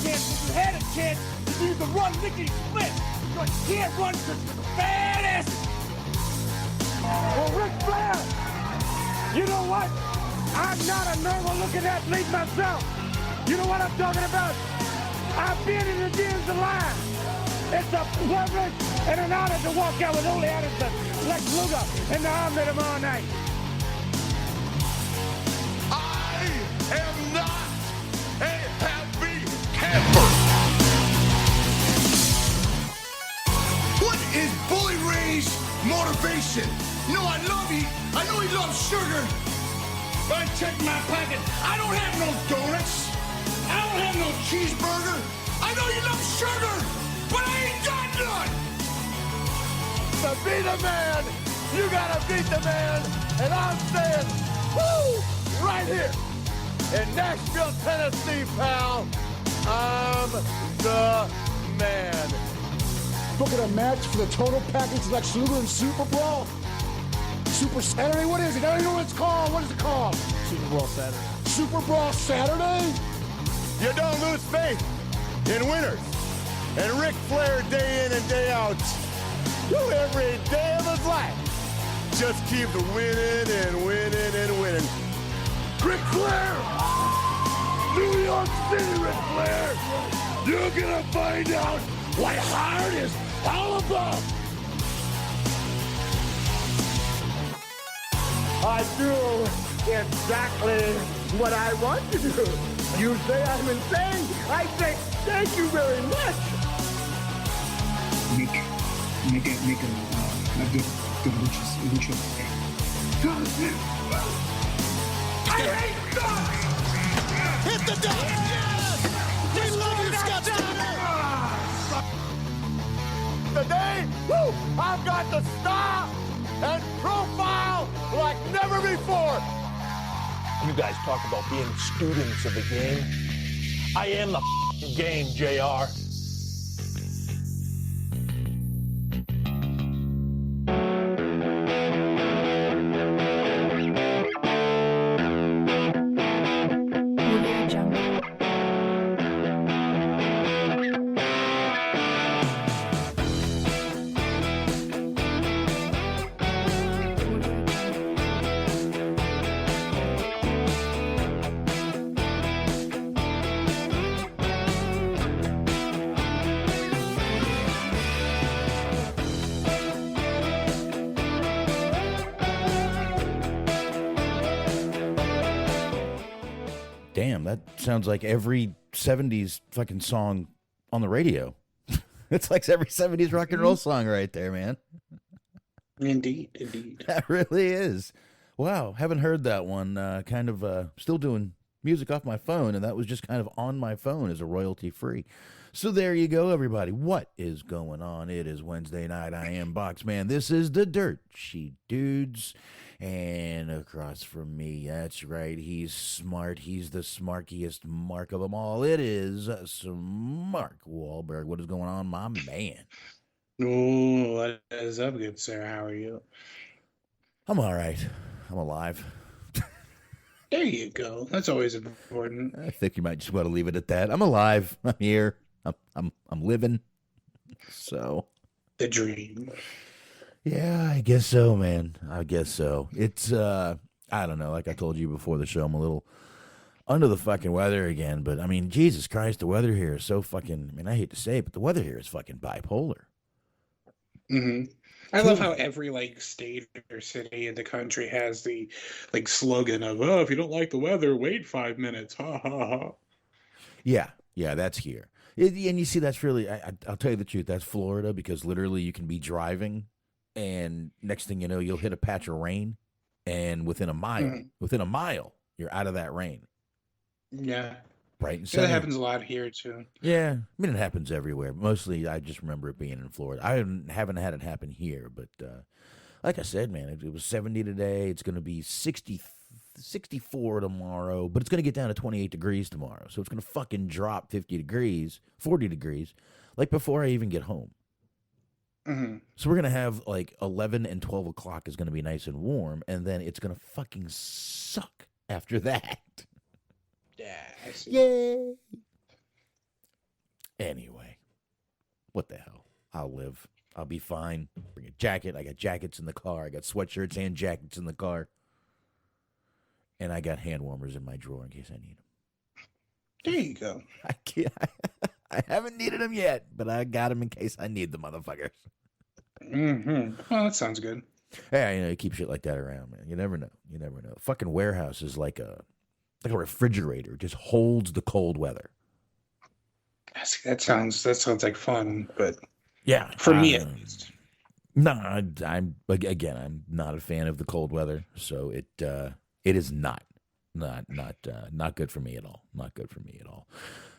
chance, if you had a chance, you could run lickety split. But you can't run because you're the baddest. Well, Ric Flair, you know what? I'm not a normal-looking athlete myself. You know what I'm talking about? I've been in the gyms alive. It's a privilege and an honor to walk out with Ole Anderson, Lex Luger, and the Army tomorrow night. I am not a happy camper. What is Bully Ray's motivation? You know, I know he loves sugar. But I check my pocket. I don't have no donuts. I don't have no cheeseburger. I know you love sugar, but I ain't got none. To be the man, you gotta beat the man. And I'm saying, woo, right here in Nashville, Tennessee, pal. I'm the man. Look at a match for the total package like Schumer and Super Brawl. Super Saturday? What is it? I don't know what it's called. What is it called? Super Bowl Saturday. Super Brawl Saturday? You don't lose faith in winners. And Ric Flair, day in and day out, every day of his life, just keep winning and winning and winning. Ric Flair! New York City, Ric Flair! You're gonna find out what hard is all about! I do exactly what I want to do. You say I'm insane. I say thank you very much. Make a good lucha thing. I hate that! Hit the deck! Yes! We love you, Scott Steiner! Today, woo, I've got the star and profile like never before. You guys talk about being students of the game. I am the game, JR. Damn, that sounds like every 70s fucking song on the radio. It's like every 70s rock and roll song right there, man. Indeed. That really is. Wow, haven't heard that one. Kind of still doing music off my phone, and that was just kind of on my phone as a royalty free. So there you go, everybody. What is going on? It is Wednesday night. I am Boxman. This is the Dirt Sheet Dudes. And across from me, that's right, he's smart. He's the smarkiest mark of them all. It is Mark Wahlberg. What is going on, my man? Oh, what is up, good sir? How are you? I'm all right. I'm alive. There you go. That's always important. I think you might just want to leave it at that. I'm alive. I'm here. I'm living. So The dream. yeah, I guess so, man. I guess so. It's I don't know. Like I told you before the show, I'm a little under the fucking weather again. But I mean, Jesus Christ, the weather here is so fucking. I mean, I hate to say it, but the weather here is fucking bipolar. Mm-hmm. I love how every state or city in the country has the slogan of, "Oh, if you don't like the weather, wait 5 minutes." Ha ha ha. Yeah, that's here. And you see, that's really. I'll tell you the truth. That's Florida, because literally you can be driving, and next thing you know, you'll hit a patch of rain, and within a mile, you're out of that rain. Yeah. Right. And Yeah, that happens a lot here too. Yeah, I mean, it happens everywhere. Mostly, I just remember it being in Florida. I haven't had it happen here, but like I said, man, it was 70 today. It's going to be 64 tomorrow, but it's going to get down to 28 degrees tomorrow. So it's going to fucking drop 50 degrees, 40 degrees, like before I even get home. Mm-hmm. So we're going to have 11 and 12 o'clock is going to be nice and warm, and then it's going to fucking suck after that. Yeah, I see. Yay! Anyway, what the hell? I'll live. I'll be fine. Bring a jacket. I got jackets in the car. I got sweatshirts and jackets in the car. And I got hand warmers in my drawer in case I need them. There you go. I haven't needed them yet, but I got them in case I need the motherfuckers. Mm-hmm. Well, that sounds good. Yeah, you keep shit like that around, man. You never know. You never know. Fucking warehouse is like a refrigerator. It just holds the cold weather. That sounds like fun, but yeah, for me at least. No, I'm not a fan of the cold weather, so it is not good for me at all. Not good for me at all.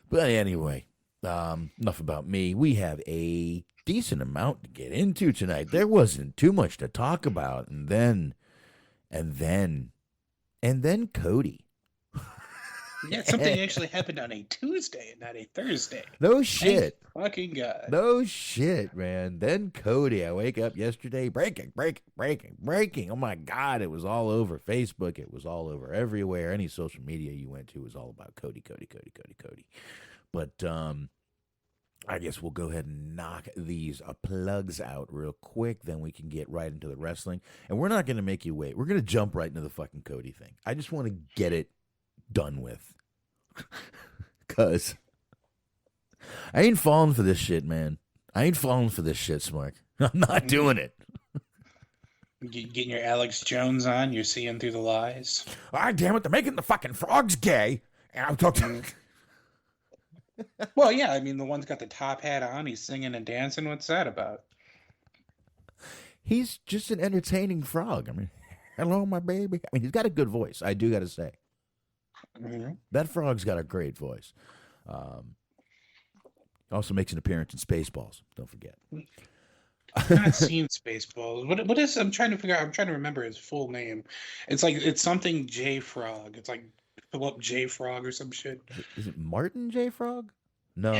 But anyway, enough about me. We have a decent amount to get into tonight. There wasn't too much to talk about, and then Cody. Yeah, something actually happened on a Tuesday and not a Thursday. No shit. Thank fucking God. No shit, man. Then Cody. I wake up yesterday, breaking. Oh my God, it was all over Facebook. It was all over everywhere. Any social media you went to was all about Cody. But I guess we'll go ahead and knock these plugs out real quick. Then we can get right into the wrestling. And we're not going to make you wait. We're going to jump right into the fucking Cody thing. I just want to get it done with. Because I ain't falling for this shit, man. I ain't falling for this shit, Smark. I'm not doing it. Getting your Alex Jones on, you're seeing through the lies. Ah, damn it, they're making the fucking frogs gay. And I'm talking. Well, yeah, I mean, the one's got the top hat on, he's singing and dancing. What's that about? He's just an entertaining frog. I mean, hello, my baby. I mean, he's got a good voice, I do got to say. Mm-hmm. That frog's got a great voice. Also makes an appearance in Spaceballs. Don't forget. I've not seen Spaceballs. What is? I'm trying to figure out. I'm trying to remember his full name. It's something J Frog. It's like Philip J Frog or some shit. Is it Martin J Frog? No.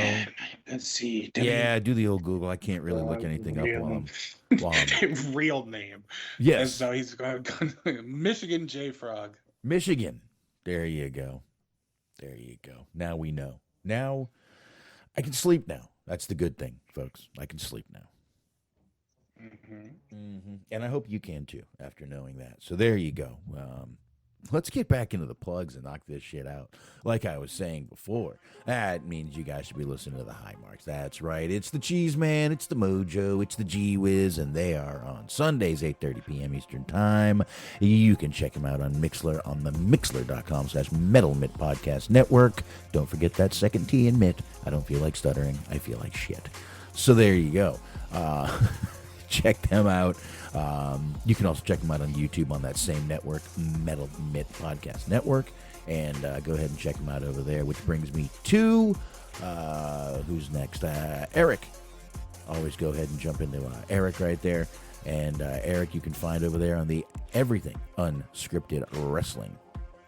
Let's see. Yeah, do the old Google. I can't really look anything up while I'm... Real name. Yes. So he's going Michigan J Frog. Michigan. There you go. Now we know. Now I can sleep now. That's the good thing, folks. I can sleep now. And I hope you can too after knowing that. So there you go. Let's get back into the plugs and knock this shit out. Like I was saying before, that means you guys should be listening to the High Marks. That's right. It's the Cheese Man, it's the Mojo, it's the G-Wiz, and they are on Sundays, 8:30 p.m. Eastern Time. You can check them out on Mixler on the Mixler.com/Metal Mitt Podcast Network. Don't forget that second T in Mitt. I don't feel like stuttering. I feel like shit. So there you go. Check them out. You can also check them out on YouTube on that same network, Metal Mitt Podcast Network. And go ahead and check them out over there, which brings me to, who's next? Eric. Always go ahead and jump into Eric right there. And Eric you can find over there on the Everything Unscripted Wrestling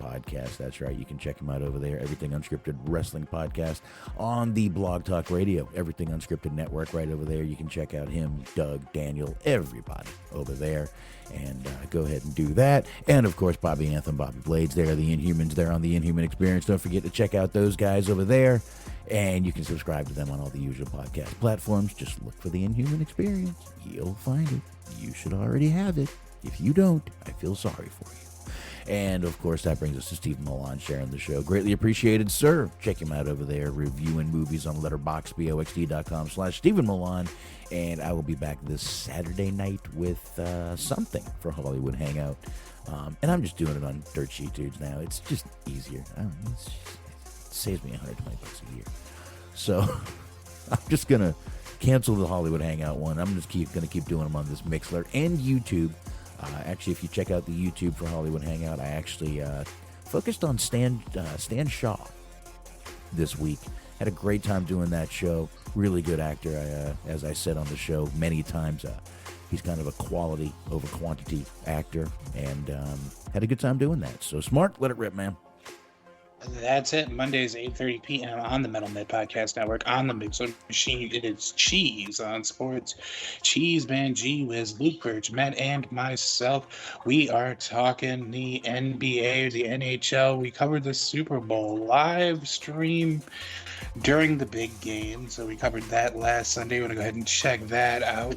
Podcast. That's right. You can check him out over there. Everything Unscripted Wrestling Podcast on the Blog Talk Radio, Everything Unscripted Network right over there. You can check out him, Doug, Daniel, everybody over there. And go ahead and do that. And, of course, Bobby Anthem, Bobby Blades there, the Inhumans there on the Inhuman Experience. Don't forget to check out those guys over there. And you can subscribe to them on all the usual podcast platforms. Just look for the Inhuman Experience. You'll find it. You should already have it. If you don't, I feel sorry for you. And, of course, that brings us to Stephen Milan sharing the show. Greatly appreciated, sir. Check him out over there, reviewing movies on letterboxd.com/Stephen Milan. And I will be back this Saturday night with something for Hollywood Hangout. And I'm just doing it on Dirt Sheet Dudes now. It's just easier. It saves me $120 a year. So I'm just going to cancel the Hollywood Hangout one. I'm just going to keep doing them on this Mixler and YouTube. Actually, if you check out the YouTube for Hollywood Hangout, I actually focused on Stan Shaw this week. Had a great time doing that show. Really good actor, as I said on the show many times. He's kind of a quality over quantity actor, and had a good time doing that. So, Smart, let it rip, man. That's it. Mondays, 8:30 p.m. on the Metal Mid Podcast Network, on the Mixer Machine. It is Cheese on Sports. Cheese Man, G Wiz, Luke Birch, Matt, and myself. We are talking the NBA, the NHL. We covered the Super Bowl live stream during the big game. So we covered that last Sunday. We're going to go ahead and check that out.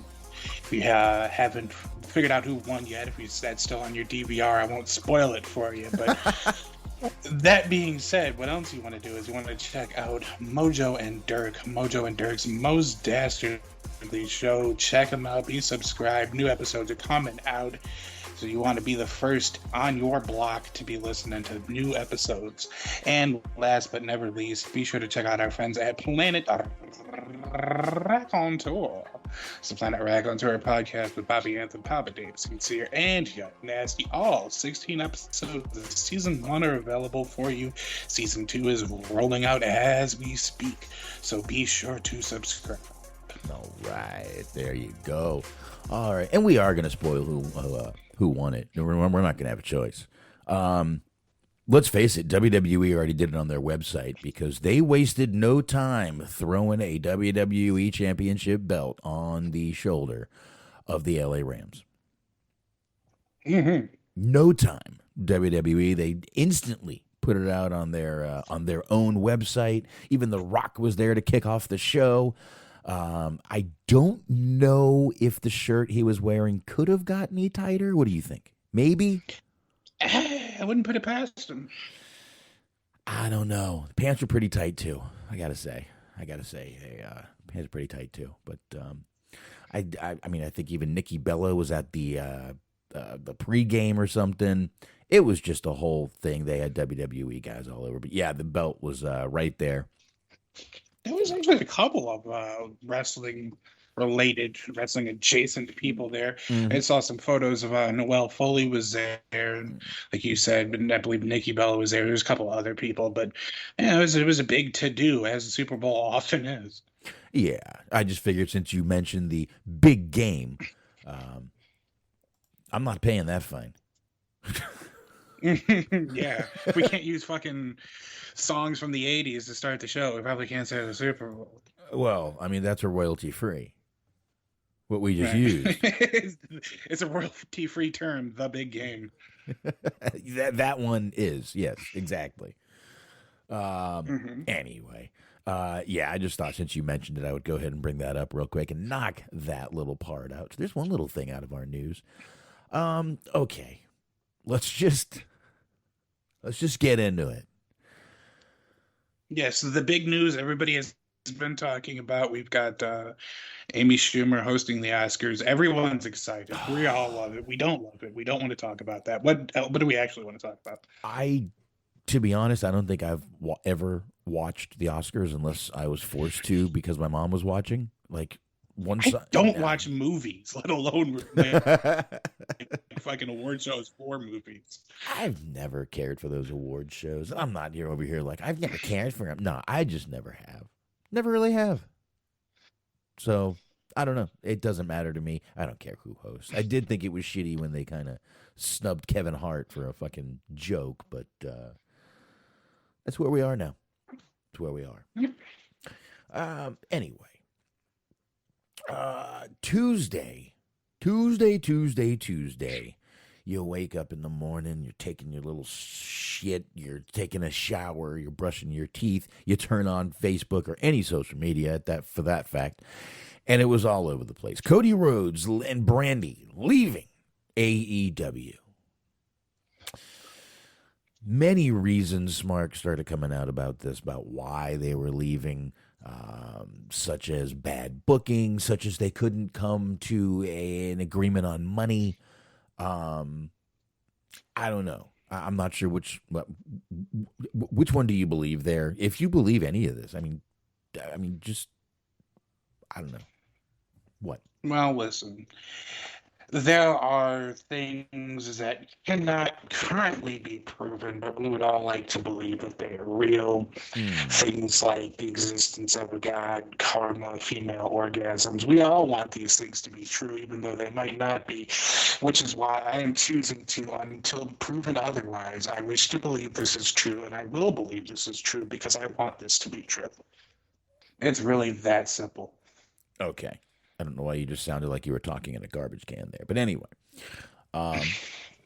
If you haven't figured out who won yet, if that's still on your DVR, I won't spoil it for you. But that being said, what else you want to do is you want to check out Mojo and Dirk's Most Dastardly Show. Check them out. Be subscribed. New episodes are coming out. So you want to be the first on your block to be listening to new episodes. And last but never least, be sure to check out our friends at Planet Raconteur. It's the Planet Raconteur podcast with Bobby Anthony, Papa Dave, Sincere, and Young Nasty. All 16 episodes of season 1 are available for you. Season 2 is rolling out as we speak. So be sure to subscribe. All right, there you go. All right, and we are going to spoil who won it. We're not going to have a choice. Let's face it, WWE already did it on their website because they wasted no time throwing a WWE Championship belt on the shoulder of the LA Rams. Mm-hmm. No time. WWE, they instantly put it out on their own website. Even The Rock was there to kick off the show. I don't know if the shirt he was wearing could have got any tighter. What do you think? Maybe? I wouldn't put it past him. I don't know. The pants were pretty tight too. I gotta say, pants are pretty tight too. But I mean, I think even Nikki Bella was at the pregame or something. It was just a whole thing. They had WWE guys all over. But yeah, the belt was right there. There was actually a couple of wrestling adjacent people there. Mm-hmm. I saw some photos of Noelle Foley was there, like you said, but I believe Nikki Bella was there. There's a couple other people, but yeah, it was a big to-do, as the Super Bowl often is. Yeah, I just figured since you mentioned the big game, I'm not paying that fine. Yeah, if we can't use fucking songs from the 80s to start the show, we probably can't say the Super Bowl. Well, I mean, that's a royalty-free. What we just used. It's a royalty-free term, the big game. that one is, yes, exactly. Anyway, yeah, I just thought since you mentioned it, I would go ahead and bring that up real quick and knock that little part out. So there's one little thing out of our news. Okay, let's just get into it. Yes, the big news everybody has been talking about. We've got Amy Schumer hosting the Oscars. Everyone's excited. We all love it. We don't love it. We don't want to talk about that. What do we actually want to talk about? To be honest, I don't think I've ever watched the Oscars unless I was forced to because my mom was watching. Like I don't watch movies, let alone fucking award shows for movies. I've never cared for those award shows. I'm not over here like I've never cared for them. No, I just never have. Never really have. So I don't know. It doesn't matter to me. I don't care who hosts. I did think it was shitty when they kind of snubbed Kevin Hart for a fucking joke, but that's where we are now. That's where we are. Anyway. Tuesday. You wake up in the morning, you're taking your little shit, you're taking a shower, you're brushing your teeth, you turn on Facebook or any social media for that fact, and it was all over the place. Cody Rhodes and Brandy leaving AEW. Many reasons, Mark, started coming out about this, about why they were leaving. Such as bad booking, such as they couldn't come to an agreement on money. I don't know. I'm not sure which one do you believe there? If you believe any of this, I mean, just I don't know. What? Well, listen. There are things that cannot currently be proven, but we would all like to believe that they are real. Things like the existence of a god, karma, female orgasms. We all want these things to be true, even though they might not be, which is why I am choosing to, until proven otherwise, I wish to believe this is true, and I will believe this is true because I want this to be true. It's really that simple. Okay. I don't know why you just sounded like you were talking in a garbage can there. But anyway,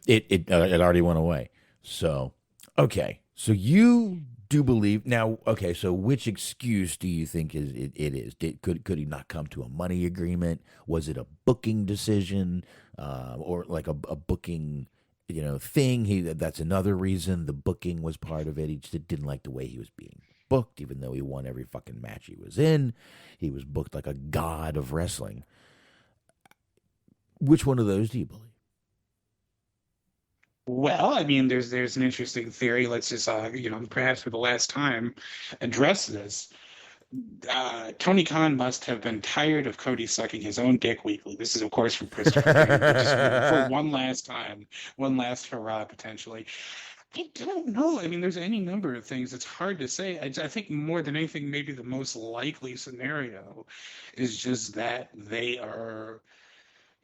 it already went away. So, okay. So you do believe now, okay, so which excuse do you think it is? Could he not come to a money agreement? Was it a booking decision? Or like a booking, thing? That's another reason. The booking was part of it. He just didn't like the way he was being booked, even though he won every fucking match he was in. He was booked like a god of wrestling. Which one of those do you believe? Well, I mean, there's an interesting theory. Let's just, perhaps for the last time, address this. Tony Khan must have been tired of Cody sucking his own dick weekly. This is, of course, from Christopher King, but just for one last time, one last hurrah, potentially. I don't know. I mean, there's any number of things. It's hard to say. I think more than anything, maybe the most likely scenario is just that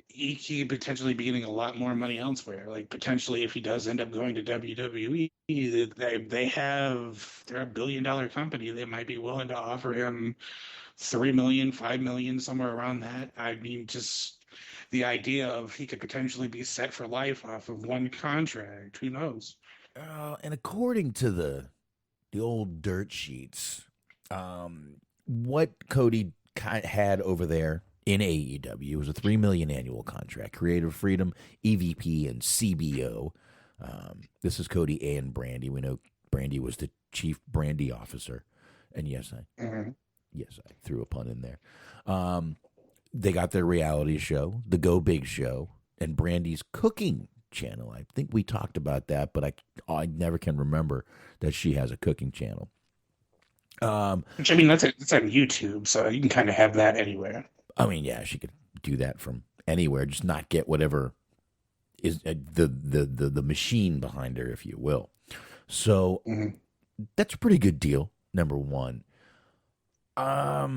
he potentially be getting a lot more money elsewhere. Like potentially, if he does end up going to WWE, they're $1 billion company. They might be willing to offer him 3 million, 5 million, somewhere around that. I mean, just the idea of he could potentially be set for life off of one contract. Who knows? And according to the old dirt sheets, what Cody had over there in AEW was a $3 million annual contract, creative freedom, EVP, and CBO. This is Cody and Brandy. We know Brandy was the chief Brandy officer, and yes, I threw a pun in there. They got their reality show, the Go Big Show, and Brandy's cooking channel. I think we talked about that, but I never can remember that she has a cooking channel. Which, I mean, that's on YouTube, so you can kind of have that anywhere. I mean, yeah, she could do that from anywhere, just not get whatever is the machine behind her, if you will. So that's a pretty good deal. Number one. I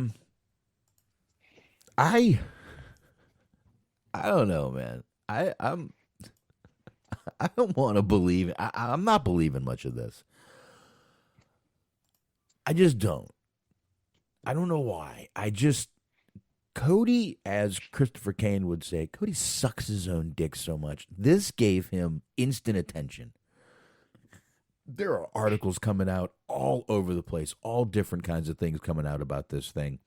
don't know, man. I don't want to believe. I'm not believing much of this. I just don't. I don't know why. Cody, as Christopher Kane would say, Cody sucks his own dick so much. This gave him instant attention. There are articles coming out all over the place, all different kinds of things coming out about this thing.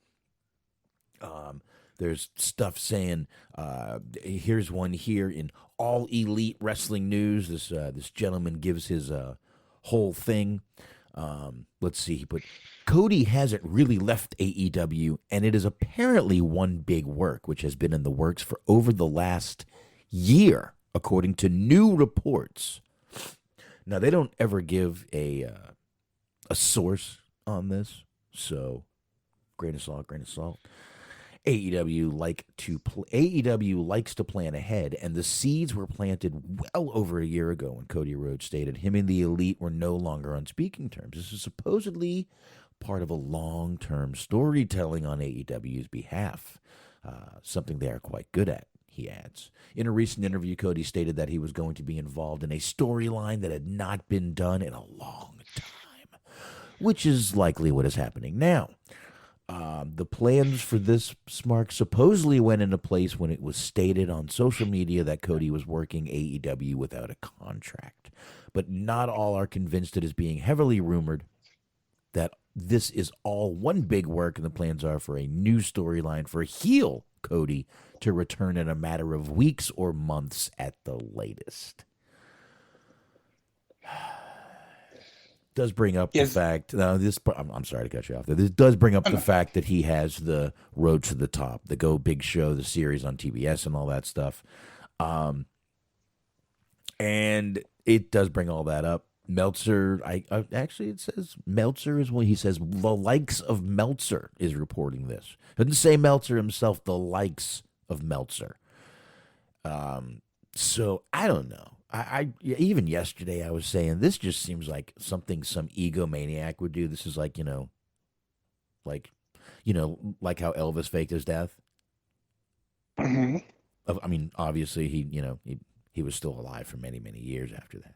There's stuff saying, here's one here in All Elite Wrestling News. This gentleman gives his whole thing. Let's see. He put, Cody hasn't really left AEW, and it is apparently one big work, which has been in the works for over the last year, according to new reports. Now, they don't ever give a source on this, so grain of salt, grain of salt. AEW likes to plan ahead, and the seeds were planted well over a year ago when Cody Rhodes stated him and the Elite were no longer on speaking terms. This is supposedly part of a long-term storytelling on AEW's behalf, something they are quite good at, he adds. In a recent interview, Cody stated that he was going to be involved in a storyline that had not been done in a long time, which is likely what is happening now. The plans for this smark supposedly went into place when it was stated on social media that Cody was working AEW without a contract. But not all are convinced it is being heavily rumored that this is all one big work, and the plans are for a new storyline for heel Cody to return in a matter of weeks or months at the latest. Does bring up the fact. I'm sorry to cut you off there. This does bring up the fact that he has the Road to the Top, the Go Big Show, the series on TBS, and all that stuff. And it does bring all that up. Meltzer, actually, it says Meltzer is what he says. The likes of Meltzer is reporting this. It doesn't say Meltzer himself. The likes of Meltzer. So I don't know. I even yesterday I was saying this just seems like something some egomaniac would do. This is like like how Elvis faked his death. Mm-hmm. I mean, obviously he was still alive for many years after that.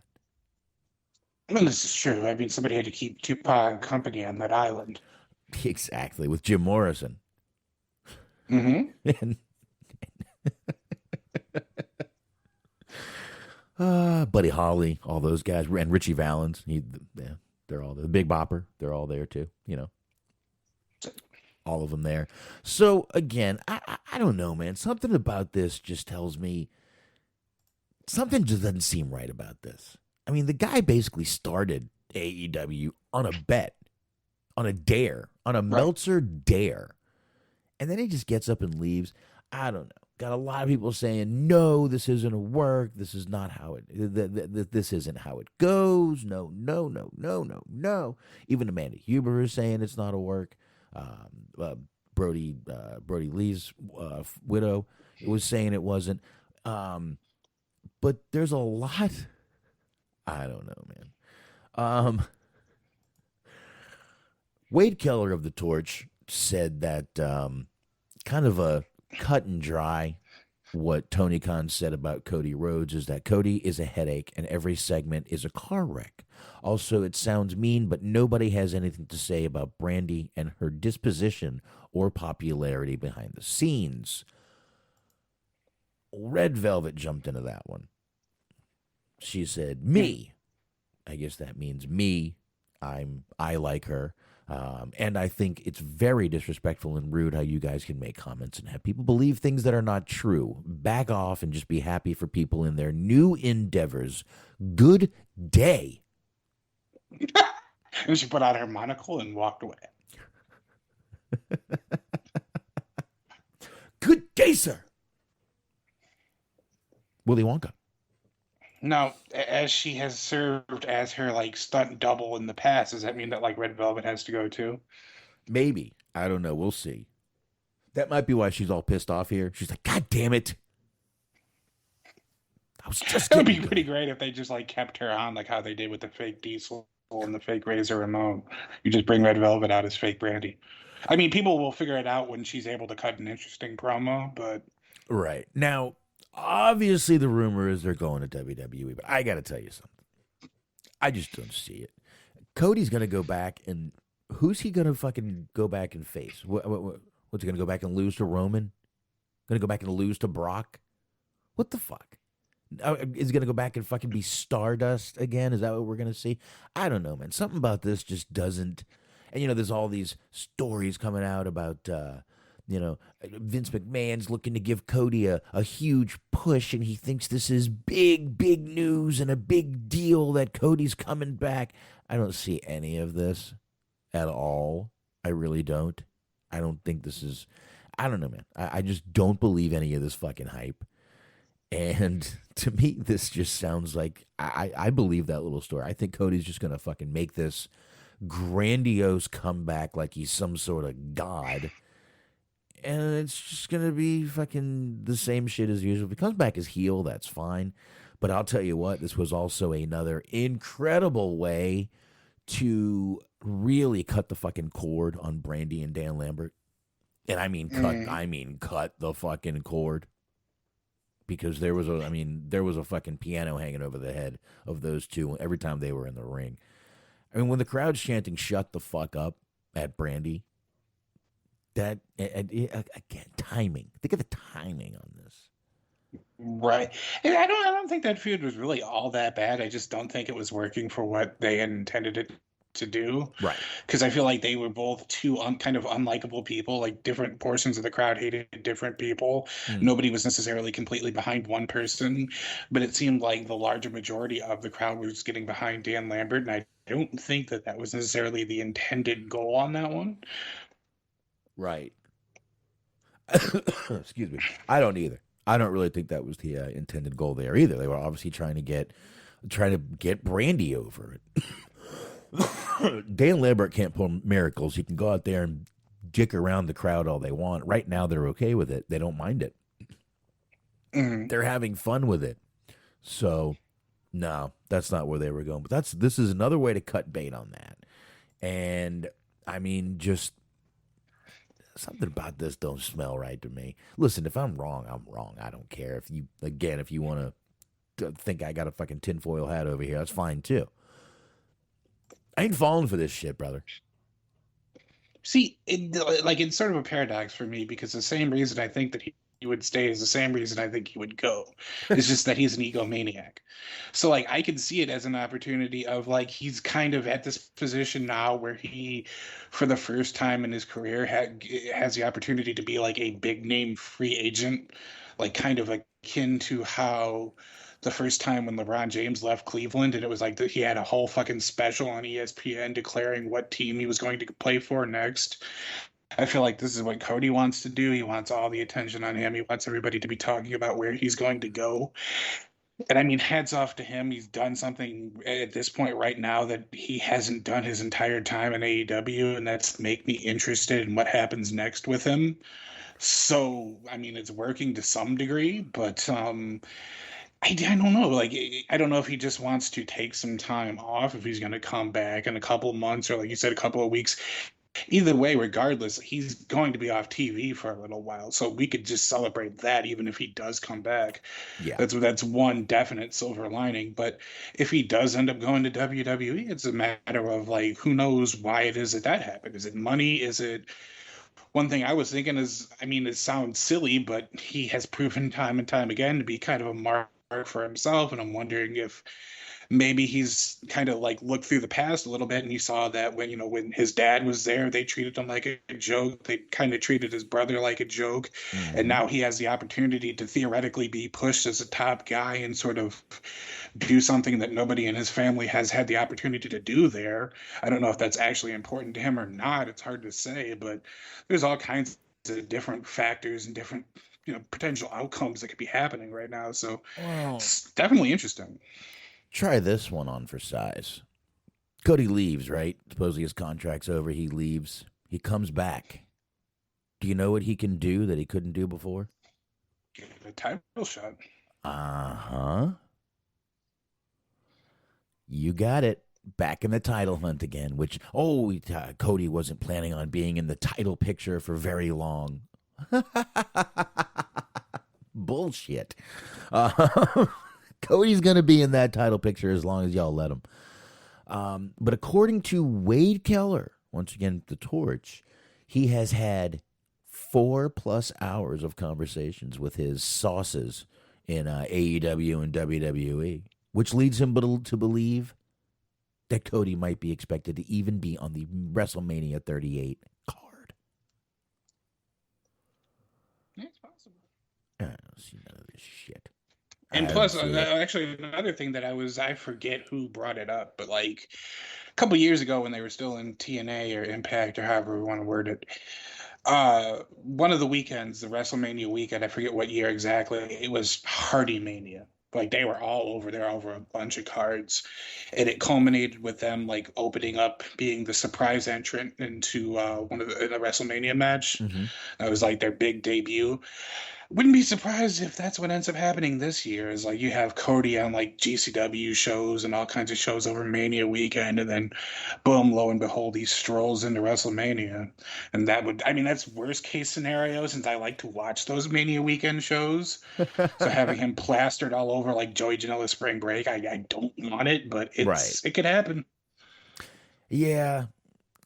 I mean, this is true. I mean, somebody had to keep Tupac company on that island. Exactly, with Jim Morrison. Mm-hmm. Buddy Holly, all those guys, and Richie Valens. They're all there. The Big Bopper, they're all there too. All of them there. So again, I don't know, man. Something about this just tells me something just doesn't seem right about this. I mean, the guy basically started AEW on a bet, on a dare, on a Meltzer dare, and then he just gets up and leaves. I don't know. Got a lot of people saying, no, this isn't a work. This is not how it, this isn't how it goes. No. Even Amanda Huber is saying it's not a work. Brody Lee's widow was saying it wasn't. But there's a lot. I don't know, man. Wade Keller of The Torch said that kind of a cut and dry what Tony Khan said about Cody Rhodes is that Cody is a headache and every segment is a car wreck. Also, it sounds mean, but nobody has anything to say about Brandy and her disposition or popularity behind the scenes. Red Velvet jumped into that one. She said, me. I guess that means me. I like her. And I think it's very disrespectful and rude how you guys can make comments and have people believe things that are not true. Back off and just be happy for people in their new endeavors. Good day. And she put on her monocle and walked away. Good day, sir. Willy Wonka. Now, as she has served as her stunt double in the past, does that mean that Red Velvet has to go too? Maybe. I don't know. We'll see. That might be why she's all pissed off here. She's like, God damn it. I was just It would be pretty great if they just kept her on how they did with the fake Diesel and the fake Razor Ramon. You just bring Red Velvet out as fake Brandy. I mean, people will figure it out when she's able to cut an interesting promo, but... Right. Now, obviously the rumor is they're going to WWE, but I got to tell you something. I just don't see it. Cody's going to go back and... Who's he going to fucking go back and face? What's he going to go back and lose to Roman? Going to go back and lose to Brock? What the fuck? Is he going to go back and fucking be Stardust again? Is that what we're going to see? I don't know, man. Something about this just doesn't... And, there's all these stories coming out about, Vince McMahon's looking to give Cody a huge push, and he thinks this is big news and a big deal that Cody's coming back. I don't see any of this at all. I really don't. I don't think this is... I don't know, man. I just don't believe any of this fucking hype. And to me, this just sounds like... I believe that little story. I think Cody's just going to fucking make this grandiose comeback like he's some sort of god, and it's just gonna be fucking the same shit as usual. If he comes back as heel, that's fine, but I'll tell you what, this was also another incredible way to really cut the fucking cord on Brandy and Dan Lambert. And I mean cut the fucking cord, because there was a fucking piano hanging over the head of those two every time they were in the ring. I mean, when the crowd's chanting "shut the fuck up" at Brandy, that again, timing. Think of the timing on this. Right. And I don't think that feud was really all that bad. I just don't think it was working for what they intended it to do. Right. Because I feel like they were both two kind of unlikable people. Different portions of the crowd hated different people. Nobody was necessarily completely behind one person, but it seemed like the larger majority of the crowd was getting behind Dan Lambert, and I don't think that was necessarily the intended goal on that one. Right. Excuse me. I don't either. I don't really think that was the intended goal there either. They were obviously trying to get Brandy over it. Dan Lambert can't pull miracles. He can go out there and dick around the crowd all they want. Right now, they're okay with it. They don't mind it. They're having fun with it. So, no, that's not where they were going. But this is another way to cut bait on that. And, I mean, just something about this don't smell right to me. Listen, if I'm wrong, I'm wrong. I don't care. If you want to think I got a fucking tinfoil hat over here, that's fine, too. I ain't falling for this shit, brother. See, it's sort of a paradox for me because the same reason I think that he would stay is the same reason I think he would go. It's just that he's an egomaniac. So, like, I can see it as an opportunity of, like, he's kind of at this position now where he, for the first time in his career, has the opportunity to be, like, a big-name free agent, like, kind of akin to how the first time when LeBron James left Cleveland, and it was like he had a whole fucking special on ESPN declaring what team he was going to play for next. I feel like this is what Cody wants to do. He wants all the attention on him. He wants everybody to be talking about where he's going to go. And I mean, hats off to him. He's done something at this point right now that he hasn't done his entire time in AEW, and that's make me interested in what happens next with him. So, I mean, it's working to some degree, but I don't know. Like, I don't know if he just wants to take some time off, if he's going to come back in a couple of months or, like you said, a couple of weeks. Either way, regardless, he's going to be off TV for a little while. So we could just celebrate that even if he does come back. Yeah. That's one definite silver lining. But if he does end up going to WWE, it's a matter of, like, who knows why it is that happened. Is it money? Is it... One thing I was thinking is, I mean, it sounds silly, but he has proven time and time again to be kind of a mark for himself, and I'm wondering if maybe he's kind of like looked through the past a little bit and he saw that when his dad was there, they treated him like a joke. They kind of treated his brother like a joke. And now he has the opportunity to theoretically be pushed as a top guy and sort of do something that nobody in his family has had the opportunity to do there. I don't know if that's actually important to him or not. It's hard to say, but there's all kinds of different factors and different potential outcomes that could be happening right now. So it's definitely interesting. Try this one on for size. Cody leaves, right? Supposedly his contract's over. He leaves. He comes back. Do you know what he can do that he couldn't do before? Get a title shot. Uh-huh. You got it. Back in the title hunt again, which, Cody wasn't planning on being in the title picture for very long. Bullshit. Cody's going to be in that title picture as long as y'all let him. But according to Wade Keller, once again, the Torch, he has had 4+ hours of conversations with his sauces in AEW and WWE, which leads him to believe that Cody might be expected to even be on the WrestleMania 38 card. It's possible. I don't see none of this shit. And plus, actually, another thing that I forget who brought it up, but like a couple years ago when they were still in TNA or Impact or however we want to word it, one of the weekends, the WrestleMania weekend, I forget what year exactly, it was Hardy Mania. Like, they were all over there over a bunch of cards. And it culminated with them, like, opening up, being the surprise entrant into in a WrestleMania match. Mm-hmm. That was, like, their big debut. Wouldn't be surprised if that's what ends up happening this year, is, like, you have Cody on, like, GCW shows and all kinds of shows over Mania weekend, and then, boom, lo and behold, he strolls into WrestleMania. And that's worst-case scenario, since I like to watch those Mania weekend shows. So having him plastered all over like Joey Janela Spring Break, I don't want it, but it could happen. Yeah.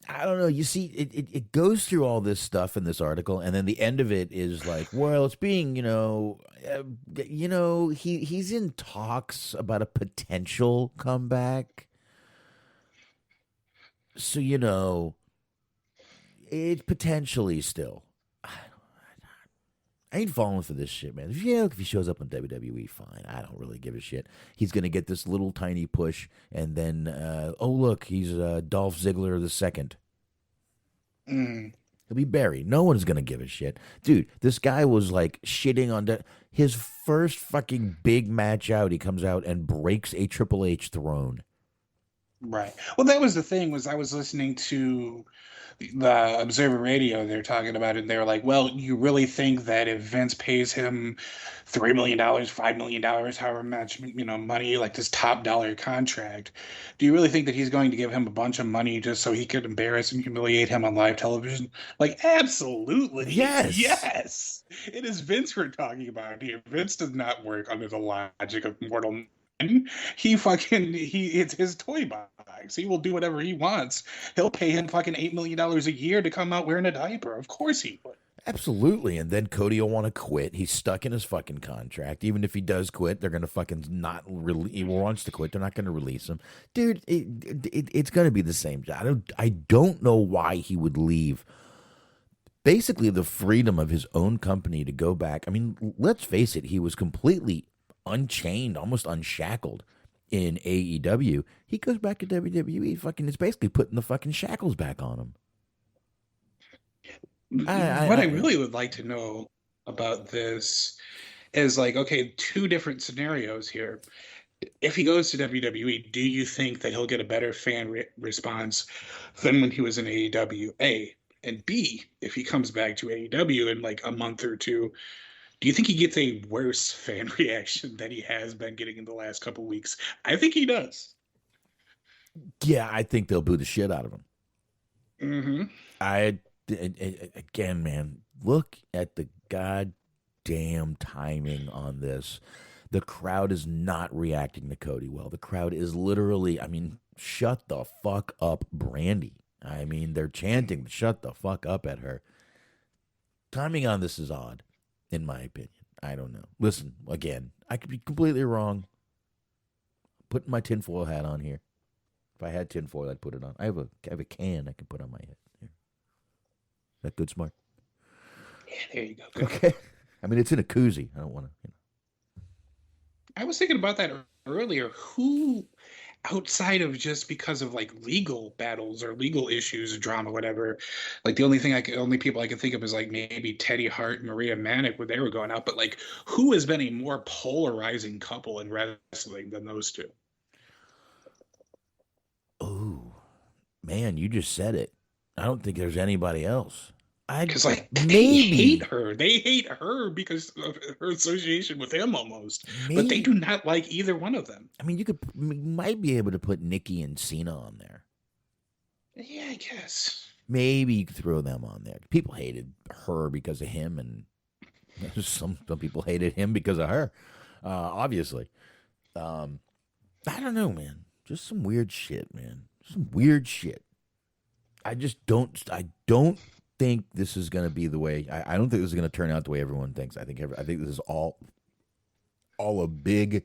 I don't know. You see, it goes through all this stuff in this article, and then the end of it is like, well, it's being, he's in talks about a potential comeback. So, it's potentially still. I ain't falling for this shit, man. If he shows up on WWE, fine. I don't really give a shit. He's going to get this little tiny push, and then, look, he's Dolph Ziggler II. He'll be buried. No one's going to give a shit. Dude, this guy was, like, shitting on his first fucking big match out. He comes out and breaks a Triple H throne. Right. Well, that was the thing, was I was listening to the Observer Radio. They're talking about it, and they're like, well, you really think that if Vince pays him $3 million, $5 million, however much, money, like this top dollar contract, do you really think that he's going to give him a bunch of money just so he could embarrass and humiliate him on live television? Like, absolutely. Yes. Yes. It is Vince we're talking about here. Vince does not work under the logic of mortal men. It's his toy box. He will do whatever he wants. He'll pay him fucking $8 million a year to come out wearing a diaper. Of course he would. Absolutely. And then Cody will want to quit. He's stuck in his fucking contract. Even if he does quit, they're going to fucking not he wants to quit. They're not going to release him. Dude, it's going to be the same. I don't know why he would leave. Basically, the freedom of his own company to go back. I mean, let's face it. He was completely unchained, almost unshackled in AEW. He goes back to WWE. Fucking, it's basically putting the fucking shackles back on him. What I really would like to know about this is, like, okay, two different scenarios here. If he goes to WWE, do you think that he'll get a better fan response than when he was in AEW? A. And B, if he comes back to AEW in like a month or two, do you think he gets a worse fan reaction than he has been getting in the last couple weeks? I think he does. Yeah, I think they'll boo the shit out of him. Mm-hmm. Again, man, look at the goddamn timing on this. The crowd is not reacting to Cody well. The crowd is literally, I mean, shut the fuck up, Brandy. I mean, they're chanting, shut the fuck up at her. Timing on this is odd, in my opinion. I don't know. Listen, again, I could be completely wrong. Putting my tinfoil hat on here. If I had tinfoil, I'd put it on. I have a can I can put on my head. Here. Is that good, Smart? Yeah, there you go. Good. Okay. I mean, it's in a koozie. I don't want to, I was thinking about that earlier. Who, outside of just because of like legal battles or legal issues, drama, whatever, like the only people I can think of is like maybe Teddy Hart and Maria Manic when they were going out. But like, who has been a more polarizing couple in wrestling than those two? Oh, man, you just said it. I don't think there's anybody else. Because like they hate her. They hate her because of her association with him almost. Maybe. But they do not like either one of them. I mean, you might be able to put Nikki and Cena on there. Yeah, I guess. Maybe you could throw them on there. People hated her because of him, and some people hated him because of her. Obviously, I don't know, man. Just some weird shit, man. Some weird shit. I don't think this is going to be the way. I don't think this is going to turn out the way everyone thinks. I think this is all a big.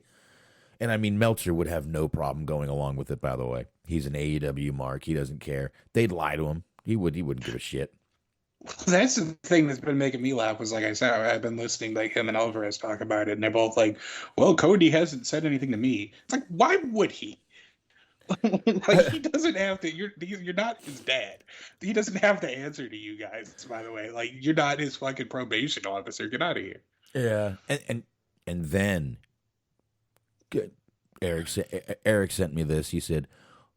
And I mean, Meltzer would have no problem going along with it. By the way, he's an AEW mark. He doesn't care. They'd lie to him. He wouldn't give a shit. That's the thing that's been making me laugh. Was like I said, I've been listening like him and Alvarez talk about it, and they're both like, "Well, Cody hasn't said anything to me." It's like, why would he? Like, he doesn't have to. You're not his dad. He doesn't have to answer to you guys. By the way, like, you're not his fucking probation officer. Get out of here. Yeah, and then, good. Eric sent me this. He said,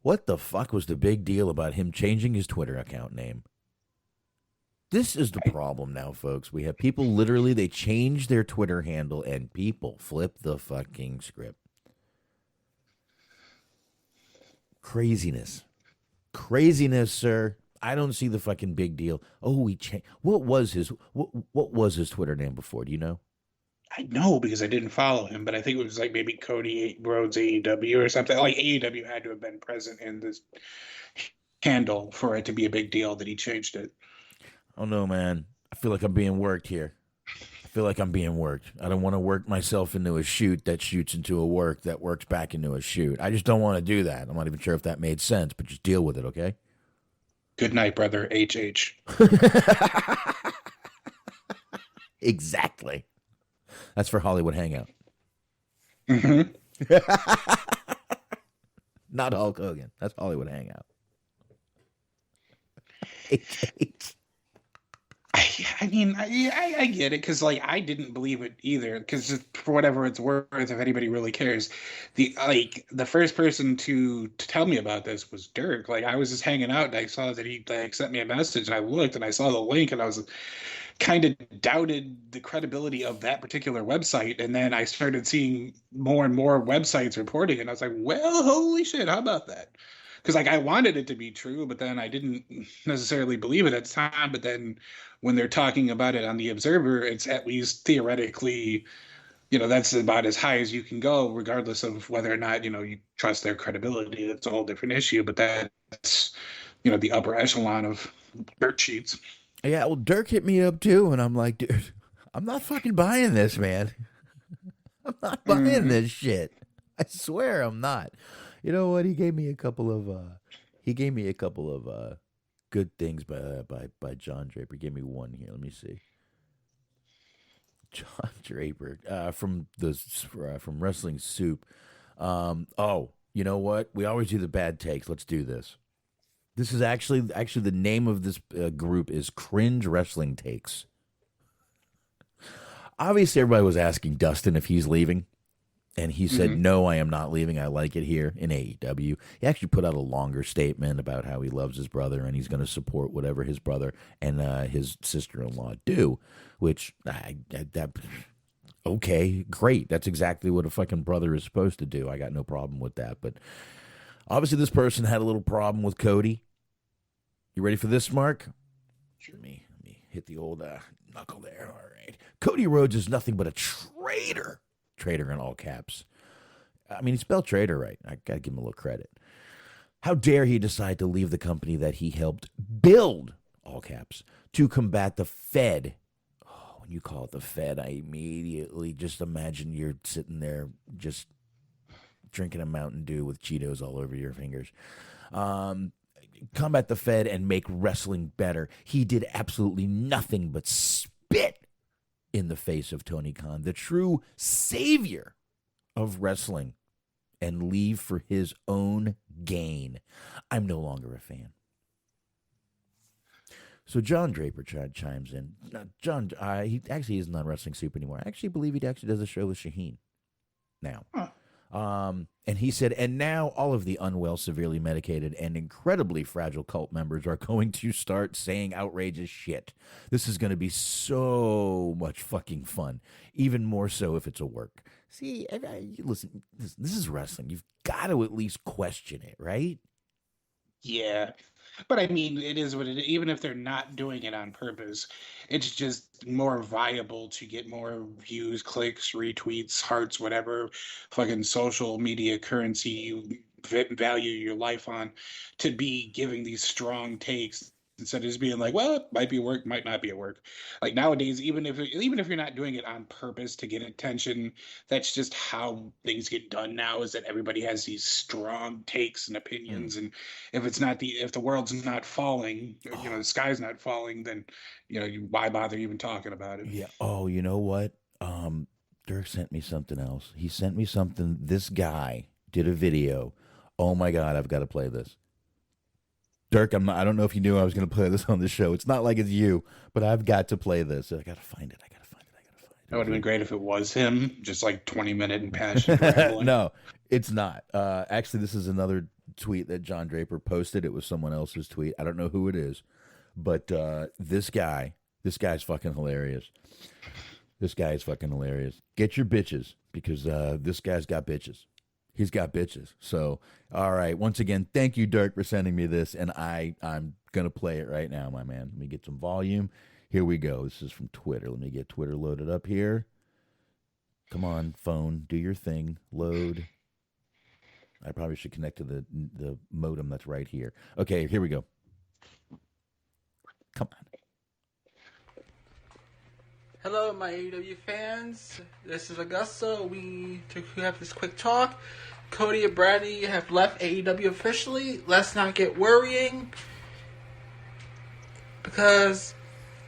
"What the fuck was the big deal about him changing his Twitter account name?" This is the problem now, folks. We have people literally, they change their Twitter handle and people flip the fucking script. Craziness, sir. I don't see the fucking big deal. Oh, he changed. What was his Twitter name before? Do you know? I know because I didn't follow him, but I think it was like maybe Cody Rhodes AEW or something. Like, AEW had to have been present in this handle for it to be a big deal that he changed it. Oh no, man. I feel like I'm being worked here. I don't want to work myself into a shoot that shoots into a work that works back into a shoot. I just don't want to do that. I'm not even sure if that made sense, but just deal with it, okay? Good night, brother. HH. Exactly. That's for Hollywood Hangout. Mm-hmm. Not Hulk Hogan. That's Hollywood Hangout. HH. I I mean, I get it because like I didn't believe it either because just for whatever it's worth, if anybody really cares, the first person to tell me about this was Dirk. Like I was just hanging out and I saw that he like sent me a message and I looked and I saw the link and I was kind of doubted the credibility of that particular website, and then I started seeing more and more websites reporting, and I was like, well, holy shit, how about that? Because like I wanted it to be true, but then I didn't necessarily believe it at the time. But then when they're talking about it on the Observer, it's at least theoretically, that's about as high as you can go, regardless of whether or not you trust their credibility. That's a whole different issue. But that's the upper echelon of dirt sheets. Yeah, well, Dirk hit me up too, and I'm like, dude, I'm not fucking buying this, man. I'm not buying this shit. I swear I'm not. You know what? He gave me a couple of good things by John Draper. He gave me one here. Let me see. John Draper from Wrestling Soup. Oh, you know what? We always do the bad takes. Let's do this. This is actually the name of this group is Cringe Wrestling Takes. Obviously, everybody was asking Dustin if he's leaving, and he said, no, I am not leaving. I like it here in AEW. He actually put out a longer statement about how he loves his brother, and he's going to support whatever his brother and his sister-in-law do, which, okay, great. That's exactly what a fucking brother is supposed to do. I got no problem with that, but obviously, this person had a little problem with Cody. You ready for this, Mark? Sure. Let me hit the old knuckle there. All right. Cody Rhodes is nothing but a traitor. Traitor in all caps. I mean, he spelled traitor right. I got to give him a little credit. How dare he decide to leave the company that he helped build, all caps, to combat the Fed. Oh, when you call it the Fed, I immediately just imagine you're sitting there just drinking a Mountain Dew with Cheetos all over your fingers. Combat the Fed and make wrestling better. He did absolutely nothing but spit in the face of Tony Khan, the true savior of wrestling, and leave for his own gain. I'm no longer a fan. So John Draper chimes in. John, he actually isn't on Wrestling Soup anymore. I actually believe he actually does a show with Shaheen now. Huh. And he said, and now all of the unwell, severely medicated, and incredibly fragile cult members are going to start saying outrageous shit. This is going to be so much fucking fun, even more so if it's a work. See, listen, this is wrestling. You've got to at least question it, right? Yeah. But I mean, it is what it is. Even if they're not doing it on purpose, it's just more viable to get more views, clicks, retweets, hearts, whatever fucking social media currency you value your life on, to be giving these strong takes instead of just being like, well, it might be work, might not be a work. Like nowadays, even if you're not doing it on purpose to get attention, that's just how things get done now, is that everybody has these strong takes and opinions. And if the world's not falling, the sky's not falling, then why bother even talking about it? Yeah. Oh, you know what? Dirk sent me something else. He sent me something. This guy did a video. Oh my God, I've got to play this. Dirk, I don't know if you knew I was going to play this on the show. It's not like it's you, but I've got to play this. I got to find it. That would have been great if it was him, just like 20-minute and passionate. No, it's not. Actually, this is another tweet that John Draper posted. It was someone else's tweet. I don't know who it is, but this guy's fucking hilarious. This guy is fucking hilarious. Get your bitches, because this guy's got bitches. He's got bitches. So, all right. Once again, thank you, Dirk, for sending me this, and I'm going to play it right now, my man. Let me get some volume. Here we go. This is from Twitter. Let me get Twitter loaded up here. Come on, phone. Do your thing. Load. I probably should connect to the modem that's right here. Okay, here we go. Come on. Hello, my AEW fans. This is Augusta. We have this quick talk. Cody and Brady have left AEW officially. Let's not get worrying, because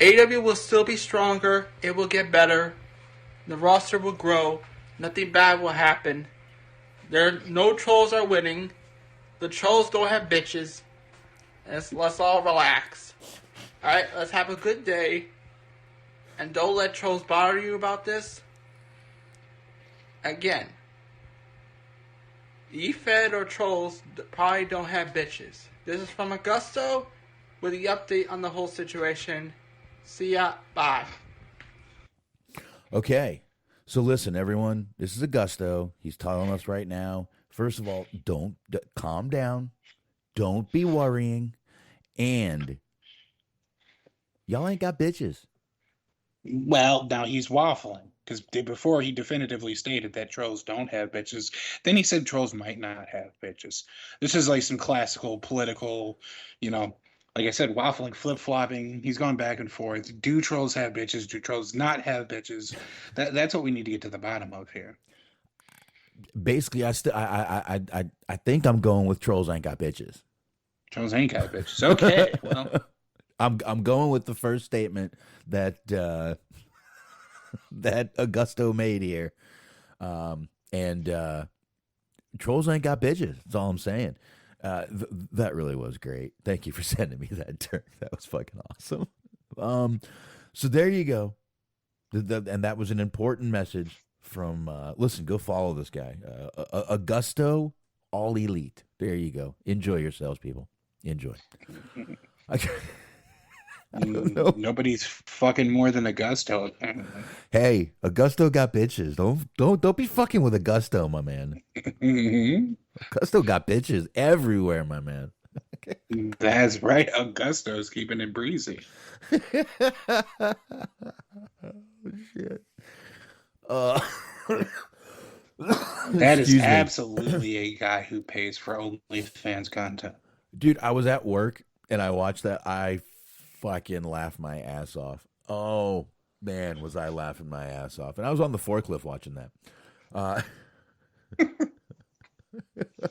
AEW will still be stronger. It will get better. The roster will grow. Nothing bad will happen. No trolls are winning. The trolls don't have bitches. Let's all relax. Alright, let's have a good day. And don't let trolls bother you about this. Again, E-Fed or trolls probably don't have bitches. This is from Augusto with the update on the whole situation. See ya. Bye. Okay. So listen, everyone. This is Augusto. He's telling us right now. First of all, calm down. Don't be worrying. And y'all ain't got bitches. Well, now he's waffling, because before he definitively stated that trolls don't have bitches. Then he said trolls might not have bitches. This is like some classical political, like I said, waffling, flip-flopping. He's going back and forth. Do trolls have bitches? Do trolls not have bitches? That's what we need to get to the bottom of here. Basically, I think I'm going with trolls ain't got bitches. Trolls ain't got bitches. Okay, well, I'm going with the first statement that that Augusto made here, and trolls ain't got bitches. That's all I'm saying. That really was great. Thank you for sending me that, Dirk. That was fucking awesome. So there you go, and that was an important message from. Listen, go follow this guy, Augusto, All Elite. There you go. Enjoy yourselves, people. Enjoy. Nobody's fucking more than Augusto. Hey, Augusto got bitches. Don't be fucking with Augusto, my man. Mm-hmm. Augusto got bitches everywhere, my man. That's right. Augusto's keeping it breezy. Oh, shit. That is absolutely a guy who pays for OnlyFans content. Dude, I was at work and I watched that. I fucking laughed my ass off. Oh, man, was I laughing my ass off. And I was on the forklift watching that. I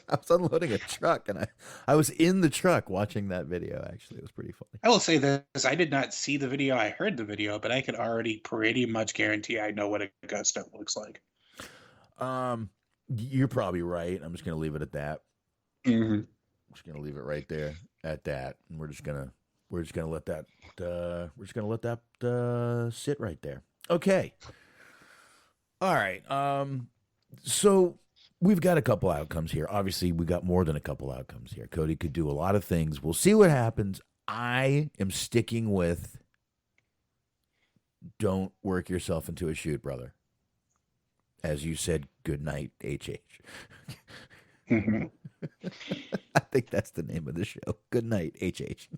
was unloading a truck, and I was in the truck watching that video, actually. It was pretty funny. I will say this. I did not see the video. I heard the video, but I could already pretty much guarantee I know what Augusto looks like. You're probably right. I'm just going to leave it at that. Mm-hmm. I'm just going to leave it right there at that. And we're just going to let that sit right there. Okay. All right. So we've got a couple outcomes here. Obviously, we got more than a couple outcomes here. Cody could do a lot of things. We'll see what happens. I am sticking with don't work yourself into a shoot, brother. As you said, Goodnight HH. Mm-hmm. I think that's the name of the show. Goodnight HH.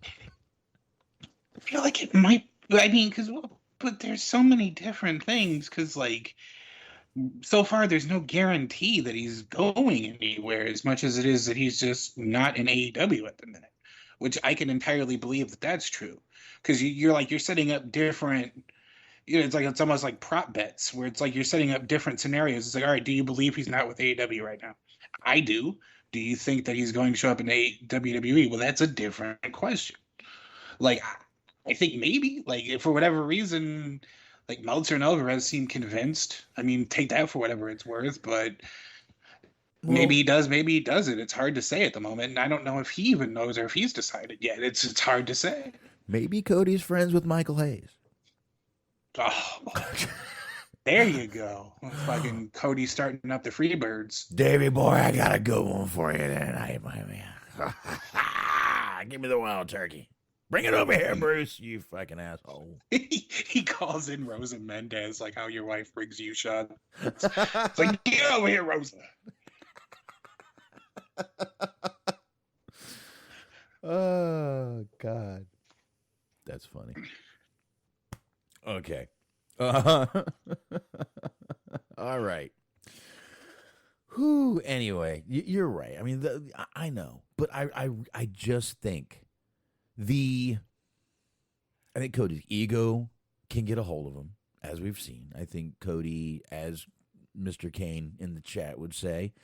I feel like it might. I mean, but there's so many different things. Because so far, there's no guarantee that he's going anywhere. As much as it is that he's just not in AEW at the minute, which I can entirely believe that that's true. Because you're setting up different. It's almost like prop bets where it's like you're setting up different scenarios. It's like, all right, do you believe he's not with AEW right now? I do. Do you think that he's going to show up in WWE? Well, that's a different question. I think maybe, if for whatever reason, Meltzer and Alvarez seem convinced. I mean, take that for whatever it's worth, but maybe he does, maybe he doesn't. It's hard to say at the moment, and I don't know if he even knows or if he's decided yet. It's hard to say. Maybe Cody's friends with Michael Hayes. Oh, there you go. Fucking Cody starting up the Freebirds. Davey boy, I got a good one for you tonight, my man. Give me the wild turkey. Bring it over here, Bruce, you fucking asshole. He calls in Rosa Mendez, like how your wife brings you shots. It's like, get over here, Rosa. Oh, God. That's funny. Okay. All right. Whew, anyway, you're right. I mean, I know, but I just think I think Cody's ego can get a hold of him, as we've seen. I think Cody, as Mr. Kane in the chat would say,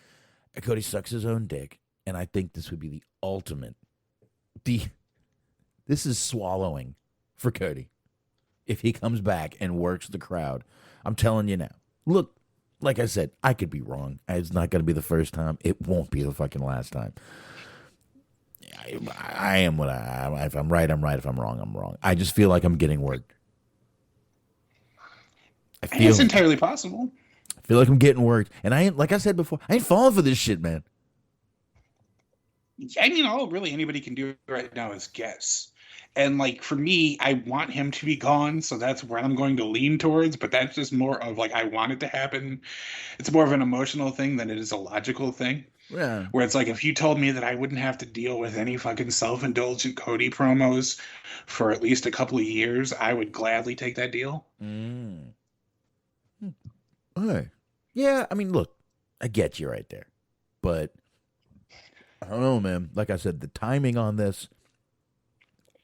Cody sucks his own dick, and I think this would be the ultimate. This is swallowing for Cody. If he comes back and works the crowd, I'm telling you now. Look, like I said, I could be wrong. It's not going to be the first time. It won't be the fucking last time. I am what I am. If I'm right, I'm right. If I'm wrong, I'm wrong. I just feel like I'm getting worked. It's entirely possible. I feel like I'm getting worked. And I ain't, like I said before, I ain't falling for this shit, man. I mean, all really anybody can do right now is guess. And like for me, I want him to be gone, so that's where I'm going to lean towards. But that's just more of like I want it to happen. It's more of an emotional thing than it is a logical thing. Yeah. Where it's like if you told me that I wouldn't have to deal with any fucking self-indulgent Cody promos for at least a couple of years, I would gladly take that deal. All right. Yeah, I mean, look, I get you right there. But I don't know, man. Like I said, the timing on this,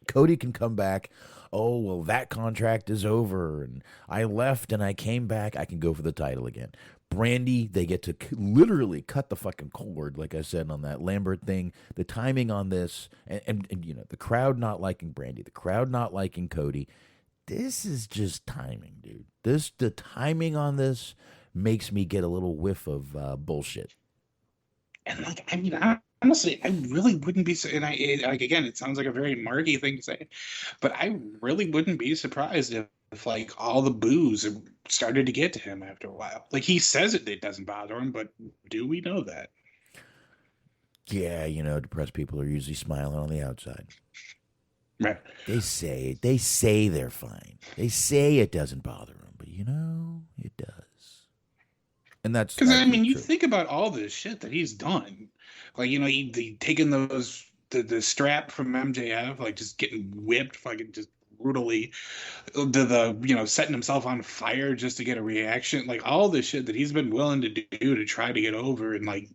Cody can come back. Oh, well, that contract is over, and I left and I came back. I can go for the title again. Brandy, they get to literally cut the fucking cord, like I said on that Lambert thing. The timing on this, and you know, the crowd not liking Brandy, the crowd not liking Cody. This is just timing, dude. The timing on this makes me get a little whiff of bullshit. And like, I mean, honestly, I really wouldn't be. And like again, it sounds like a very Marky thing to say, but I really wouldn't be surprised if like all the boos started to get to him after a while. Like he says it doesn't bother him, but do we know that? Yeah, you know, depressed people are usually smiling on the outside. Right. They say they're fine. They say it doesn't bother them, but you know, it does. And that's because I mean, true. you think about all this shit that he's done. Like, you know, he taking the strap from MJF, like just getting whipped, fucking just brutally, to the, you know, setting himself on fire just to get a reaction. Like all this shit that he's been willing to do to try to get over, and like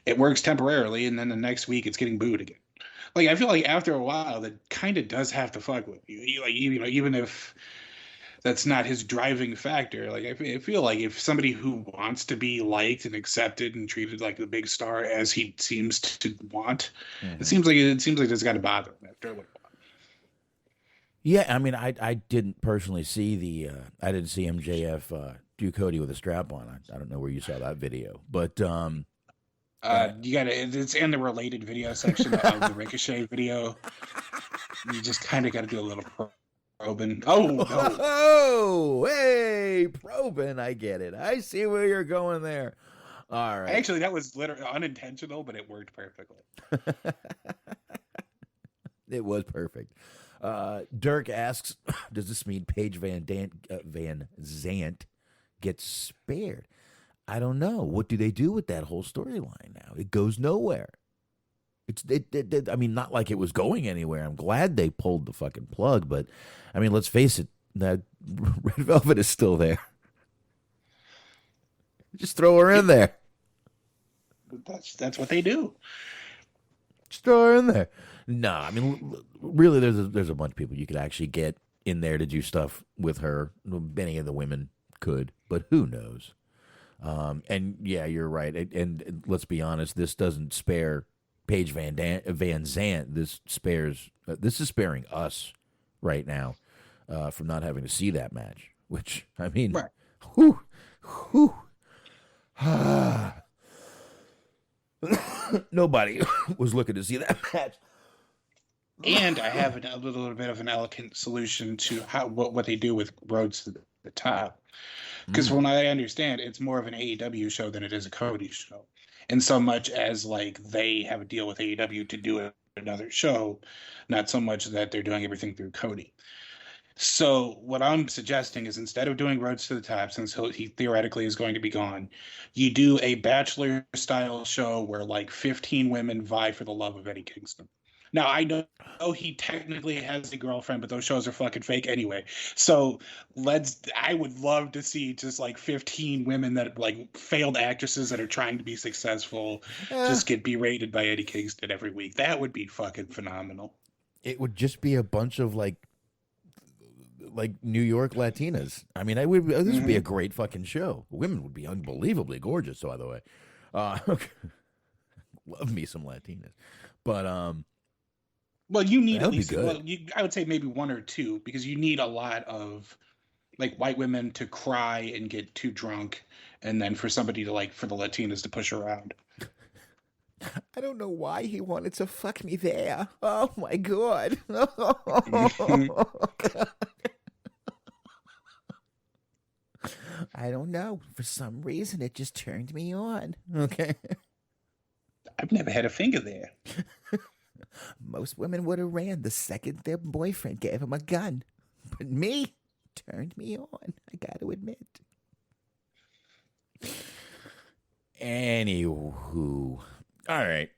it works temporarily, and then the next week it's getting booed again. Like I feel like after a while that kind of does have to fuck with you. Like, you know, even if that's not his driving factor. Like I feel like if somebody who wants to be liked and accepted and treated like the big star as he seems to want, it seems like it's got to bother him after a little while. Yeah, I mean, I didn't personally see I didn't see MJF do Cody with a strap on. I don't know where you saw that video, but you it's in the related video section of the Ricochet video. You just kind of got to do a little probing. Oh, no. Oh, hey, probing. I get it. I see where you're going there. All right. Actually, that was literally unintentional, but it worked perfectly. It was perfect. Dirk asks, does this mean Paige Van Zant gets spared? I don't know. What do they do with that whole storyline now? It goes nowhere. I mean, not like it was going anywhere. I'm glad they pulled the fucking plug, but I mean, let's face it, that Red Velvet is still there. Just throw her in there. That's what they do. Just throw her in there. No, I mean, really, there's a bunch of people you could actually get in there to do stuff with her. Many of the women could, but who knows? And yeah, you're right. And let's be honest, this doesn't spare Paige Van Zant. This is sparing us right now from not having to see that match. Which, I mean, right. Nobody was looking to see that match. And I have a little bit of an elegant solution to what they do with Rhodes to the top. Because from what I understand, it's more of an AEW show than it is a Cody show. In so much as like they have a deal with AEW to do another show, not so much that they're doing everything through Cody. So what I'm suggesting is instead of doing Rhodes to the top, since he theoretically is going to be gone, you do a Bachelor style show where like 15 women vie for the love of Eddie Kingston. Now, I know he technically has a girlfriend, but those shows are fucking fake anyway. So I would love to see just like 15 women that like failed actresses that are trying to be successful just get berated by Eddie Kingston every week. That would be fucking phenomenal. It would just be a bunch of like New York Latinas. I mean, this would be a great fucking show. Women would be unbelievably gorgeous, by the way. Love me some Latinas. But well, you need at least, I would say maybe one or two, because you need a lot of like white women to cry and get too drunk, and then for somebody to for the Latinas to push around. I don't know why he wanted to fuck me there. Oh my god. I don't know. For some reason, it just turned me on. Okay. I've never had a finger there. Most women would have ran the second their boyfriend gave them a gun. But me, turned me on. I got to admit. Anywho. All right.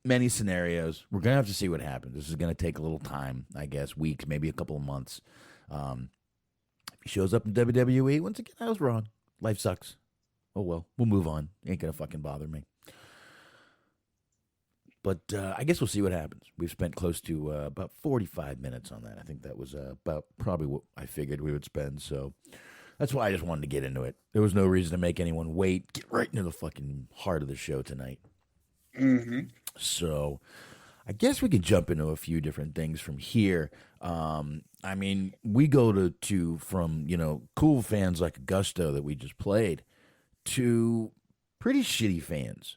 Many scenarios. We're going to have to see what happens. This is going to take a little time, I guess, weeks, maybe a couple of months. If he shows up in WWE, once again, I was wrong. Life sucks. Oh, well, we'll move on. Ain't going to fucking bother me. But I guess we'll see what happens. We've spent close to about 45 minutes on that. I think that was about probably what I figured we would spend. So that's why I just wanted to get into it. There was no reason to make anyone wait. Get right into the fucking heart of the show tonight. Mm-hmm. So I guess we could jump into a few different things from here. I mean, we go to from, cool fans like Augusto that we just played to pretty shitty fans.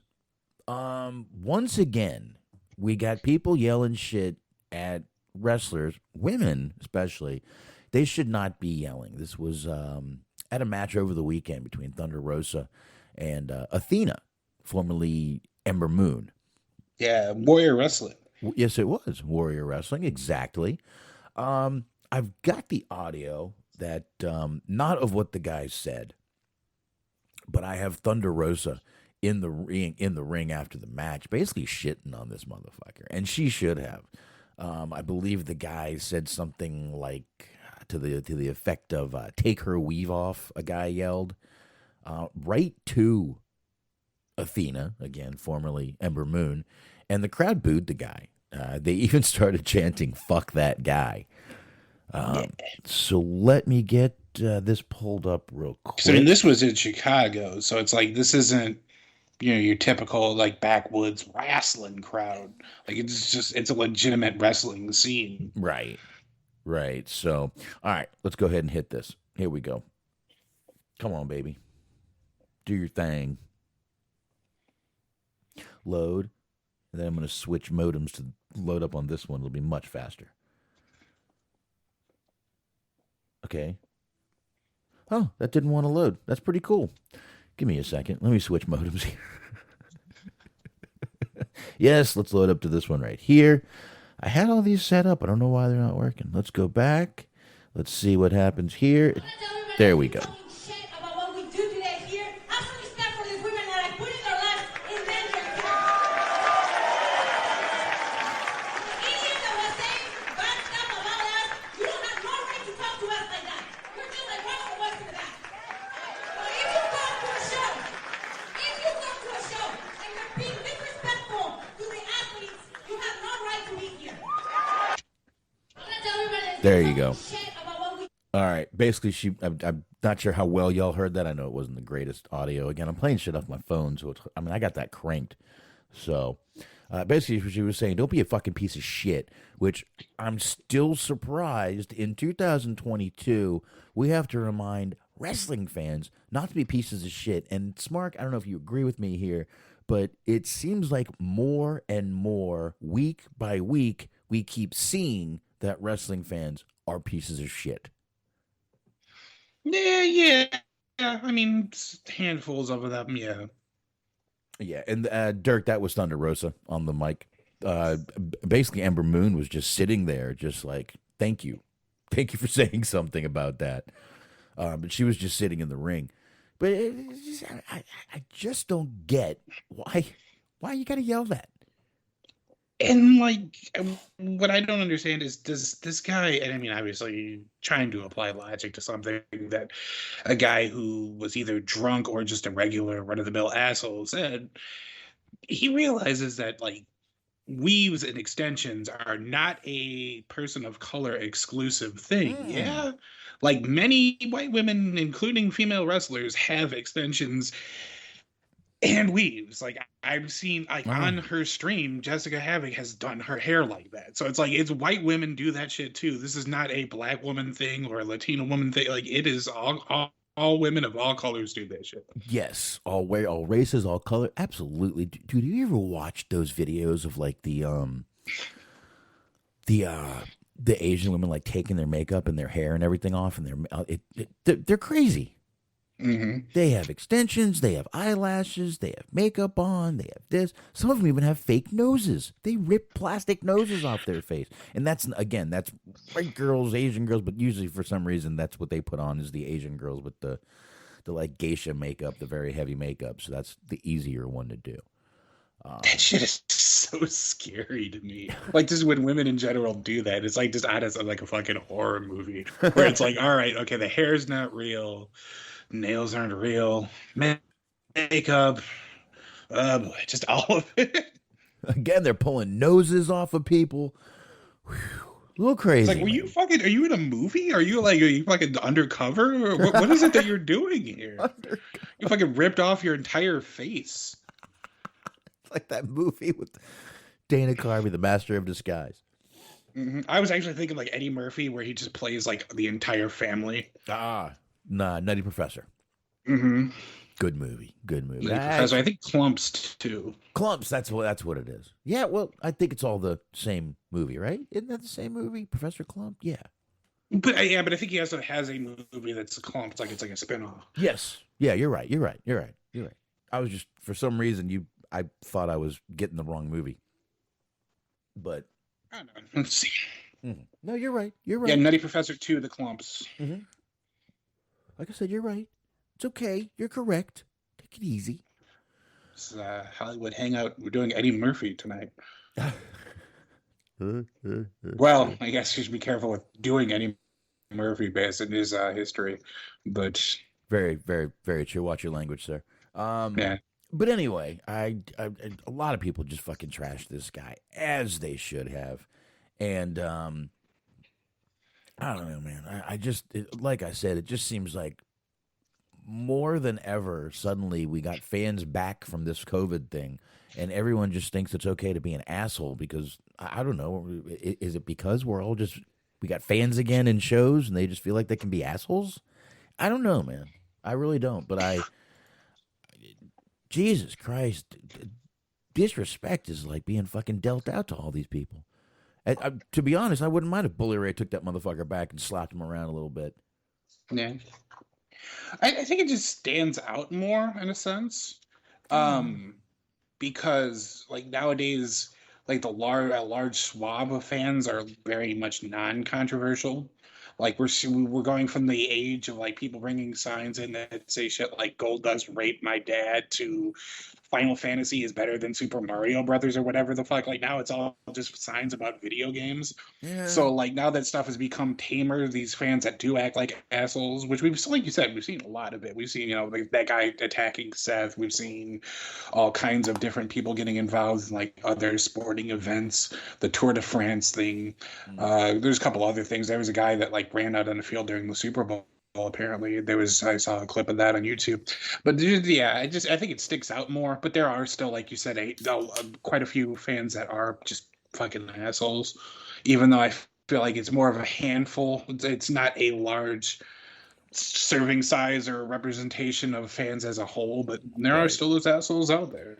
Once again, we got people yelling shit at wrestlers, women especially. They should not be yelling. This was at a match over the weekend between Thunder Rosa and Athena, formerly Ember Moon. Yeah, Warrior Wrestling. Yes, it was Warrior Wrestling, exactly. I've got the audio that not of what the guys said, but I have Thunder Rosa in the ring after the match, basically shitting on this motherfucker, and she should have. I believe the guy said something like to the effect of "Take her weave off." A guy yelled right to Athena, again formerly Ember Moon, and the crowd booed the guy. They even started chanting "fuck that guy." So let me get this pulled up real quick. So, I mean, this was in Chicago, so it's like this isn't your typical like backwoods wrestling crowd. Like it's a legitimate wrestling scene. Right. So, all right, let's go ahead and hit this. Here we go. Come on, baby. Do your thing. Load. And then I'm going to switch modems to load up on this one. It'll be much faster. Okay. Oh, that didn't want to load. That's pretty cool. Give me a second. Let me switch modems here. Yes, let's load up to this one right here. I had all these set up. I don't know why they're not working. Let's go back. Let's see what happens here. There we go. There you go. All right. Basically, I'm not sure how well y'all heard that. I know it wasn't the greatest audio. Again, I'm playing shit off my phone, so I got that cranked. So basically, she was saying, don't be a fucking piece of shit, which I'm still surprised in 2022, we have to remind wrestling fans not to be pieces of shit. And Smark, I don't know if you agree with me here, but it seems like more and more, week by week, we keep seeing that wrestling fans are pieces of shit. Yeah. I mean, handfuls of them, yeah. Yeah, and Dirk, that was Thunder Rosa on the mic. Basically, Ember Moon was just sitting there, just like, thank you for saying something about that. But she was just sitting in the ring. But I just don't get why you got to yell that. And like, what I don't understand is, does this guy, and I mean, obviously trying to apply logic to something that a guy who was either drunk or just a regular run-of-the-mill asshole said, he realizes that like weaves and extensions are not a person of color exclusive thing. Yeah. Like many white women, including female wrestlers, have extensions and weaves. Like I've seen on her stream, Jessica Havoc has done her hair like that. So it's like, it's white women do that shit too. This is not a black woman thing or a Latino woman thing. Like it is all women of all colors do that shit. Yes, all races, all color, absolutely. Dude, do you ever watch those videos of like the Asian women like taking their makeup and their hair and everything off, and they're crazy. They have extensions, they have eyelashes, they have makeup on, they have this. Some of them even have fake noses. They rip plastic noses off their face. And that's, again, that's white girls, Asian girls, but usually for some reason that's what they put on is the Asian girls with the like geisha makeup, the very heavy makeup. So that's the easier one to do. That shit is so scary to me. Like, just when women in general do that, it's like just out as like a fucking horror movie where it's like, all right, okay, the hair's not real, nails aren't real, makeup, boy, just all of it. Again, they're pulling noses off of people. Whew. A little crazy. It's like, are you in a movie? Are you fucking undercover? Or what is it that you're doing here? You fucking ripped off your entire face. Like that movie with Dana Carvey, the Master of Disguise. I was actually thinking like Eddie Murphy, where he just plays like the entire family. Nah, Nutty Professor. Good movie. Professor, I think Clumps too. Clumps, that's what it is. Yeah, well, I think it's all the same movie, right? Isn't that the same movie, Professor Clump? Yeah. But I think he also has a movie that's Clumps, like it's like a spinoff. Yes. Yeah, you're right. I was just, for some reason, I thought I was getting the wrong movie. But I don't know. Let's see. No, you're right. Yeah, Nutty Professor 2, the Clumps. Like I said, you're right. It's okay. You're correct. Take it easy. It's Hollywood Hangout. We're doing Eddie Murphy tonight. Well, I guess you should be careful with doing Eddie Murphy based in his history. But very, very, very true. Watch your language, sir. Yeah. But anyway, a lot of people just fucking trash this guy, as they should have. And I don't know, man. Like I said, it just seems like more than ever, suddenly we got fans back from this COVID thing, and everyone just thinks it's okay to be an asshole because, I don't know, is it because we got fans again in shows and they just feel like they can be assholes? I don't know, man. I really don't, but Jesus Christ, disrespect is like being fucking dealt out to all these people. To be honest, I wouldn't mind if Bully Ray took that motherfucker back and slapped him around a little bit. Yeah. I think it just stands out more in a sense. Because like nowadays, like a large swab of fans are very much non-controversial. Like we're going from the age of like people bringing signs in that say shit like Goldust raped my dad to Final Fantasy is better than Super Mario Brothers or whatever the fuck. Like now it's all just signs about video games. Yeah. So like now that stuff has become tamer, these fans that do act like assholes, which like you said, we've seen a lot of it. We've seen, like that guy attacking Seth. We've seen all kinds of different people getting involved in like other sporting events, the Tour de France thing. There's a couple other things. There was a guy that like ran out on the field during the Super Bowl. Apparently, I saw a clip of that on YouTube, but yeah, I think it sticks out more. But there are still, like you said, quite a few fans that are just fucking assholes. Even though I feel like it's more of a handful, it's not a large serving size or representation of fans as a whole. But there are still those assholes out there.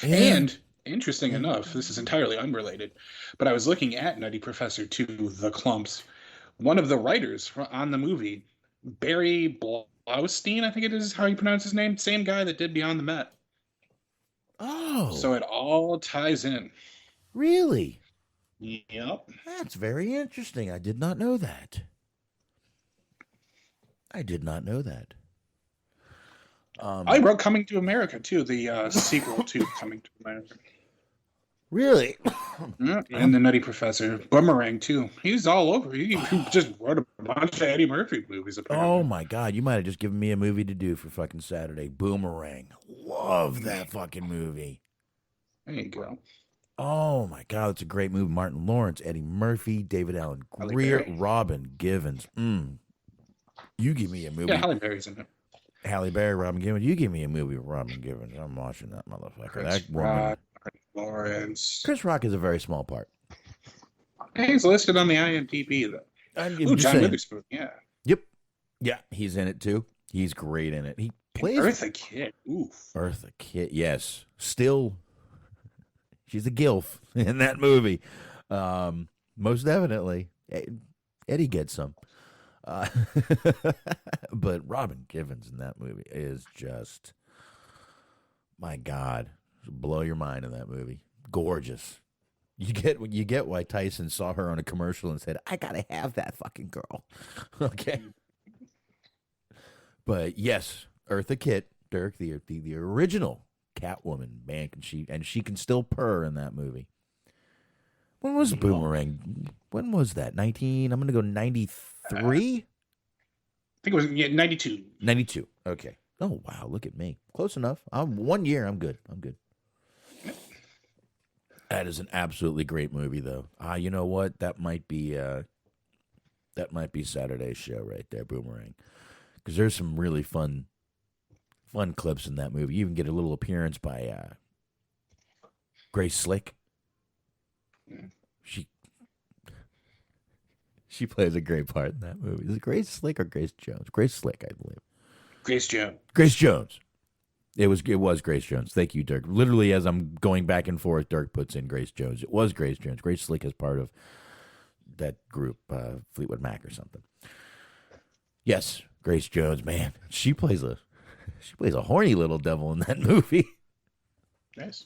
Yeah. And interesting enough, this is entirely unrelated, but I was looking at Nutty Professor 2, The Clumps. One of the writers on the movie, Barry Blaustein, I think it is how you pronounce his name. Same guy that did Beyond the Mat. Oh. So it all ties in. Really? Yep. That's very interesting. I did not know that. I wrote Coming to America, too, the sequel to Coming to America. Really? Yeah, and the Nutty Professor. Boomerang, too. He's all over. He just wrote a bunch of Eddie Murphy movies, apparently. Oh, my God. You might have just given me a movie to do for fucking Saturday. Boomerang. Love that fucking movie. There you go. Oh, my God. It's a great movie. Martin Lawrence, Eddie Murphy, David Allen Greer, Robin Givens. You give me a movie. Yeah, Halle Berry's in it. Halle Berry, Robin Givens. You give me a movie with Robin Givens. I'm watching that motherfucker. That woman. Lawrence. Chris Rock is a very small part. He's listed on the IMDb, though. Ooh, John Witherspoon, yeah. Yep. Yeah, he's in it, too. He's great in it. He plays... Eartha Kitt. Oof. Eartha Kitt, yes. Still, she's a gilf in that movie. Most definitely. Eddie gets some. Uh, but Robin Givens in that movie is just, my God, blow your mind in that movie. Gorgeous. You get why Tyson saw her on a commercial and said, "I gotta have that fucking girl." Okay. But yes, Eartha Kitt, Dirk, the original Catwoman, man, she can still purr in that movie. When was Boomerang? When was that? I'm gonna go 93? I think it was 92. 92. Okay. Oh wow, look at me. Close enough. I'm 1 year. I'm good. That is an absolutely great movie, though. You know what? That might be Saturday's show right there, Boomerang, because there's some really fun clips in that movie. You even get a little appearance by Grace Slick. She plays a great part in that movie. Is it Grace Slick or Grace Jones? Grace Slick, I believe. Grace Jones. Grace Jones. It was Grace Jones. Thank you, Dirk. Literally, as I'm going back and forth, Dirk puts in Grace Jones. It was Grace Jones. Grace Slick is part of that group, Fleetwood Mac or something. Yes, Grace Jones, man. She plays a horny little devil in that movie. Nice.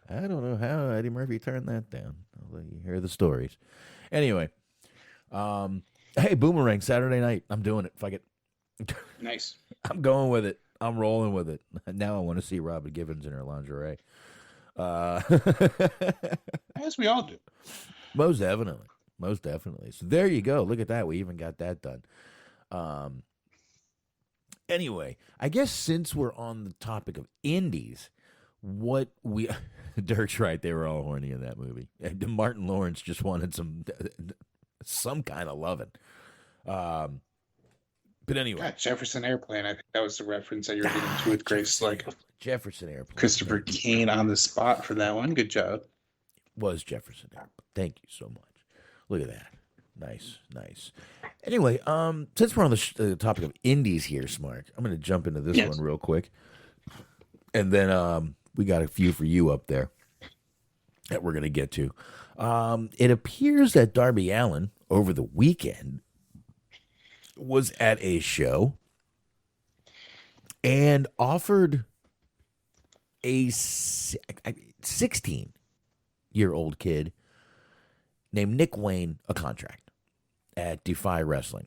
I don't know how Eddie Murphy turned that down. I'll let you hear the stories. Anyway, hey, Boomerang, Saturday night. I'm doing it. Fuck it. Nice. I'm going with it. I'm rolling with it. Now I want to see Robin Givens in her lingerie. As we all do. Most definitely. So there you go. Look at that. We even got that done. Anyway, I guess since we're on the topic of indies, Dirk's right. They were all horny in that movie. And Martin Lawrence just wanted some kind of loving. But anyway. God, Jefferson Airplane. I think that was the reference that you were getting to with Grace. Like Jefferson Airplane. Christopher Kane on the spot for that one. Good job. Was Jefferson Airplane. Thank you so much. Look at that. Nice. Anyway, since we're on the topic of indies here, Smart, I'm going to jump into this one real quick. And then we got a few for you up there that we're going to get to. It appears that Darby Allin, over the weekend, was at a show and offered a 16-year-old kid named Nick Wayne a contract at DEFY Wrestling.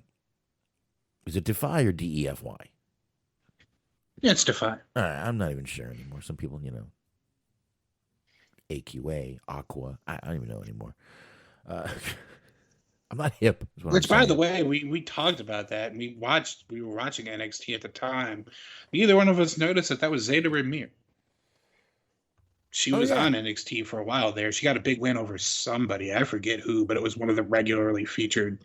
Is it DEFY or DEFY? Yeah, it's DEFY. I'm not even sure anymore. Some people, AQA, Aqua, I don't even know anymore. I'm not hip. Which, by the way, we talked about that, and we were watching NXT at the time. Neither one of us noticed that was Zeta Ramir. She was on NXT for a while there. She got a big win over somebody. I forget who, but it was one of the regularly featured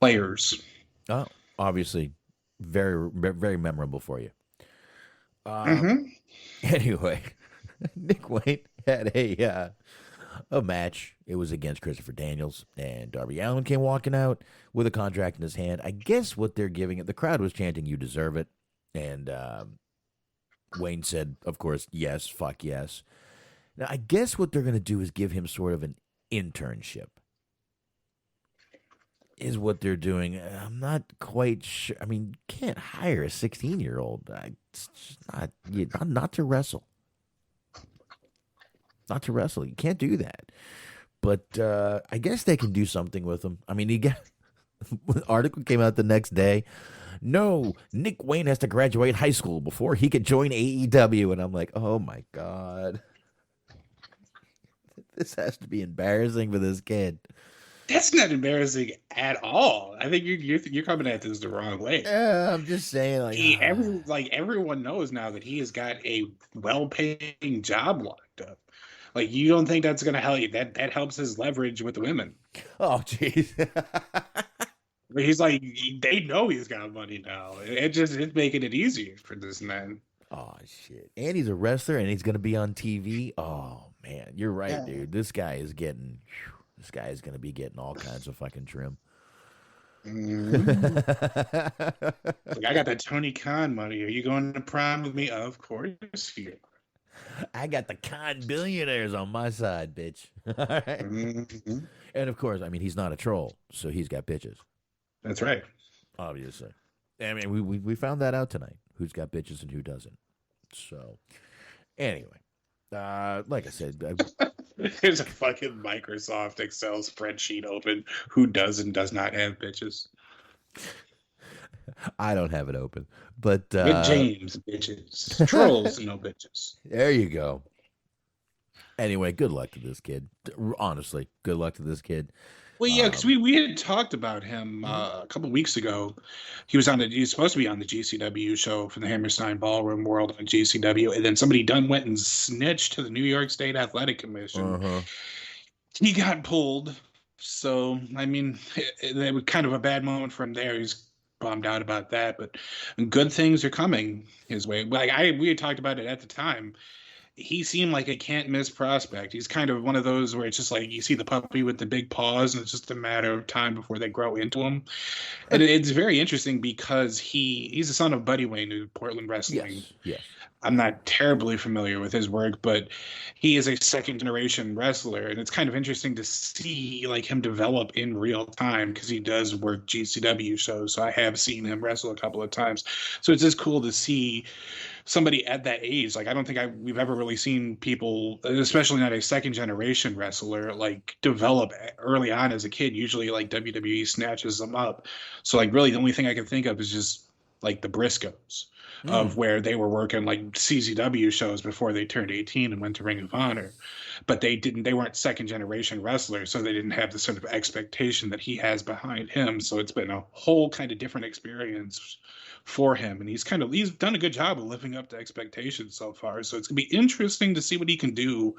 players. Oh, obviously, very, very memorable for you. Anyway, Nick Wayne had a match. It was against Christopher Daniels, and Darby Allin came walking out with a contract in his hand. I guess what they're giving it, the crowd was chanting, "You deserve it," and Wayne said, of course, yes, fuck yes. Now, I guess what they're going to do is give him sort of an internship, is what they're doing. I'm not quite sure. I mean, you can't hire a 16-year-old. It's just not to wrestle. Not to wrestle. You can't do that. But I guess they can do something with him. I mean, the article came out the next day. No, Nick Wayne has to graduate high school before he could join AEW. And I'm like, oh, my God. This has to be embarrassing for this kid. That's not embarrassing at all. I think you're coming at this the wrong way. Yeah, I'm just saying, everyone knows now that he has got a well-paying job locked up. Like, you don't think that's going to help you? That helps his leverage with the women. Oh, jeez. But he's like, they know he's got money now. It's making it easier for this man. Oh, shit. And he's a wrestler, and he's going to be on TV. Oh, man. You're right, dude. This guy is going to be getting all kinds of fucking trim. Like, I got that Tony Khan money. Are you going to prom with me? Of course you are. I got the Khan billionaires on my side, bitch. All right. And, of course, I mean, he's not a troll, so he's got bitches. That's right. obviously. I mean, we found that out tonight. Who's got bitches and who doesn't. So, anyway, like I said, There's a fucking Microsoft Excel spreadsheet open. Who does and does not have bitches? I don't have it open, but With James, bitches. Trolls, no bitches. There you go. Anyway, good luck to this kid. Honestly, good luck to this kid. Well, yeah, because we had talked about him a couple of weeks ago. He was supposed to be on the GCW show for the Hammerstein Ballroom World on GCW, and then somebody went and snitched to the New York State Athletic Commission. He got pulled, so I mean, it was kind of a bad moment for him there. He's bummed out about that, but good things are coming his way. We had talked about it at the time. He seemed like a can't miss prospect. He's kind of one of those where it's just like you see the puppy with the big paws, and it's just a matter of time before they grow into him. And it's very interesting because he's the son of Buddy Wayne in Portland Wrestling. Yes. I'm not terribly familiar with his work, but he is a second generation wrestler, and it's kind of interesting to see like him develop in real time because he does work GCW shows. So I have seen him wrestle a couple of times. So it's just cool to see somebody at that age. Like I don't think we've ever really seen people, especially not a second generation wrestler, like develop early on as a kid. Usually like WWE snatches them up. So like really the only thing I can think of is just like the Briscoes. Of where they were working like CZW shows before they turned 18 and went to Ring of Honor. But they weren't second generation wrestlers, so they didn't have the sort of expectation that he has behind him. So it's been a whole kind of different experience for him. And he's done a good job of living up to expectations so far. So it's gonna be interesting to see what he can do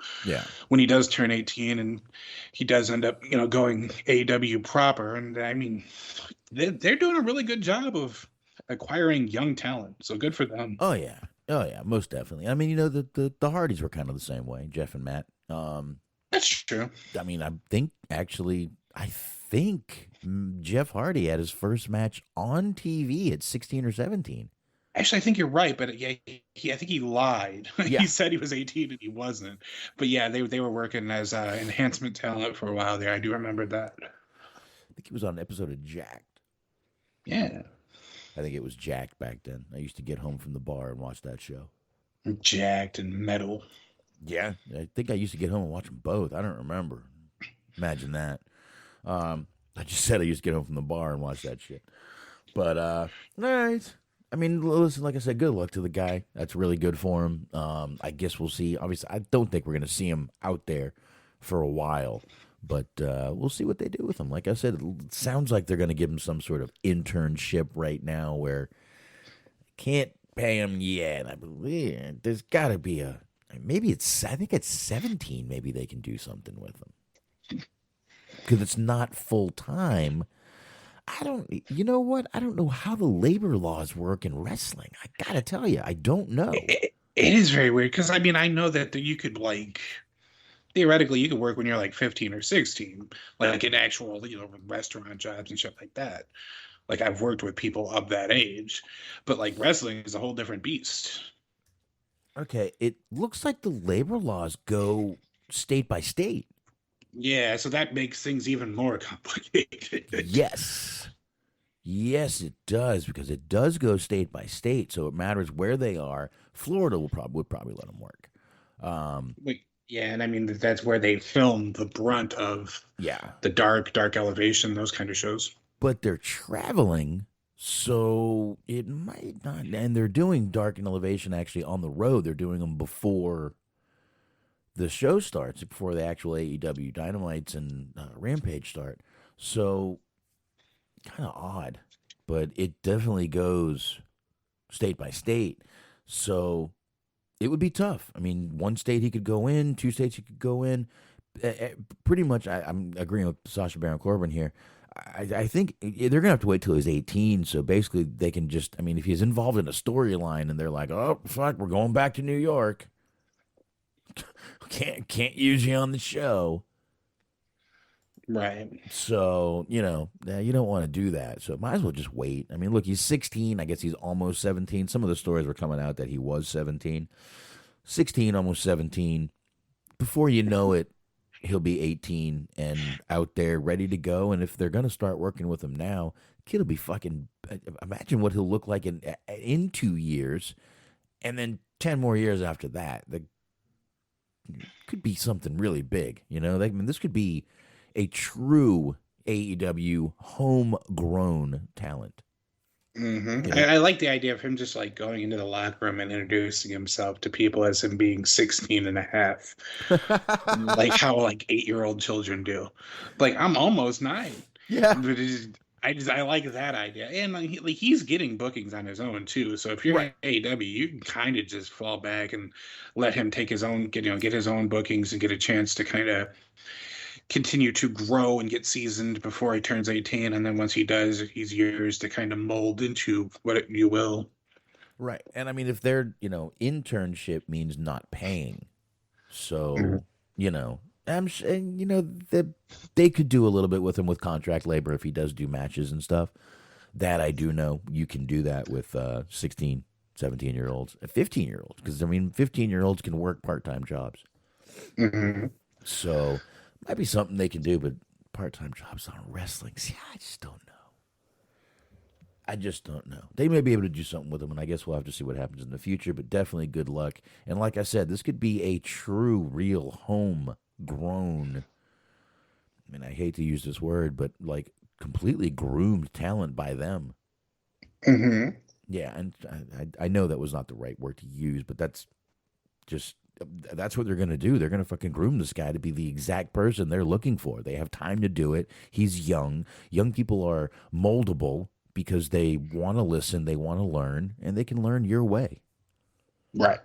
when he does turn 18 and he does end up, going AEW proper. And I mean, they're doing a really good job of acquiring young talent, so good for them. Oh yeah, most definitely. I mean, the Hardys were kind of the same way, Jeff and Matt. That's true. I mean, I think Jeff Hardy had his first match on TV at 16 or 17. Actually, I think you're right, but yeah, I think he lied. Yeah. He said he was 18 and he wasn't. But yeah, they were working as enhancement talent for a while there. I do remember that. I think he was on an episode of Jacked. Yeah. I think it was Jacked back then. I used to get home from the bar and watch that show. Jacked and Metal. Yeah, I think I used to get home and watch them both. I don't remember. Imagine that. I just said I used to get home from the bar and watch that shit. But, nice. I mean, listen, like I said, good luck to the guy. That's really good for him. I guess we'll see. Obviously, I don't think we're going to see him out there for a while. But we'll see what they do with him. Like I said, it sounds like they're going to give him some sort of internship right now where can't pay him yet. I believe there's got to be I think it's 17. Maybe they can do something with him because it's not full time. You know what? I don't know how the labor laws work in wrestling. I got to tell you, I don't know. It is very weird because I mean, I know that you could theoretically, you could work when you're like 15 or 16, like in actual, restaurant jobs and shit like that. Like I've worked with people of that age, but like wrestling is a whole different beast. Okay, it looks like the labor laws go state by state. Yeah, so that makes things even more complicated. Yes, it does because it does go state by state, so it matters where they are. Florida would probably let them work. Yeah, and I mean that's where they film the brunt of the dark elevation, those kind of shows. But they're traveling, so it might not. And they're doing dark and elevation actually on the road. They're doing them before the show starts, before the actual AEW Dynamites and Rampage start. So kind of odd, but it definitely goes state by state. So it would be tough. I mean, one state he could go in, two states he could go in. Pretty much, I'm agreeing with Sacha Baron Corbin here. I think they're going to have to wait till he's 18. So basically, they can just, I mean, if he's involved in a storyline and they're like, oh, fuck, we're going back to New York. Can't use you on the show. Right. So, you don't want to do that. So might as well just wait. I mean, look, he's 16. I guess he's almost 17. Some of the stories were coming out that he was 17. 16, almost 17. Before you know it, he'll be 18 and out there ready to go. And if they're going to start working with him now, kid will be fucking. Imagine what he'll look like in 2 years, and then 10 more years after that. That could be something really big. You know, this could be a true AEW homegrown talent. Mm-hmm. You know? I like the idea of him just like going into the locker room and introducing himself to people as him being 16 and a half. Like how like 8-year-old children do. Like, I'm almost 9. Yeah. But I like that idea. And like, he's getting bookings on his own too. So if you're Right. at AEW, you can kind of just fall back and let him take his own, get his own bookings and get a chance to kind of continue to grow and get seasoned before he turns 18. And then once he does, he's yours to kind of mold into what you will. Right. And I mean, if their, internship means not paying. So, they could do a little bit with him with contract labor if he does do matches and stuff. That I do know you can do that with 16, 17-year-olds, 15-year-olds. Because, I mean, 15-year-olds can work part-time jobs. Mm-hmm. So, might be something they can do, but part-time jobs on wrestling, see, I just don't know. They may be able to do something with them, and I guess we'll have to see what happens in the future, but definitely good luck. And like I said, this could be a true, real, homegrown, I mean, I hate to use this word, but like completely groomed talent by them. Mm-hmm. Yeah, and I know that was not the right word to use, but that's what they're going to do. They're going to fucking groom this guy to be the exact person they're looking for. They have time to do it. He's young. Young people are moldable because they want to listen, they want to learn, and they can learn your way. Right.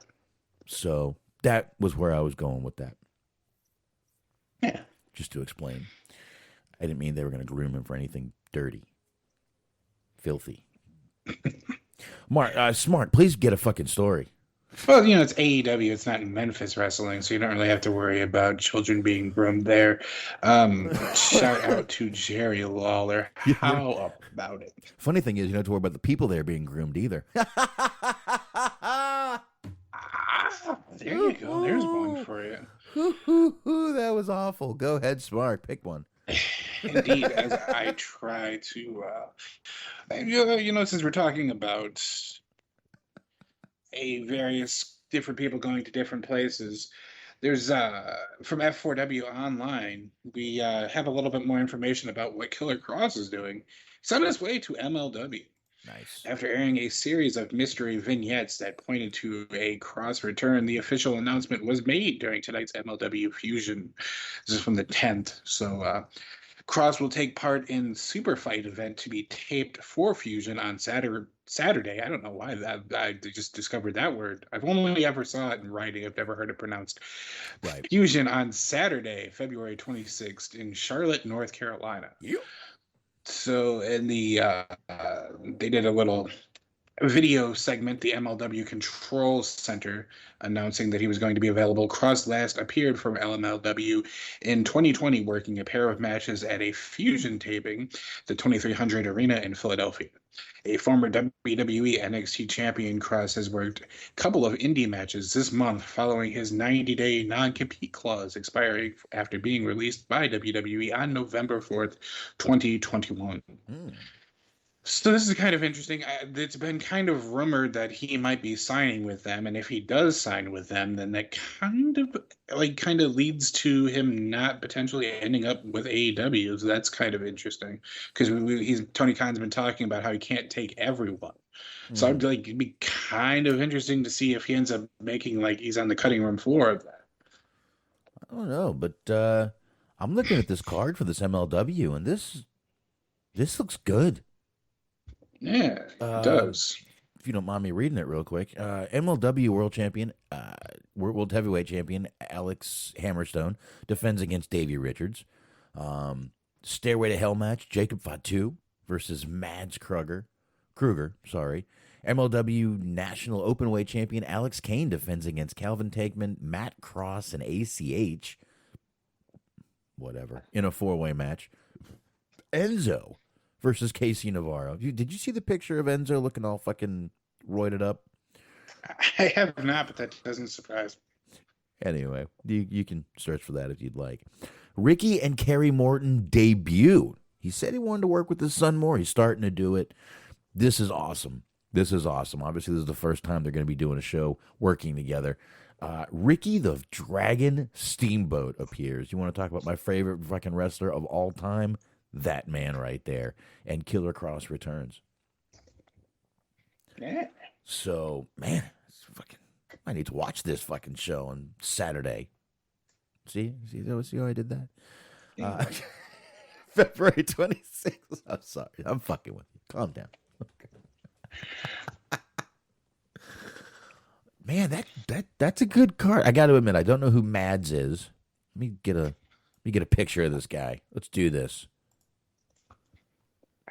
So that was where I was going with that. Yeah. Just to explain. I didn't mean they were going to groom him for anything dirty. Filthy. Smart, please get a fucking story. Well, it's AEW. It's not Memphis wrestling, so you don't really have to worry about children being groomed there. Shout out to Jerry Lawler. How about it? Funny thing is, you don't have to worry about the people there being groomed either. There you go. There's one for you. That was awful. Go ahead, Smart. Pick one. Indeed, as I try to, since we're talking about various different people going to different places, there's from F4W Online, we have a little bit more information about what Killer Kross is doing. He's on his way to MLW. Nice. After airing a series of mystery vignettes that pointed to a Kross return, the official announcement was made during tonight's MLW Fusion. This is from the 10th. So Kross will take part in SuperFight event to be taped for Fusion on Saturday. I don't know why I just discovered that word. I've only ever saw it in writing. I've never heard it pronounced. Right. Fusion on Saturday, February 26th in Charlotte, North Carolina. Yep. So in the they did a little video segment, the MLW Control Center, announcing that he was going to be available. Kross last appeared from LMLW in 2020, working a pair of matches at a Fusion taping, the 2300 Arena in Philadelphia. A former WWE NXT champion, Kross has worked a couple of indie matches this month following his 90-day non-compete clause expiring after being released by WWE on November 4th, 2021. So this is kind of interesting. It's been kind of rumored that he might be signing with them, and if he does sign with them, then that kind of leads to him not potentially ending up with AEW. So that's kind of interesting because Tony Khan's been talking about how he can't take everyone. So it'd be kind of interesting to see if he ends up making he's on the cutting room floor of that. I don't know, but I'm looking at this card for this MLW, and this looks good. Yeah, it does. If you don't mind me reading it real quick, MLW World Champion, World Heavyweight Champion Alex Hammerstone defends against Davey Richards. Stairway to Hell match: Jacob Fatu versus Mads Kruger. MLW National Openweight Champion Alex Kane defends against Calvin Takeman, Matt Kross, and ACH. Whatever, in a 4-way match. Enzo versus Casey Navarro. Did you see the picture of Enzo looking all fucking roided up? I have not, but that doesn't surprise me. Anyway, you can search for that if you'd like. Ricky and Kerry Morton debuted. He said he wanted to work with his son more. He's starting to do it. This is awesome. This is awesome. Obviously, this is the first time they're going to be doing a show working together. Ricky the Dragon Steamboat appears. You want to talk about my favorite fucking wrestler of all time? That man right there. And Killer Kross returns. Yeah. So, man, it's fucking, I need to watch this fucking show on Saturday. See how I did that? February 26th. I'm sorry. I'm fucking with you. Calm down. Man, that's a good card. I got to admit, I don't know who Mads is. Let me get a picture of this guy. Let's do this.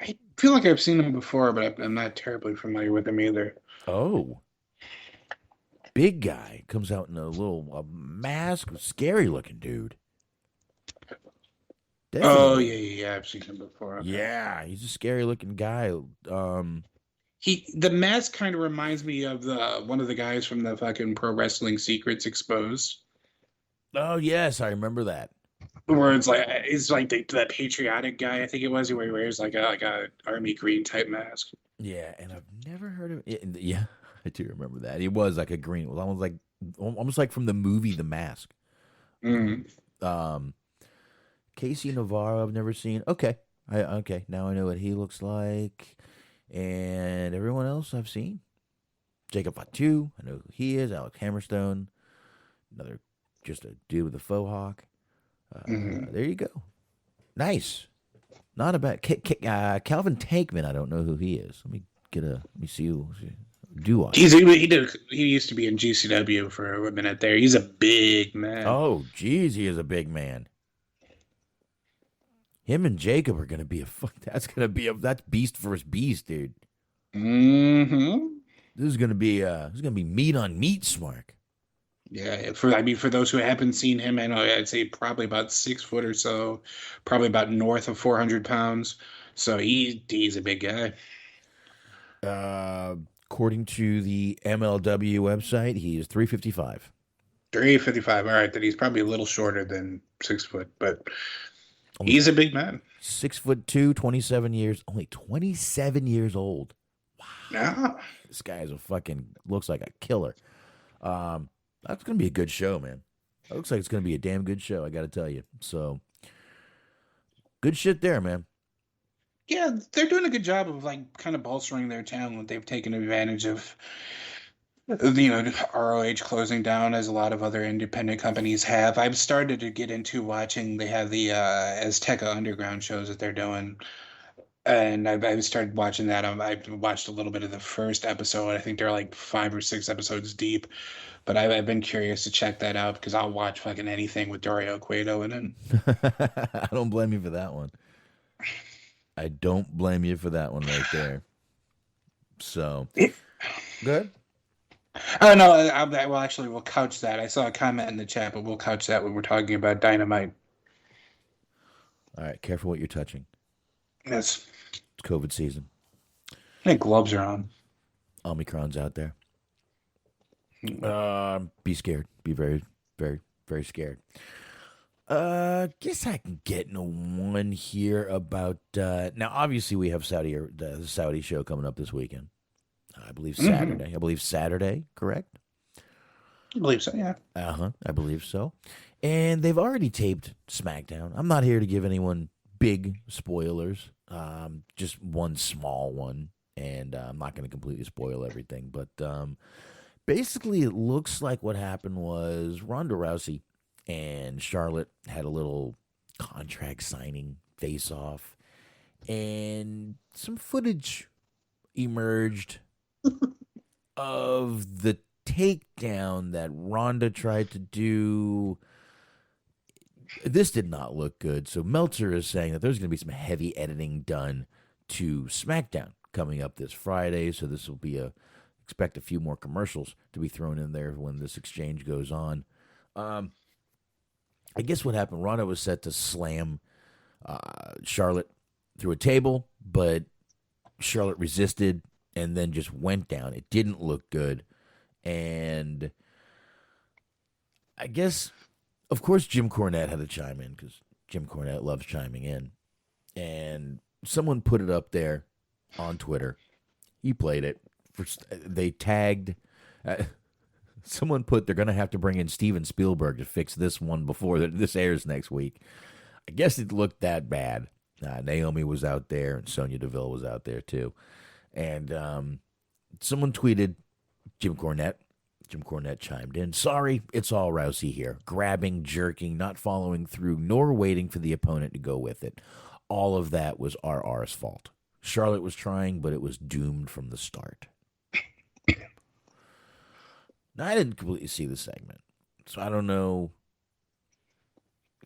I feel like I've seen him before, but I'm not terribly familiar with him either. Oh, big guy comes out in a mask, scary looking dude. Definitely. Oh yeah, I've seen him before. Okay. Yeah, he's a scary looking guy. The mask kind of reminds me of one of the guys from the fucking Pro Wrestling Secrets Exposed. Oh yes, I remember that. Where it's like that patriotic guy, I think it was, where he wears like a army green type mask. Yeah, and I've never heard of it. Yeah, I do remember that. He was like a green. It was almost like from the movie The Mask. Mm-hmm. Casey Navarro, I've never seen. Okay, now I know what he looks like, and everyone else I've seen. Jacob Fatu, I know who he is. Alex Hammerstone, another just a dude with a faux hawk. There you go. Nice. Not a bad. Calvin Tankman, I don't know who he is. Let me see who. Do I? He used to be in GCW for a minute there. He's a big man. Oh, geez, he is a big man. Him and Jacob are gonna be that's beast versus beast, dude. Mm-hmm. This is gonna be meat on meat, Smark. Yeah, for those who haven't seen him, I'd say probably about 6 foot or so, probably about north of 400 pounds. So he's a big guy. According to the MLW website, he is 355. 355. All right, then he's probably a little shorter than 6 foot, but he's a big man. 6'2", 27 years, only 27 years old. Wow. Yeah. This guy looks like a killer. That's going to be a good show, man. It looks like it's going to be a damn good show, I got to tell you. So, good shit there, man. Yeah, they're doing a good job of kind of bolstering their talent. They've taken advantage of, ROH closing down, as a lot of other independent companies have. I've started to get into watching. They have the Azteca Underground shows that they're doing. And I've started watching that. I've watched a little bit of the first episode. I think they're like 5 or 6 episodes deep. But I've been curious to check that out because I'll watch fucking anything with Dario Cueto in it. I don't blame you for that one. I don't blame you for that one right there. So, good. Oh, no. Well, actually, we'll couch that. I saw a comment in the chat, but we'll couch that when we're talking about Dynamite. All right. Careful what you're touching. Yes. It's COVID season. I think gloves are on. Omicron's out there. Be scared. Be very, very, very scared. Guess I can get into one here about. Now, obviously, we have the Saudi show coming up this weekend. I believe Saturday. Mm-hmm. I believe Saturday. Correct. I believe so. Yeah. I believe so. And they've already taped SmackDown. I'm not here to give anyone big spoilers. Just one small one, and I'm not going to completely spoil everything, but. Basically, it looks like what happened was Ronda Rousey and Charlotte had a little contract signing face-off, and some footage emerged of the takedown that Ronda tried to do. This did not look good, so Meltzer is saying that there's going to be some heavy editing done to SmackDown coming up this Friday, so this will be expect a few more commercials to be thrown in there when this exchange goes on. I guess what happened, Ronda was set to slam Charlotte through a table, but Charlotte resisted and then just went down. It didn't look good. And I guess, of course, Jim Cornette had to chime in because Jim Cornette loves chiming in. And someone put it up there on Twitter. He played it. They tagged. Someone put they're going to have to bring in Steven Spielberg to fix this one before this airs next week. I guess it looked that bad. Naomi was out there and Sonya Deville was out there too. And someone tweeted Jim Cornette. Jim Cornette chimed in. Sorry, it's all Rousey here. Grabbing, jerking, not following through, nor waiting for the opponent to go with it. All of that was RR's fault. Charlotte was trying, but it was doomed from the start. Now, I didn't completely see the segment, so I don't know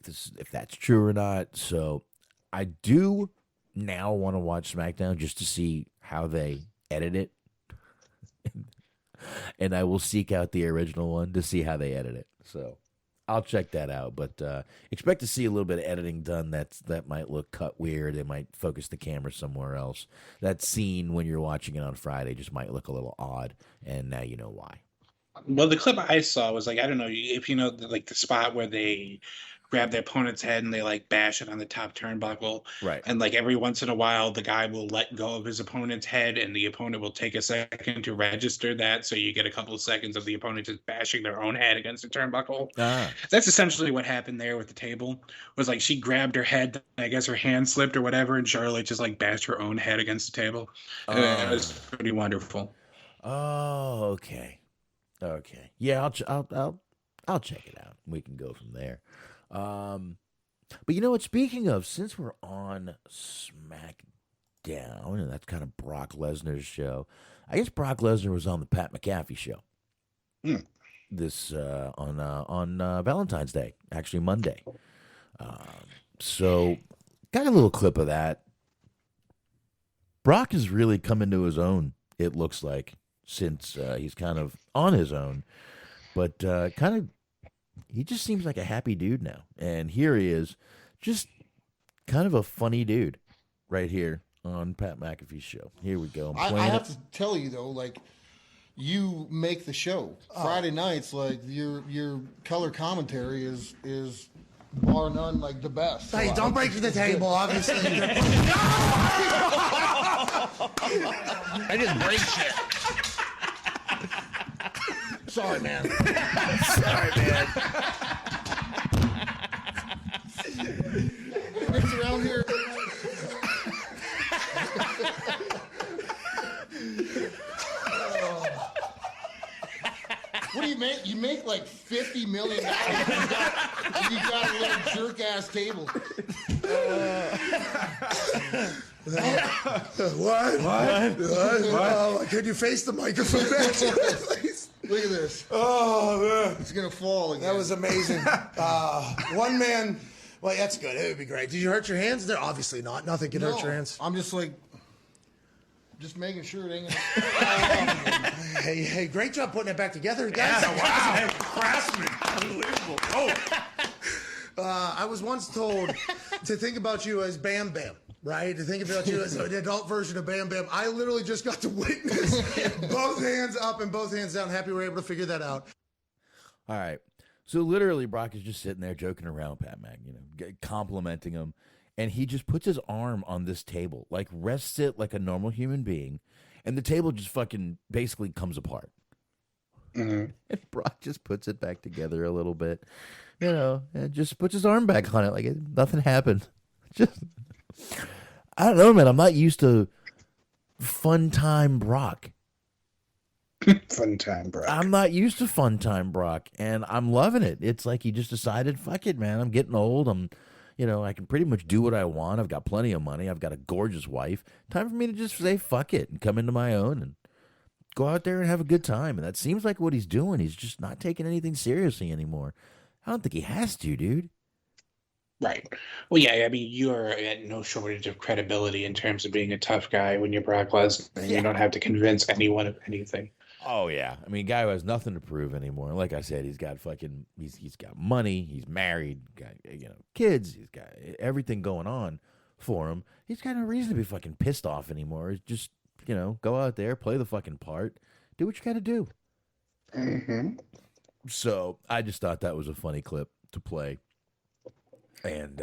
if that's true or not. So I do now want to watch SmackDown just to see how they edit it. And I will seek out the original one to see how they edit it. So I'll check that out. But expect to see a little bit of editing done that might look cut weird. They might focus the camera somewhere else. That scene when you're watching it on Friday just might look a little odd. And now you know why. Well, the clip I saw was like, I don't know if you know, like the spot where they grab their opponent's head and they like bash it on the top turnbuckle. Right. And like every once in a while, the guy will let go of his opponent's head and the opponent will take a second to register that. So you get a couple of seconds of the opponent just bashing their own head against the turnbuckle. That's essentially what happened there with the table. Was like she grabbed her head, I guess her hand slipped or whatever, and Charlotte just like bashed her own head against the table. It was pretty wonderful. Oh, okay. Okay. Yeah, I'll check it out. We can go from there. But you know what? Speaking of, since we're on SmackDown, and that's kind of Brock Lesnar's show, I guess Brock Lesnar was on the Pat McAfee show. This on Valentine's Day, actually Monday. So got a little clip of that. Brock has really come into his own, it looks like, since he's kind of on his own, but he just seems like a happy dude now. And here he is, just kind of a funny dude right here on Pat McAfee's show. Here we go. I have to tell you, though, like, you make the show. Friday nights, like, your color commentary is bar none, like, the best. Hey, So don't break the table, obviously. I just break shit. Sorry, man. Sorry, man. Rick's around here. What do you make? You make like $50 million. And you got a little jerk ass table. What? Oh, can you face the microphone back to it, please? Look at this. Oh, man. It's gonna fall again. That was amazing. One man. Well, that's good. It would be great. Did you hurt your hands? They're obviously not. Nothing can hurt your hands. I'm just like, making sure it ain't gonna. Hey, great job putting it back together, guys. Yeah, wow. Craftsman. Unbelievable. Oh. I was once told to think about you as Bam Bam, right? To think about you as an adult version of Bam Bam. I literally just got to witness both hands up and both hands down. Happy we were able to figure that out. All right. So literally, Brock is just sitting there joking around with Pat Mac, complimenting him. And he just puts his arm on this table, like rests it like a normal human being. And the table just fucking basically comes apart. Mm-hmm. And Brock just puts it back together a little bit, and just puts his arm back on it like nothing happened. Just, I don't know, man. I'm not used to fun time Brock. Fun time Brock. I'm not used to fun time Brock, and I'm loving it. It's like he just decided, fuck it, man. I'm getting old. I can pretty much do what I want. I've got plenty of money. I've got a gorgeous wife. Time for me to just say fuck it and come into my own and go out there and have a good time. And that seems like what he's doing. He's just not taking anything seriously anymore. I don't think he has to, dude. Right. Well, yeah, I mean, you're at no shortage of credibility in terms of being a tough guy when you're Brock Lesnar. Yeah. You don't have to convince anyone of anything. Oh, yeah. I mean, guy who has nothing to prove anymore. Like I said, he's got he's got money. He's married, got, kids. He's got everything going on for him. He's got no reason to be fucking pissed off anymore. It's just, go out there, play the fucking part, do what you got to do. Mm-hmm. So I just thought that was a funny clip to play. And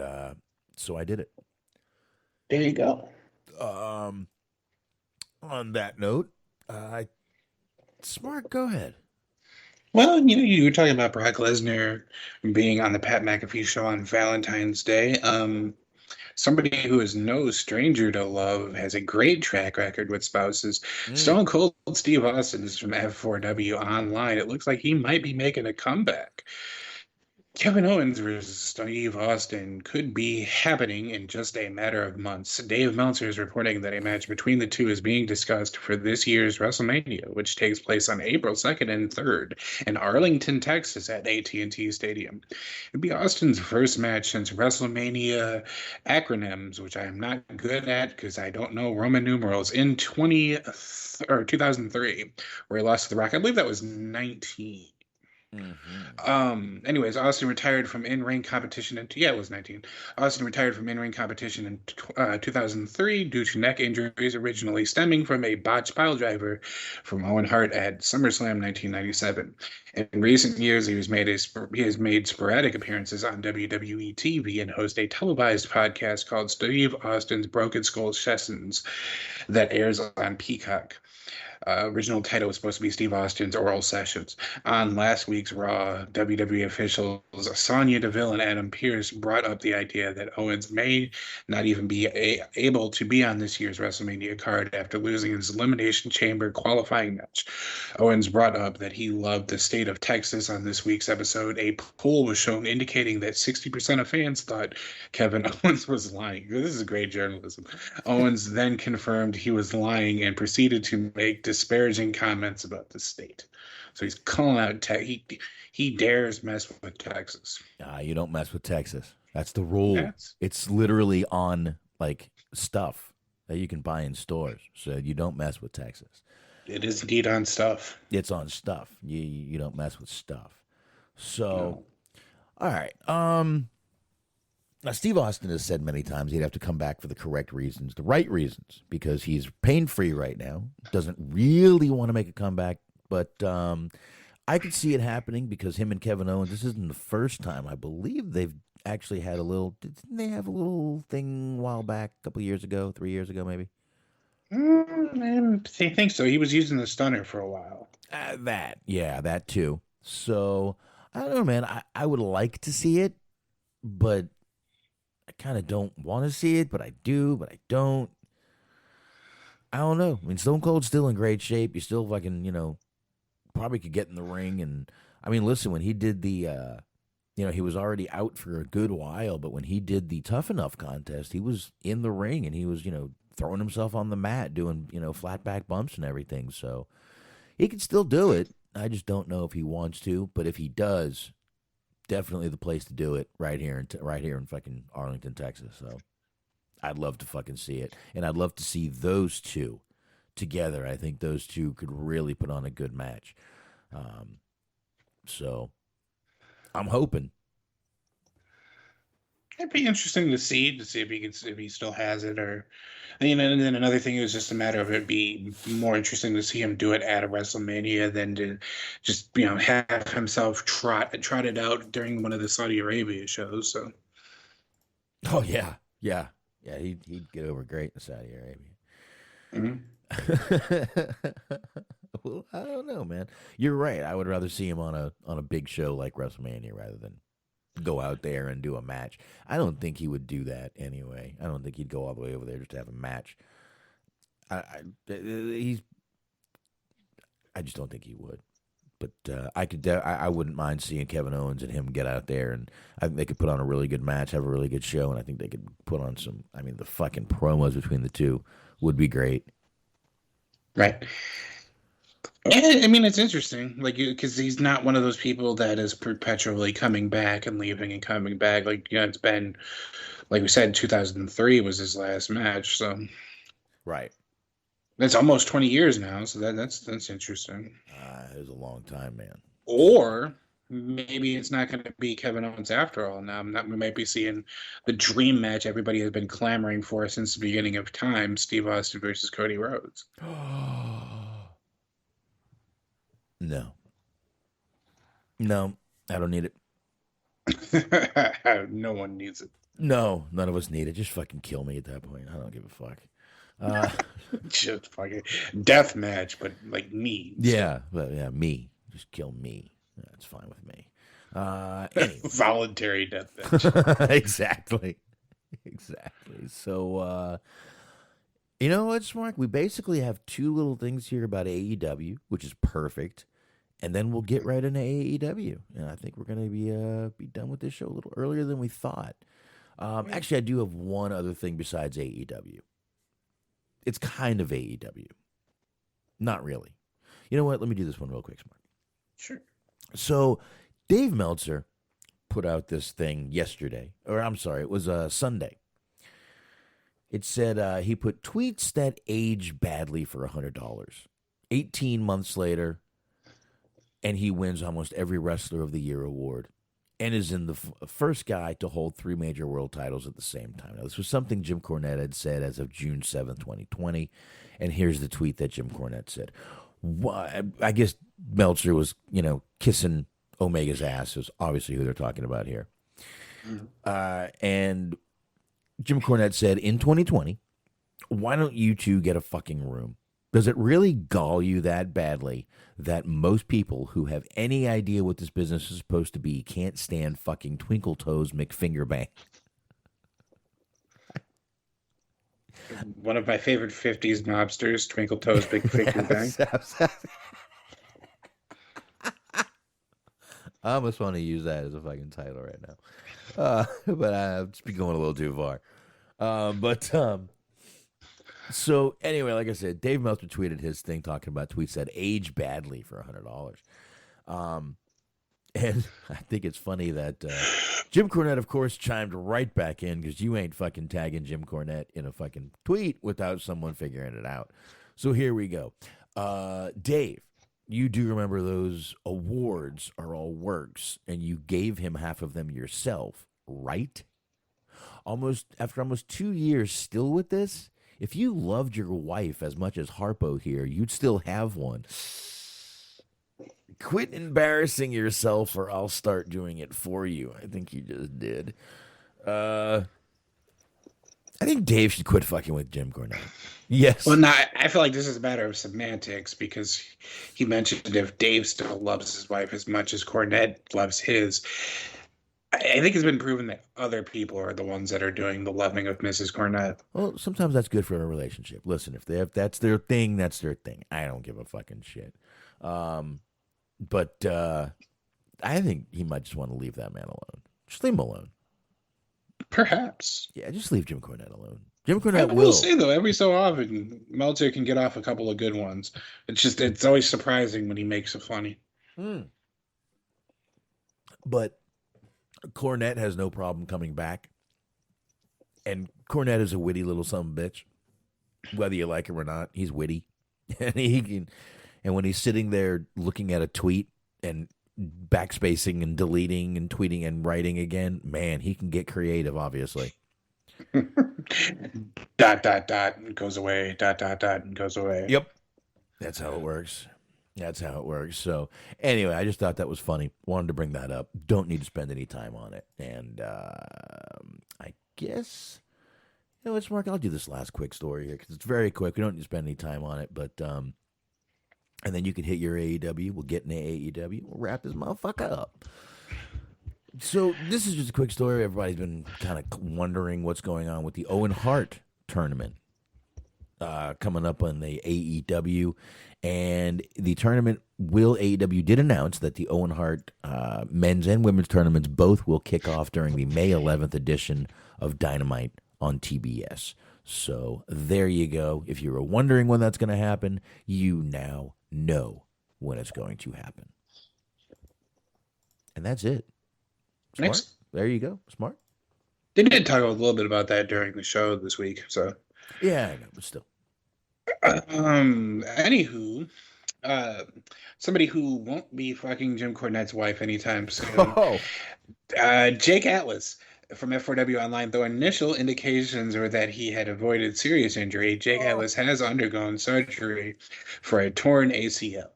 so I did it. There you go. On that note, Smart, go ahead. Well, you were talking about Brock Lesnar being on the Pat McAfee show on Valentine's Day. Somebody who is no stranger to love, has a great track record with spouses. Stone Cold Steve Austin is from F4W Online. It looks like he might be making a comeback. Kevin Owens versus Steve Austin could be happening in just a matter of months. Dave Meltzer is reporting that a match between the two is being discussed for this year's WrestleMania, which takes place on April 2nd and 3rd in Arlington, Texas at AT&T Stadium. It'd be Austin's first match since WrestleMania acronyms, which I am not good at because I don't know Roman numerals, in 2003, where he lost to The Rock. I believe that was 19. Anyways, Austin retired from in-ring competition it was 19. Austin retired from in-ring competition in 2003 due to neck injuries originally stemming from a botched piledriver from Owen Hart at SummerSlam 1997. In recent years, he has made sporadic appearances on WWE TV and hosts a televised podcast called Steve Austin's Broken Skull Sessions that airs on Peacock. Original title was supposed to be Steve Austin's Oral Sessions. On last week's Raw, WWE officials Sonya Deville and Adam Pearce brought up the idea that Owens may not even be able to be on this year's WrestleMania card after losing his Elimination Chamber qualifying match. Owens brought up that he loved the state of Texas on this week's episode. A poll was shown indicating that 60% of fans thought Kevin Owens was lying. This is great journalism. Owens then confirmed he was lying and proceeded to make disparaging comments about the state. So he's calling out he dares mess with Texas. You don't mess with Texas. That's the rule. Yes. It's literally on like stuff that you can buy in stores. So you don't mess with Texas. It is indeed on stuff. It's on stuff. You don't mess with stuff. So, All right. Now, Steve Austin has said many times he'd have to come back for the correct reasons, the right reasons, because he's pain-free right now, doesn't really want to make a comeback, but I could see it happening because him and Kevin Owens, this isn't the first time. I believe they've actually had didn't they have a little thing a while back, a couple of years ago, 3 years ago maybe? I think so. He was using the stunner for a while. That too. So, I don't know, man. I would like to see it, but I kind of don't want to see it, but I do, but I don't. I don't know. I mean, Stone Cold's still in great shape. You still fucking, probably could get in the ring. And, I mean, listen, when he did the, he was already out for a good while, but when he did the Tough Enough contest, he was in the ring and he was, throwing himself on the mat, doing, flat back bumps and everything. So he could still do it. I just don't know if he wants to, but if he does, definitely the place to do it right here in fucking Arlington, Texas. So I'd love to fucking see it, and I'd love to see those two together. I think those two could really put on a good match. So I'm hoping. It'd be interesting to see if he still has it, or and then another thing is just a matter of it'd be more interesting to see him do it at a WrestleMania than to just have himself trotted out during one of the Saudi Arabia shows. So, oh yeah, he'd get over great in Saudi Arabia. Mm-hmm. Well, I don't know, man. You're right. I would rather see him on a big show like WrestleMania rather than go out there and do a match. I don't think he would do that anyway. I don't think he'd go all the way over there just to have a match. I just don't think he would. But I wouldn't mind seeing Kevin Owens and him get out there, and I think they could put on a really good match, have a really good show, and I think they could put on some. I mean, the fucking promos between the two would be great. Right. Yeah, I mean, it's interesting, because he's not one of those people that is perpetually coming back and leaving and coming back. It's been, like we said, 2003 was his last match, so. Right. That's almost 20 years now, so that's interesting. It was a long time, man. Or maybe it's not going to be Kevin Owens after all. Now we might be seeing the dream match everybody has been clamoring for since the beginning of time: Steve Austin versus Cody Rhodes. No. No, I don't need it. No one needs it. No, none of us need it. Just fucking kill me at that point. I don't give a fuck. Just fucking death match, but like me. Yeah, but yeah, me. Just kill me. That's fine with me. Anyway. Voluntary death match. Exactly. So, you know what, Mark? We basically have two little things here about AEW, which is perfect, and then we'll get right into AEW. And I think we're going to be done with this show a little earlier than we thought. Actually, I do have one other thing besides AEW. It's kind of AEW. Not really. You know what? Let me do this one real quick, Mark. Sure. So, Dave Meltzer put out this thing yesterday, or I'm sorry, it was Sunday. It said he put tweets that age badly for $100. 18 months later, and he wins almost every Wrestler of the Year award and is in the first guy to hold 3 major world titles at the same time. Now, this was something Jim Cornette had said as of June 7th, 2020, and here's the tweet that Jim Cornette said. I guess Meltzer was, kissing Omega's ass is obviously who they're talking about here. And Jim Cornette said, in 2020, why don't you two get a fucking room? Does it really gall you that badly that most people who have any idea what this business is supposed to be can't stand fucking Twinkle Toes McFingerbang? One of my favorite 50s mobsters, Twinkle Toes Big Finger Bang. I almost want to use that as a fucking title right now. But I've just been going a little too far. So anyway, like I said, Dave Meltzer tweeted his thing talking about tweets that age badly for $100. And I think it's funny that Jim Cornette, of course, chimed right back in because you ain't fucking tagging Jim Cornette in a fucking tweet without someone figuring it out. So here we go. Dave, you do remember those awards are all works, and you gave him half of them yourself, right? After almost 2 years still with this, if you loved your wife as much as Harpo here, you'd still have one. Quit embarrassing yourself or I'll start doing it for you. I think you just did. I think Dave should quit fucking with Jim Cornette. Yes. Well, no, I feel like this is a matter of semantics because he mentioned if Dave still loves his wife as much as Cornette loves his. I think it's been proven that other people are the ones that are doing the loving of Mrs. Cornette. Well, sometimes that's good for a relationship. Listen, if that's their thing, that's their thing. I don't give a fucking shit. But I think he might just want to leave that man alone. Just leave him alone. Perhaps. Yeah, just leave Jim Cornette alone. Jim Cornette will. We'll see, though. Every so often, Meltzer can get off a couple of good ones. It's always surprising when he makes it funny. But Cornette has no problem coming back. And Cornette is a witty little son of a bitch. Whether you like him or not, he's witty. And when he's sitting there looking at a tweet and backspacing and deleting and tweeting and writing again, man, he can get creative, obviously. ... and goes away. ... and goes away. Yep. That's how it works. So anyway, I just thought that was funny. Wanted to bring that up. Don't need to spend any time on it. And I guess, it's Mark. I'll do this last quick story here because it's very quick. We don't need to spend any time on it. But and then you can hit your AEW. We'll get into AEW. We'll wrap this motherfucker up. So this is just a quick story. Everybody's been kind of wondering what's going on with the Owen Hart tournament coming up on the AEW. And the tournament AEW did announce that the Owen Hart men's and women's tournaments both will kick off during the May 11th edition of Dynamite on TBS. So there you go. If you were wondering when that's going to happen, you now know when it's going to happen. And that's it. Smart. Next. There you go. Smart. They did talk a little bit about that during the show this week. So yeah, I know, but still. Anywho, somebody who won't be fucking Jim Cornette's wife anytime soon. Jake Atlas from F4W Online, though initial indications were that he had avoided serious injury, Jake Atlas has undergone surgery for a torn ACL.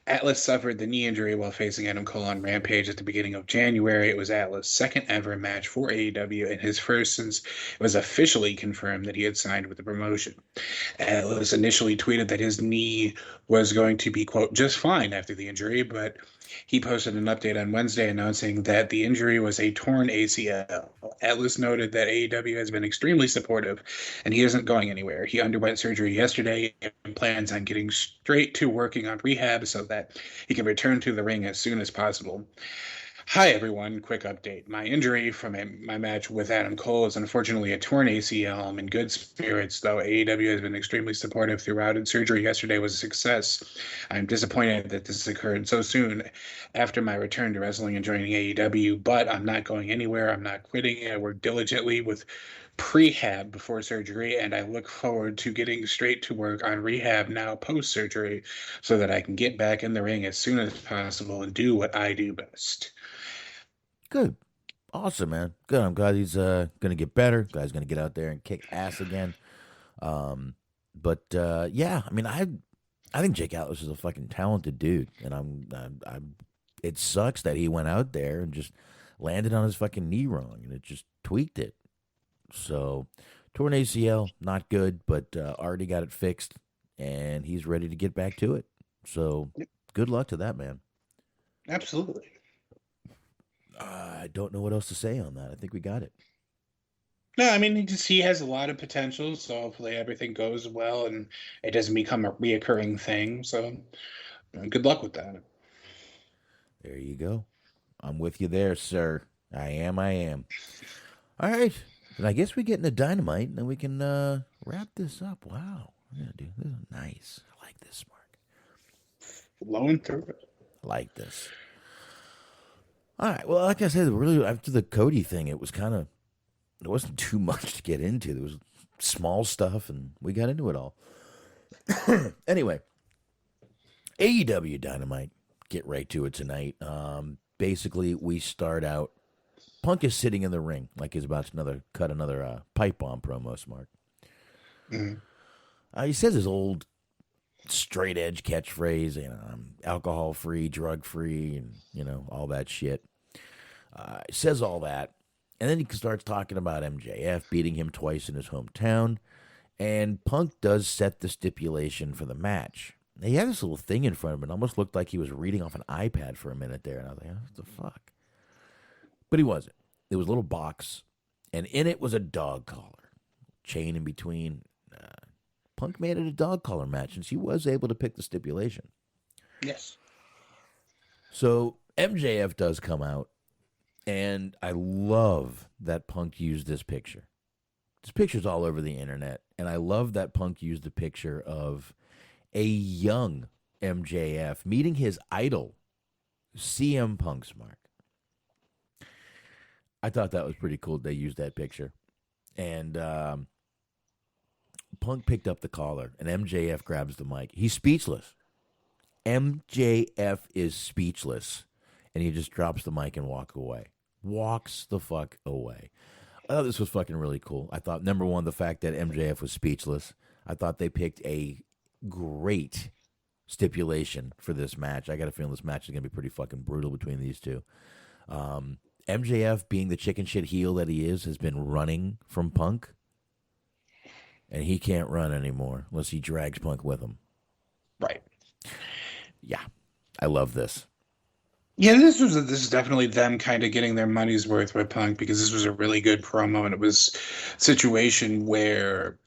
Atlas suffered the knee injury while facing Adam Cole on Rampage at the beginning of January. It was Atlas' second ever match for AEW and his first since it was officially confirmed that he had signed with the promotion. Atlas initially tweeted that his knee was going to be, quote, just fine after the injury, but he posted an update on Wednesday announcing that the injury was a torn ACL. Atlas noted that AEW has been extremely supportive and he isn't going anywhere. He underwent surgery yesterday and plans on getting straight to working on rehab so that he can return to the ring as soon as possible. Hi, everyone. Quick update. My injury from my match with Adam Cole is unfortunately a torn ACL. I'm in good spirits, though AEW has been extremely supportive throughout, and surgery yesterday was a success. I'm disappointed that this occurred so soon after my return to wrestling and joining AEW, but I'm not going anywhere. I'm not quitting. I work diligently with prehab before surgery, and I look forward to getting straight to work on rehab now post-surgery so that I can get back in the ring as soon as possible and do what I do best. Good. Awesome, man. Good. I'm glad he's going to get better. Guy's going to get out there and kick ass again. Yeah, I mean, I think Jake Atlas is a fucking talented dude, and I'm it sucks that he went out there and just landed on his fucking knee wrong, and it just tweaked it. So, torn ACL, not good, but already got it fixed, and he's ready to get back to it. So, good luck to that man. Absolutely. I don't know what else to say on that. I think we got it. No, I mean, he has a lot of potential, so hopefully everything goes well and it doesn't become a reoccurring thing. So, good luck with that. There you go. I'm with you there, sir. I am. All right. Then I guess we get into Dynamite, and then we can wrap this up. Wow. Yeah, dude, this is nice. I like this, Mark. Flowing through it. I like this. All right. Well, like I said, really, after the Cody thing, it was kind of, there wasn't too much to get into. There was small stuff, and we got into it all. Anyway, AEW Dynamite. Get right to it tonight. Basically, we start out. Punk is sitting in the ring like he's about to cut another pipe bomb promo, Smart. Mm-hmm. He says his old straight edge catchphrase, I'm alcohol free, drug free, and all that shit. He says all that, and then he starts talking about MJF beating him twice in his hometown, and Punk does set the stipulation for the match. Now, he had this little thing in front of him. It almost looked like he was reading off an iPad for a minute there, and I was like, what the fuck? But he wasn't. There was a little box, and in it was a dog collar, chain in between. Punk made it a dog collar match, and she was able to pick the stipulation. Yes. So MJF does come out, and I love that Punk used this picture. This picture's all over the internet, and I love that Punk used a picture of a young MJF meeting his idol, CM Punk's Mark. I thought that was pretty cool. They used that picture. And Punk picked up the collar, and MJF grabs the mic. He's speechless. MJF is speechless. And he just drops the mic and walks away. Walks the fuck away. I thought this was fucking really cool. I thought, number one, the fact that MJF was speechless. I thought they picked a great stipulation for this match. I got a feeling this match is going to be pretty fucking brutal between these two. MJF, being the chicken shit heel that he is, has been running from Punk. And he can't run anymore unless he drags Punk with him. Right. Yeah. I love this. Yeah, this is definitely them kind of getting their money's worth with Punk, because this was a really good promo, and it was a situation where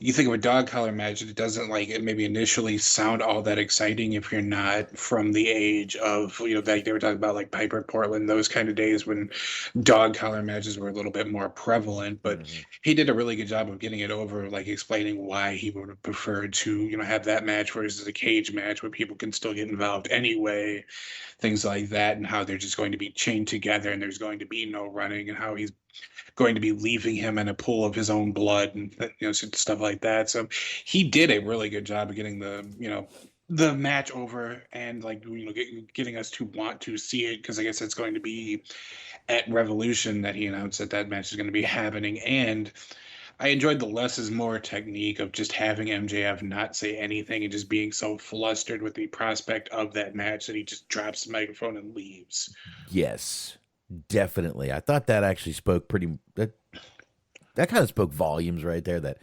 you think of a dog collar match, it doesn't it maybe initially sound all that exciting if you're not from the age of, like they were talking about like Piper Portland, those kind of days when dog collar matches were a little bit more prevalent. But he did a really good job of getting it over, like explaining why he would have preferred to, have that match versus a cage match where people can still get involved anyway, things like that, and how they're just going to be chained together and there's going to be no running, and how he's going to be leaving him in a pool of his own blood, and stuff like that. So he did a really good job of getting the match over, and getting us to want to see it, because I guess it's going to be at Revolution that he announced that match is going to be happening. And I enjoyed the less is more technique of just having MJF not say anything and just being so flustered with the prospect of that match that he just drops the microphone and leaves. Yes, definitely. I thought that actually spoke that kind of spoke volumes right there. That,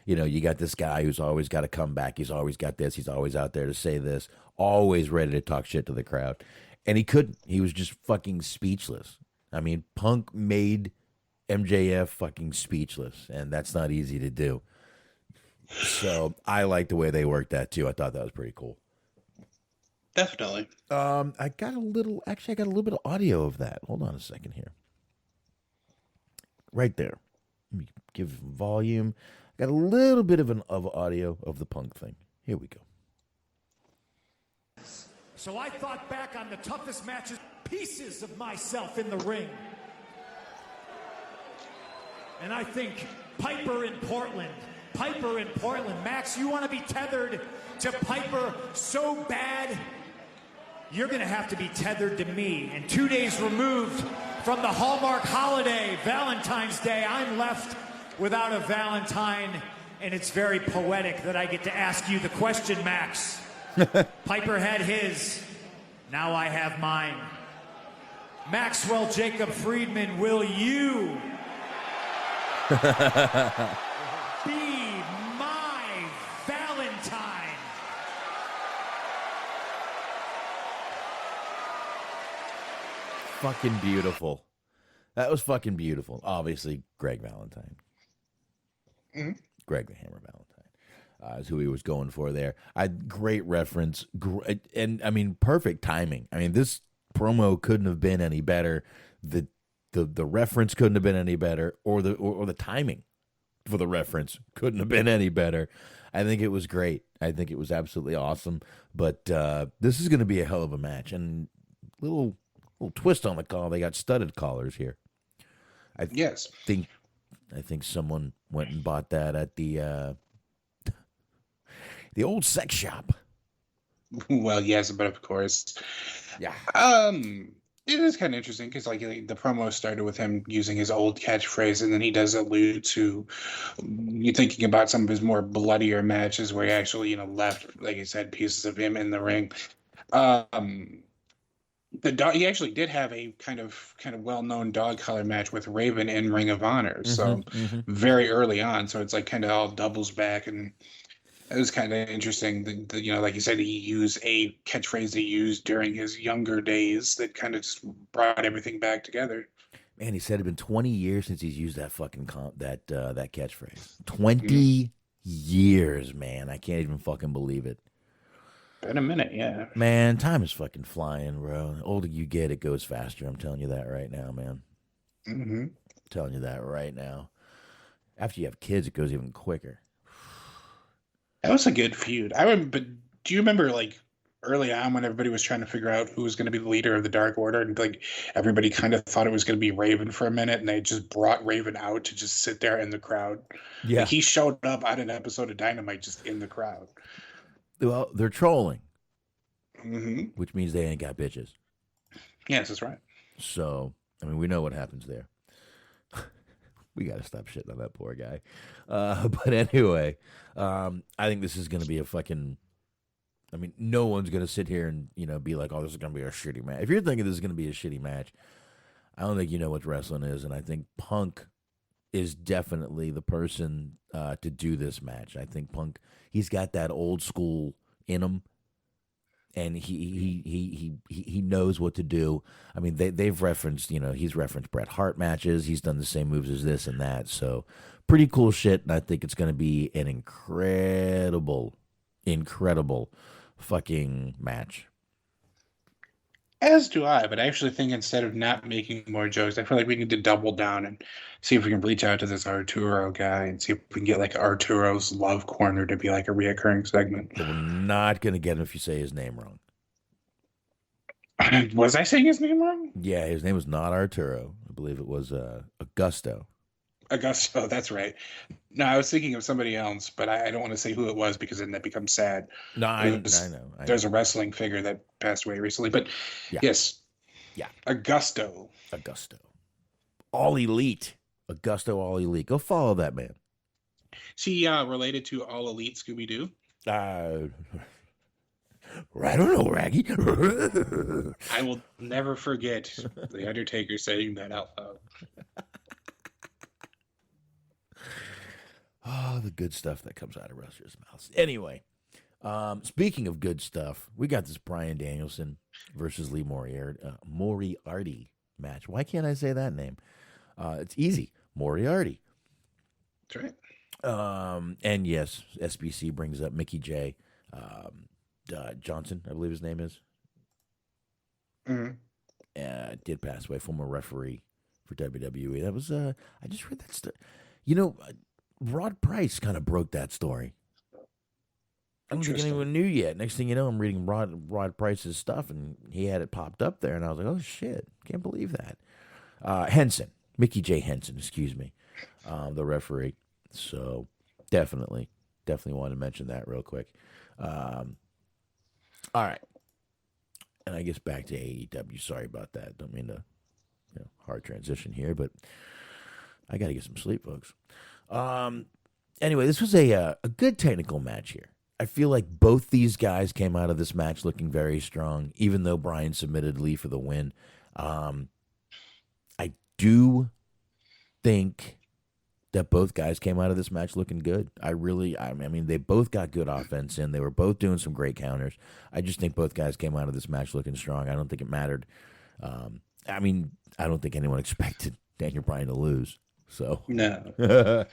you got this guy who's always got to come back. He's always got this. He's always out there to say this, always ready to talk shit to the crowd. And he couldn't. He was just fucking speechless. I mean, Punk made MJF fucking speechless, and that's not easy to do. So I like the way they worked that too. I thought that was pretty cool. Definitely. I got a little bit of audio of that. Hold on a second here. Right there. Let me give volume. I got a little bit of audio of the Punk thing. Here we go. So I thought back on the toughest matches, pieces of myself in the ring. And I think Piper in Portland. Max, you want to be tethered to Piper so bad, you're going to have to be tethered to me. And 2 days removed from the Hallmark holiday, Valentine's Day, I'm left without a Valentine. And it's very poetic that I get to ask you the question, Max. Piper had his, now I have mine. Maxwell Jacob Friedman, will you be my Valentine? Fucking beautiful. That was fucking beautiful. Obviously, Greg Valentine. Mm-hmm. Greg the Hammer Valentine. Is who he was going for there. Great reference, and I mean perfect timing. I mean this promo couldn't have been any better. The reference couldn't have been any better, or the timing for the reference couldn't have been any better. I think it was great. I think it was absolutely awesome. But this is going to be a hell of a match, and little twist on the call. They got studded collars here. I think someone went and bought that at the old sex shop. Well, yes, but of course. Yeah. It is kind of interesting because like the promo started with him using his old catchphrase, and then he does allude to you thinking about some of his more bloodier matches where he actually, left, like I said, pieces of him in the ring. He actually did have a kind of well-known dog collar match with Raven in Ring of Honor, so very early on. So it's like kind of all doubles back, and it was kind of interesting that like you said, he used a catchphrase he used during his younger days that kind of just brought everything back together. Man, he said it'd been 20 years since he's used that fucking that catchphrase. 20 years, man. I can't even fucking believe it. Been a minute, yeah. Man, time is fucking flying, bro. The older you get, it goes faster. I'm telling you that right now, man. Mm-hmm. I'm telling you that right now. After you have kids, it goes even quicker. That was a good feud. But do you remember like early on when everybody was trying to figure out who was going to be the leader of the Dark Order, and like everybody kind of thought it was going to be Raven for a minute, and they just brought Raven out to just sit there in the crowd. Yeah, like, he showed up on an episode of Dynamite just in the crowd. Well, they're trolling, which means they ain't got bitches. Yes, that's right. So I mean, we know what happens there. We got to stop shitting on that poor guy. But anyway, I think this is going to be a fucking... I mean, no one's going to sit here and, be like, oh, this is going to be a shitty match. If you're thinking this is going to be a shitty match, I don't think you know what wrestling is. And I think Punk is definitely the person to do this match. I think Punk, he's got that old school in him. And he knows what to do. I mean, they've referenced, he's referenced Bret Hart matches. He's done the same moves as this and that. So pretty cool shit. And I think it's going to be an incredible fucking match. As do I, but I actually think instead of not making more jokes, I feel like we need to double down and see if we can reach out to this Arturo guy and see if we can get like Arturo's Love Corner to be like a reoccurring segment. But we're not going to get him if you say his name wrong. Was I saying his name wrong? Yeah, his name was not Arturo. I believe it was Augusto. Augusto, that's right. No, I was thinking of somebody else, but I don't want to say who it was because then that becomes sad. No, I know. There's a wrestling figure that passed away recently, but yes. Yeah. Augusto. All Elite. Augusto All Elite. Go follow that man. She related to All Elite Scooby Doo. I don't know, Raggy. I will never forget the Undertaker saying that out loud. Oh, the good stuff that comes out of wrestlers' mouths. Anyway, speaking of good stuff, we got this Bryan Danielson versus Lee Moriarty match. Why can't I say that name? It's easy. Moriarty. That's right. And yes, SBC brings up Mickey J. Johnson, I believe his name is. Mm-hmm. Did pass away, former referee for WWE. That was I just read that story. Rod Price kind of broke that story. I don't think anyone knew yet. Next thing you know, I'm reading Rod Price's stuff, and he had it popped up there, and I was like, oh shit, can't believe that. Henson, Mickey J. Henson, excuse me, the referee. So definitely want to mention that real quick. All right. And I guess back to AEW. Sorry about that. Don't mean to, hard transition here, but I got to get some sleep, folks. Anyway, this was a good technical match here. I feel like both these guys came out of this match looking very strong, even though Bryan submitted Lee for the win. I do think that both guys came out of this match looking good. I mean, they both got good offense in. They were both doing some great counters. I just think both guys came out of this match looking strong. I don't think it mattered. I mean, I don't think anyone expected Daniel Bryan to lose. So no.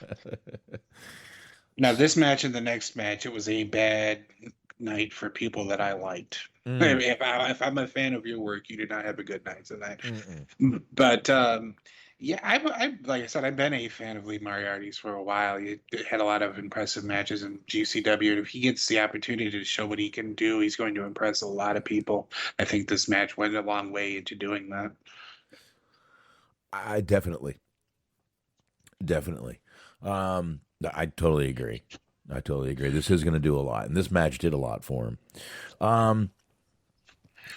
Now, this match and the next match, it was a bad night for people that I liked. If I'm a fan of your work, you did not have a good night tonight. But yeah, I like I said, I've been a fan of Lee Moriarty's for a while. He had a lot of impressive matches in GCW, and if he gets the opportunity to show what he can do, he's going to impress a lot of people. I think this match went a long way into doing that. I definitely. I totally agree. This is going to do a lot, and this match did a lot for him.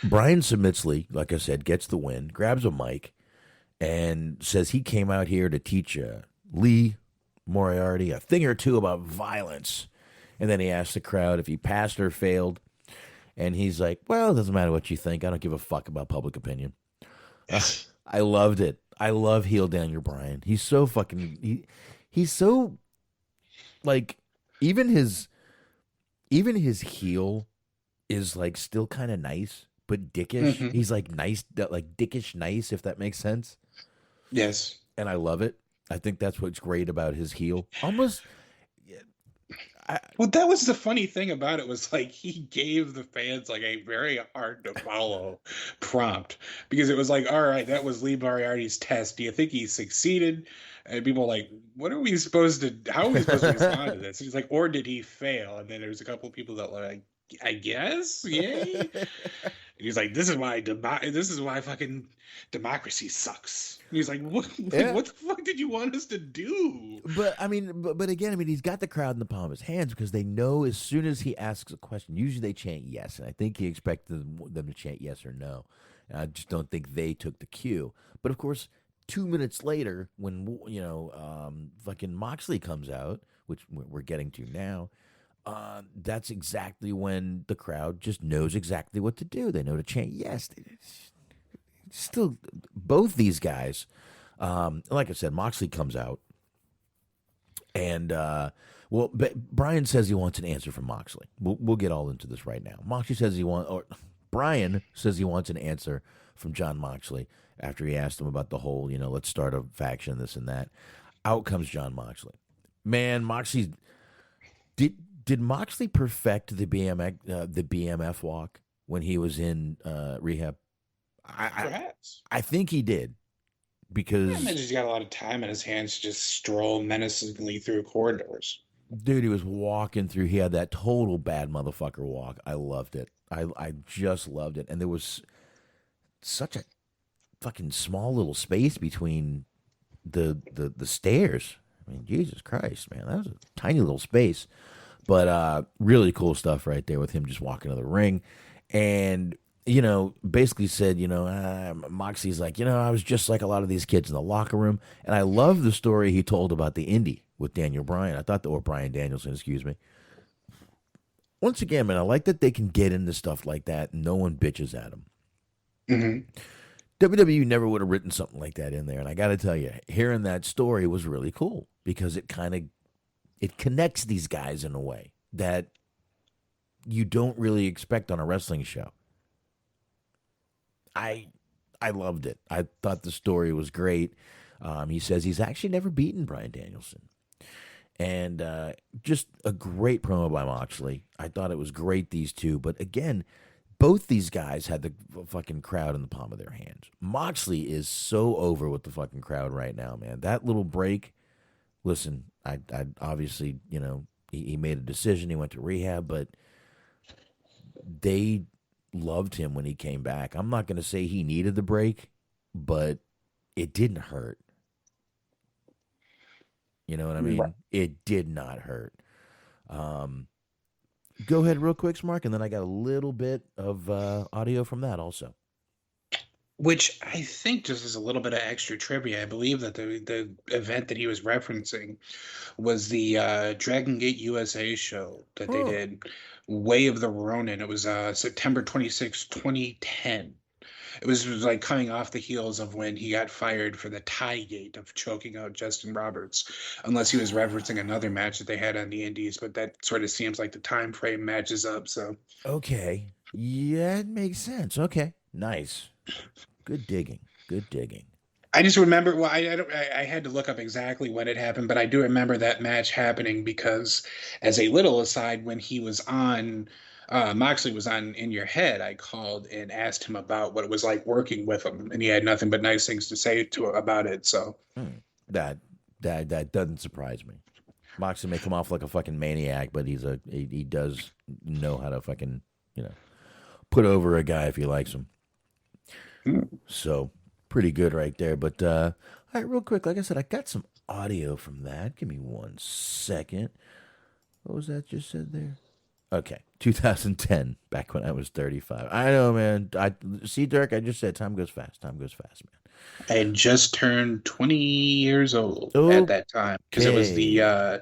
Bryan submits Lee, like I said, gets the win, grabs a mic, and says he came out here to teach Lee Moriarty a thing or two about violence. And then he asked the crowd if he passed or failed. And he's like, well, it doesn't matter what you think. I don't give a fuck about public opinion. I loved it. I love heel Daniel Bryan. He's so fucking... He's so... Like, even his heel is, like, still kind of nice, but dickish. Mm-hmm. He's, like, nice, like, dickish nice, if that makes sense. Yes. And I love it. I think that's what's great about his heel. Almost... Well, that was the funny thing about it, was like he gave the fans like a very hard to follow prompt, because it was like, all right, that was Lee Moriarty's test. Do you think he succeeded? And people were like, what are we supposed to, how are we supposed to respond to this? And he's like, or did he fail? And then there's a couple of people that were like, I guess, yay. And he's like, this is why fucking democracy sucks. And he's like, what the fuck did you want us to do? But I mean, but again, I mean, he's got the crowd in the palm of his hands, because they know as soon as he asks a question, usually they chant yes, and I think he expected them to chant yes or no. And I just don't think they took the cue. But of course, 2 minutes later, when fucking Moxley comes out, which we're getting to now. That's exactly when the crowd just knows exactly what to do. They know to chant yes. Still, both these guys, like I said, Moxley comes out, and Bryan says he wants an answer from Moxley. We'll get all into this right now. Bryan says he wants an answer from Jon Moxley after he asked him about the whole, let's start a faction, this and that. Out comes Jon Moxley. Man, Moxley Did Moxley perfect the BMF walk when he was in rehab? Perhaps. I think he did, because I imagine he's got a lot of time in his hands to just stroll menacingly through corridors. Dude, he was walking through. He had that total bad motherfucker walk. I loved it. I just loved it. And there was such a fucking small little space between the stairs. I mean, Jesus Christ, man, that was a tiny little space. But really cool stuff right there with him just walking to the ring. And basically said, Moxie's like, I was just like a lot of these kids in the locker room. And I love the story he told about the indie with Daniel Bryan. Or Bryan Danielson, excuse me. Once again, man, I like that they can get into stuff like that and no one bitches at them. WWE never would have written something like that in there. And I got to tell you, hearing that story was really cool because it connects these guys in a way that you don't really expect on a wrestling show. I loved it. I thought the story was great. He says he's actually never beaten Bryan Danielson. And just a great promo by Moxley. I thought it was great, these two. But again, both these guys had the fucking crowd in the palm of their hands. Moxley is so over with the fucking crowd right now, man. That little break, listen, I obviously, he made a decision. He went to rehab, but they loved him when he came back. I'm not going to say he needed the break, but it didn't hurt. You know what I mean? Right. It did not hurt. Go ahead real quick, Mark, and then I got a little bit of audio from that also. Which I think just as a little bit of extra trivia, I believe that the event that he was referencing was the Dragon Gate USA show that they did, Way of the Ronin. It was September 26, 2010. It was like coming off the heels of when he got fired for the tie gate of choking out Justin Roberts, unless he was referencing another match that they had on the indies, but that sort of seems like the time frame matches up. So okay, yeah, it makes sense. Okay, nice, good digging. I just remember. Well, I had to look up exactly when it happened, but I do remember that match happening because, as a little aside, when he was on. Moxley was on In Your Head, I called and asked him about what it was like working with him, and he had nothing but nice things to say about it. So that doesn't surprise me. Moxley may come off like a fucking maniac, but he does know how to fucking put over a guy if he likes him. So pretty good right there. But all right, real quick, like I said, I got some audio from that. Give me 1 second. What was that just said there? Okay, 2010, back when I was 35. I know, man. See, Dirk, I just said time goes fast. Time goes fast, man. I had just turned 20 years old at that time because it was the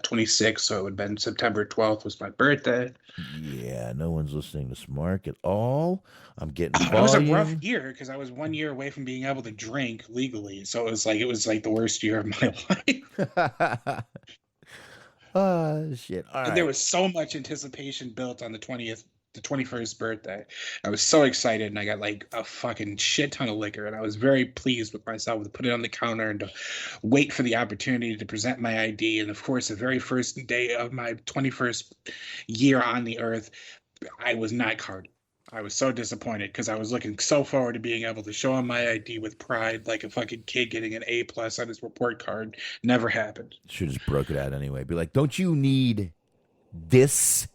26th, so it would have been September 12th was my birthday. Yeah, no one's listening to Smark at all. I'm getting volume. It was a rough year because I was 1 year away from being able to drink legally, so it was like the worst year of my life. Shit. All right. There was so much anticipation built on the 21st birthday. I was so excited, and I got like a fucking shit ton of liquor, and I was very pleased with myself to put it on the counter and to wait for the opportunity to present my ID. And of course, the very first day of my 21st year on the earth, I was not carded. I was so disappointed because I was looking so forward to being able to show him my ID with pride, like a fucking kid getting an A+ on his report card. Never happened. Should have just broke it out anyway. Be like, don't you need this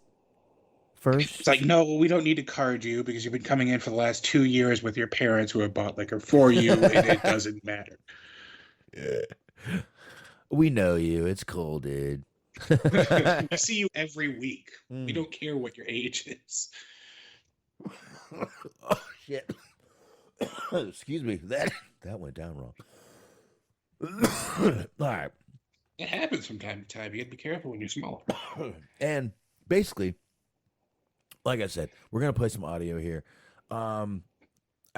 first? It's like, no, we don't need to card you because you've been coming in for the last 2 years with your parents who have bought liquor for you, and it doesn't matter. Yeah. We know you. It's cool, dude. We see you every week. We don't care what your age is. Oh shit! Excuse me. That went down wrong. All right. It happens from time to time. You got to be careful when you're smaller. And basically, like I said, we're gonna play some audio here. I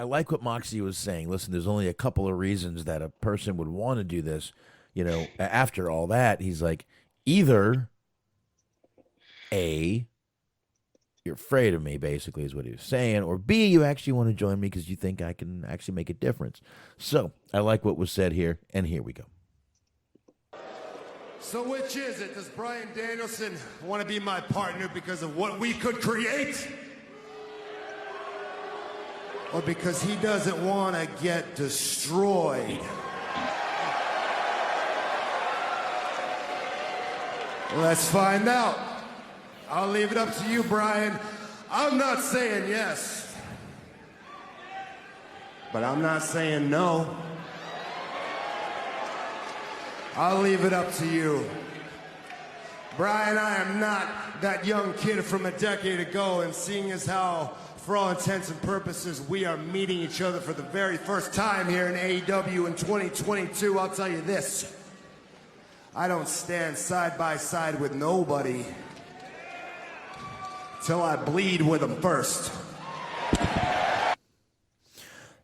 like what Moxie was saying. Listen, there's only a couple of reasons that a person would want to do this. After all that, he's like, either A, you're afraid of me, basically, is what he was saying. Or B, you actually want to join me because you think I can actually make a difference. So I like what was said here, and here we go. So which is it? Does Bryan Danielson want to be my partner because of what we could create? Or because he doesn't want to get destroyed? Let's find out. I'll leave it up to you, Bryan. I'm not saying yes, but I'm not saying no. I'll leave it up to you. Brian, I am not that young kid from a decade ago, and seeing as how, for all intents and purposes, we are meeting each other for the very first time here in AEW in 2022, I'll tell you this. I don't stand side by side with nobody till I bleed with them first.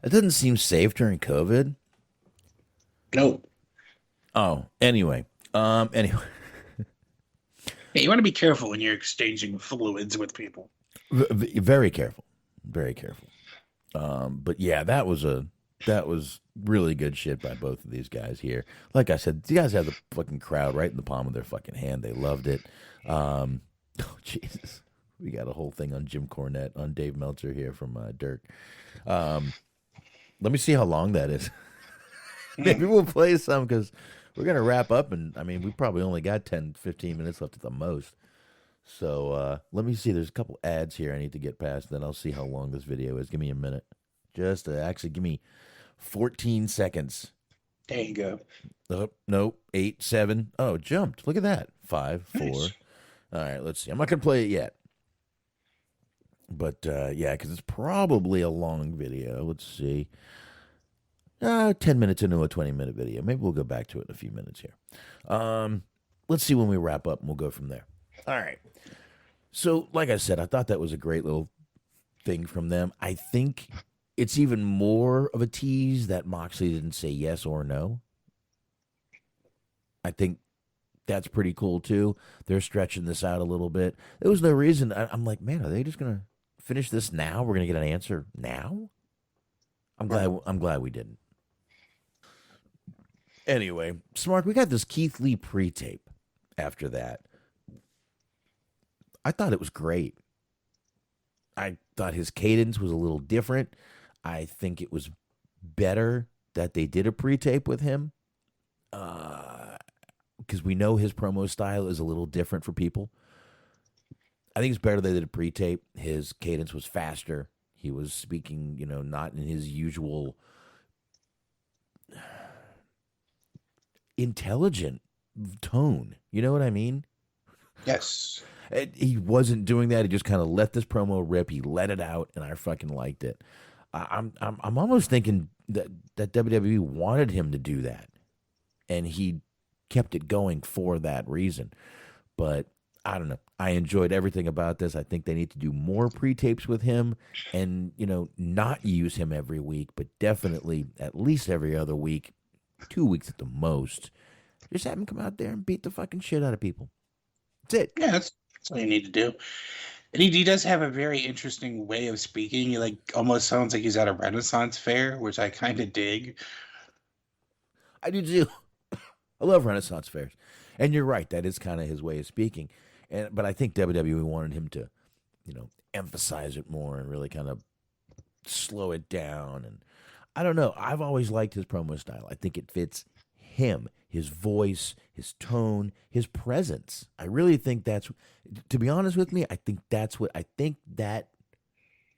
It doesn't seem safe during COVID. Nope. Oh, anyway. Anyway. Hey, you want to be careful when you're exchanging fluids with people. Very careful. Very careful. But yeah, that was really good shit by both of these guys here. Like I said, these guys had the fucking crowd right in the palm of their fucking hand. They loved it. Oh, Jesus. We got a whole thing on Jim Cornette, on Dave Meltzer here from Dirk. Let me see how long that is. Maybe we'll play some because we're going to wrap up. And I mean, we probably only got 10, 15 minutes left at the most. So let me see. There's a couple ads here I need to get past. Then I'll see how long this video is. Give me a minute. Just actually give me 14 seconds. There you go. Oh, no, 8, 7. Oh, it jumped. Look at that. 5, 4. Nice. All right, let's see. I'm not going to play it yet. But, yeah, because it's probably a long video. Let's see. 10 minutes into a 20-minute video. Maybe we'll go back to it in a few minutes here. Let's see when we wrap up, and we'll go from there. All right. So, like I said, I thought that was a great little thing from them. I think it's even more of a tease that Moxley didn't say yes or no. I think that's pretty cool, too. They're stretching this out a little bit. There was no reason. I'm like, man, are they just going to finish this now? We're going to get an answer now? I'm glad we didn't. Anyway, Smart, we got this Keith Lee pre-tape after that. I thought it was great. I thought his cadence was a little different. I think it was better that they did a pre-tape with him. Because we know his promo style is a little different for people. I think it's better they did a pre-tape. His cadence was faster. He was speaking, not in his usual intelligent tone. You know what I mean? Yes. He wasn't doing that. He just kind of let this promo rip. He let it out, and I fucking liked it. I'm almost thinking that WWE wanted him to do that, and he kept it going for that reason. But I don't know. I enjoyed everything about this. I think they need to do more pre-tapes with him and, not use him every week, but definitely at least every other week, 2 weeks at the most. Just have him come out there and beat the fucking shit out of people. That's it. Yeah, that's all you need to do. And he does have a very interesting way of speaking. He almost sounds like he's at a Renaissance fair, which I kind of dig. I do too. I love Renaissance fairs. And you're right. That is kind of his way of speaking. But I think WWE wanted him to, emphasize it more and really kind of slow it down. And I don't know. I've always liked his promo style. I think it fits him, his voice, his tone, his presence. I really think that's, to be honest with me, I think that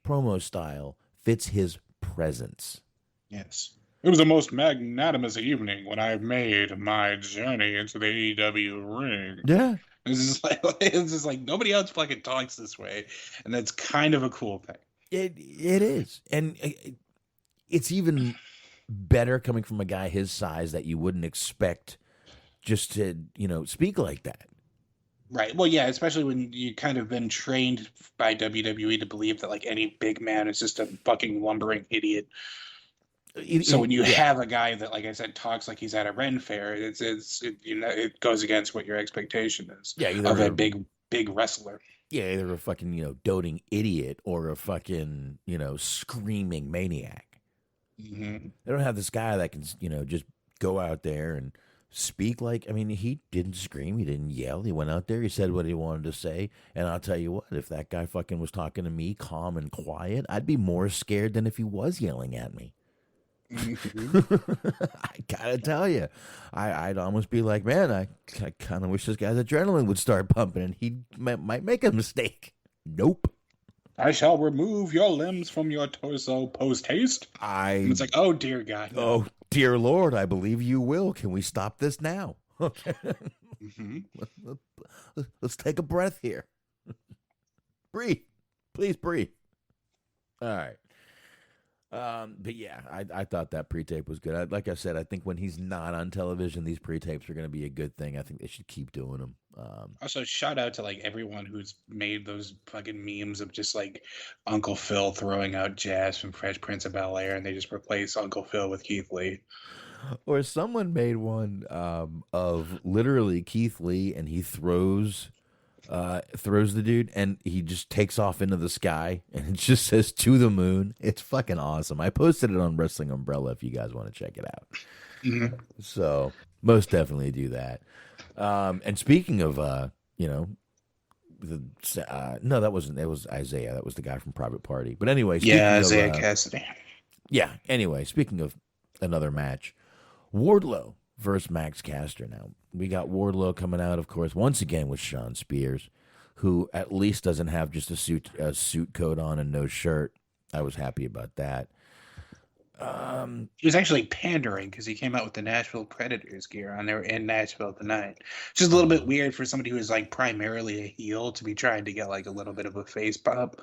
promo style fits his presence. Yes. It was the most magnanimous evening when I made my journey into the AEW ring. Yeah. It's just like nobody else fucking talks this way, and that's kind of a cool thing. It is, and it's even better coming from a guy his size that you wouldn't expect just to speak like that. Right. Well, yeah, especially when you kind of been trained by WWE to believe that any big man is just a fucking lumbering idiot. So when you have a guy that, like I said, talks like he's at a Ren fair, it goes against what your expectation is of a big wrestler. Yeah, either a fucking doting idiot or a fucking screaming maniac. Mm-hmm. They don't have this guy that can just go out there and speak like. I mean, he didn't scream, he didn't yell, he went out there, he said what he wanted to say, and I'll tell you what, if that guy fucking was talking to me calm and quiet, I'd be more scared than if he was yelling at me. I gotta tell you, I'd almost be like, man, I kind of wish this guy's adrenaline would start pumping, and he might make a mistake. Nope. I shall remove your limbs from your torso post haste. And it's like, oh dear God. No. Oh dear Lord, I believe you will. Can we stop this now? Okay. Mm-hmm. let's take a breath here. Breathe. Please breathe. All right. But yeah, I thought that pre-tape was good. Like I said, I think when he's not on television, these pre-tapes are going to be a good thing. I think they should keep doing them. Also, shout out to like everyone who's made those fucking memes of just like Uncle Phil throwing out Jazz from Fresh Prince of Bel-Air, and they just replace Uncle Phil with Keith Lee. Or someone made one of literally Keith Lee, and he throws the dude, and he just takes off into the sky, and it just says "to the moon." It's fucking awesome. I posted it on Wrestling Umbrella if you guys want to check it out. Mm-hmm. So most definitely do that. And speaking of, no, that wasn't. It was Isaiah. That was the guy from Private Party. But anyway, Isaiah Cassidy. Yeah. Anyway, speaking of another match, Wardlow versus Max Caster. Now we got Wardlow coming out, of course, once again with Sean Spears, who at least doesn't have just a suit coat on and no shirt. I was happy about that. He was actually pandering because he came out with the Nashville Predators gear on there in Nashville tonight. Just a little bit weird for somebody who is like primarily a heel to be trying to get like a little bit of a face pop.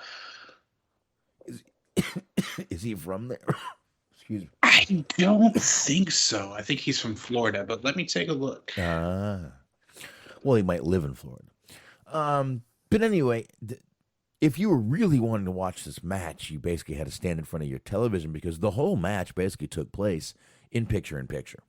Is he from there? Excuse me. I don't think so. I think he's from Florida, but let me take a look. Well, he might live in Florida. But anyway, if you were really wanting to watch this match, you basically had to stand in front of your television because the whole match basically took place in picture-in-picture.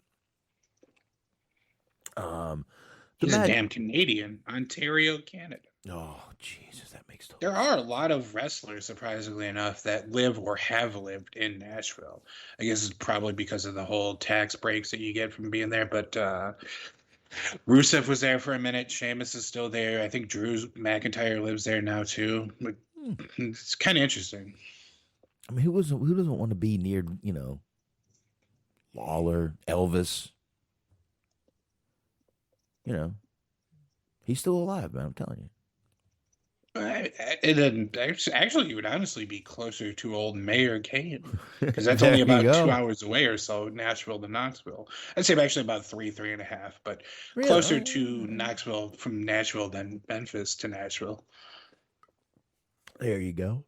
He's a damn Canadian, Ontario, Canada. Oh, Jesus, that makes total There are a lot of wrestlers, surprisingly enough, that live or have lived in Nashville. I guess it's probably because of the whole tax breaks that you get from being there. But Rusev was there for a minute. Sheamus is still there. I think Drew McIntyre lives there now too. But it's kind of interesting. I mean, who doesn't want to be near, Lawler, Elvis? He's still alive, man. I'm telling you. Actually, you would honestly be closer to old Mayor Kane because that's only about 2 hours away or so, Nashville to Knoxville. I'd say actually about 3.5, but really? Closer to Knoxville from Nashville than Memphis to Nashville. There you go.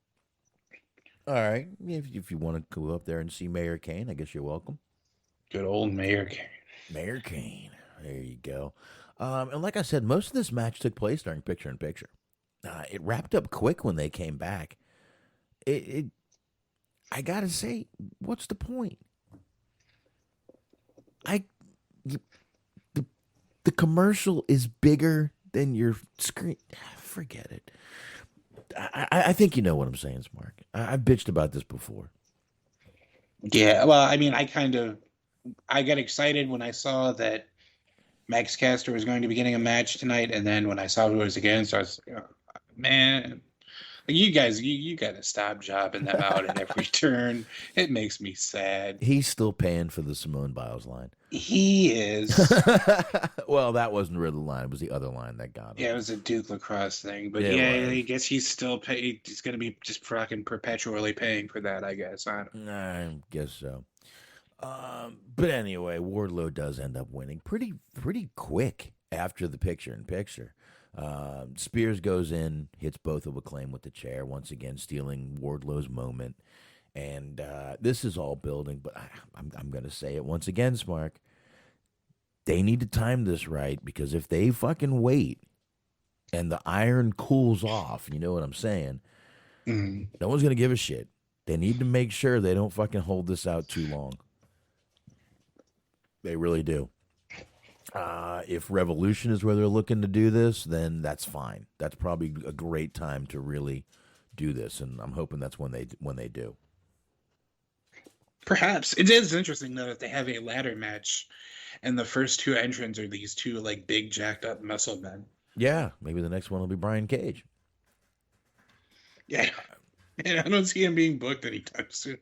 All right, if you want to go up there and see Mayor Kane, I guess you're welcome. Good old Mayor Kane. Mayor Kane. There you go. And like I said, most of this match took place during picture-in-picture. It wrapped up quick when they came back. I gotta say, what's the point? The commercial is bigger than your screen. Forget it. I think you know what I'm saying, Mark. I've bitched about this before. Yeah, well, I mean, I got excited when I saw that Max Caster was going to be getting a match tonight, and then when I saw who it was against, I was like, oh, man, you guys, you got to stop jobbing them out at every turn. It makes me sad. He's still paying for the Simone Biles line. He is. Well, that wasn't really the line. It was the other line that got him. Yeah, it was a Duke Lacrosse thing. But yeah, I guess he's still paid. He's going to be just fucking perpetually paying for that, I guess. I guess so. But anyway, Wardlow does end up winning pretty quick after the picture-in-picture. Spears goes in, hits both of Acclaim with the chair, once again stealing Wardlow's moment. And this is all building, but I'm going to say it once again, Smark. They need to time this right, because if they fucking wait and the iron cools off, you know what I'm saying, no one's going to give a shit. They need to make sure they don't fucking hold this out too long. They really do. If Revolution is where they're looking to do this, then that's fine. That's probably a great time to really do this, and I'm hoping that's when they do. Perhaps. It is interesting, though, that they have a ladder match, and the first two entrants are these two, like, big, jacked-up muscle men. Yeah, maybe the next one will be Brian Cage. Yeah. And I don't see him being booked anytime soon.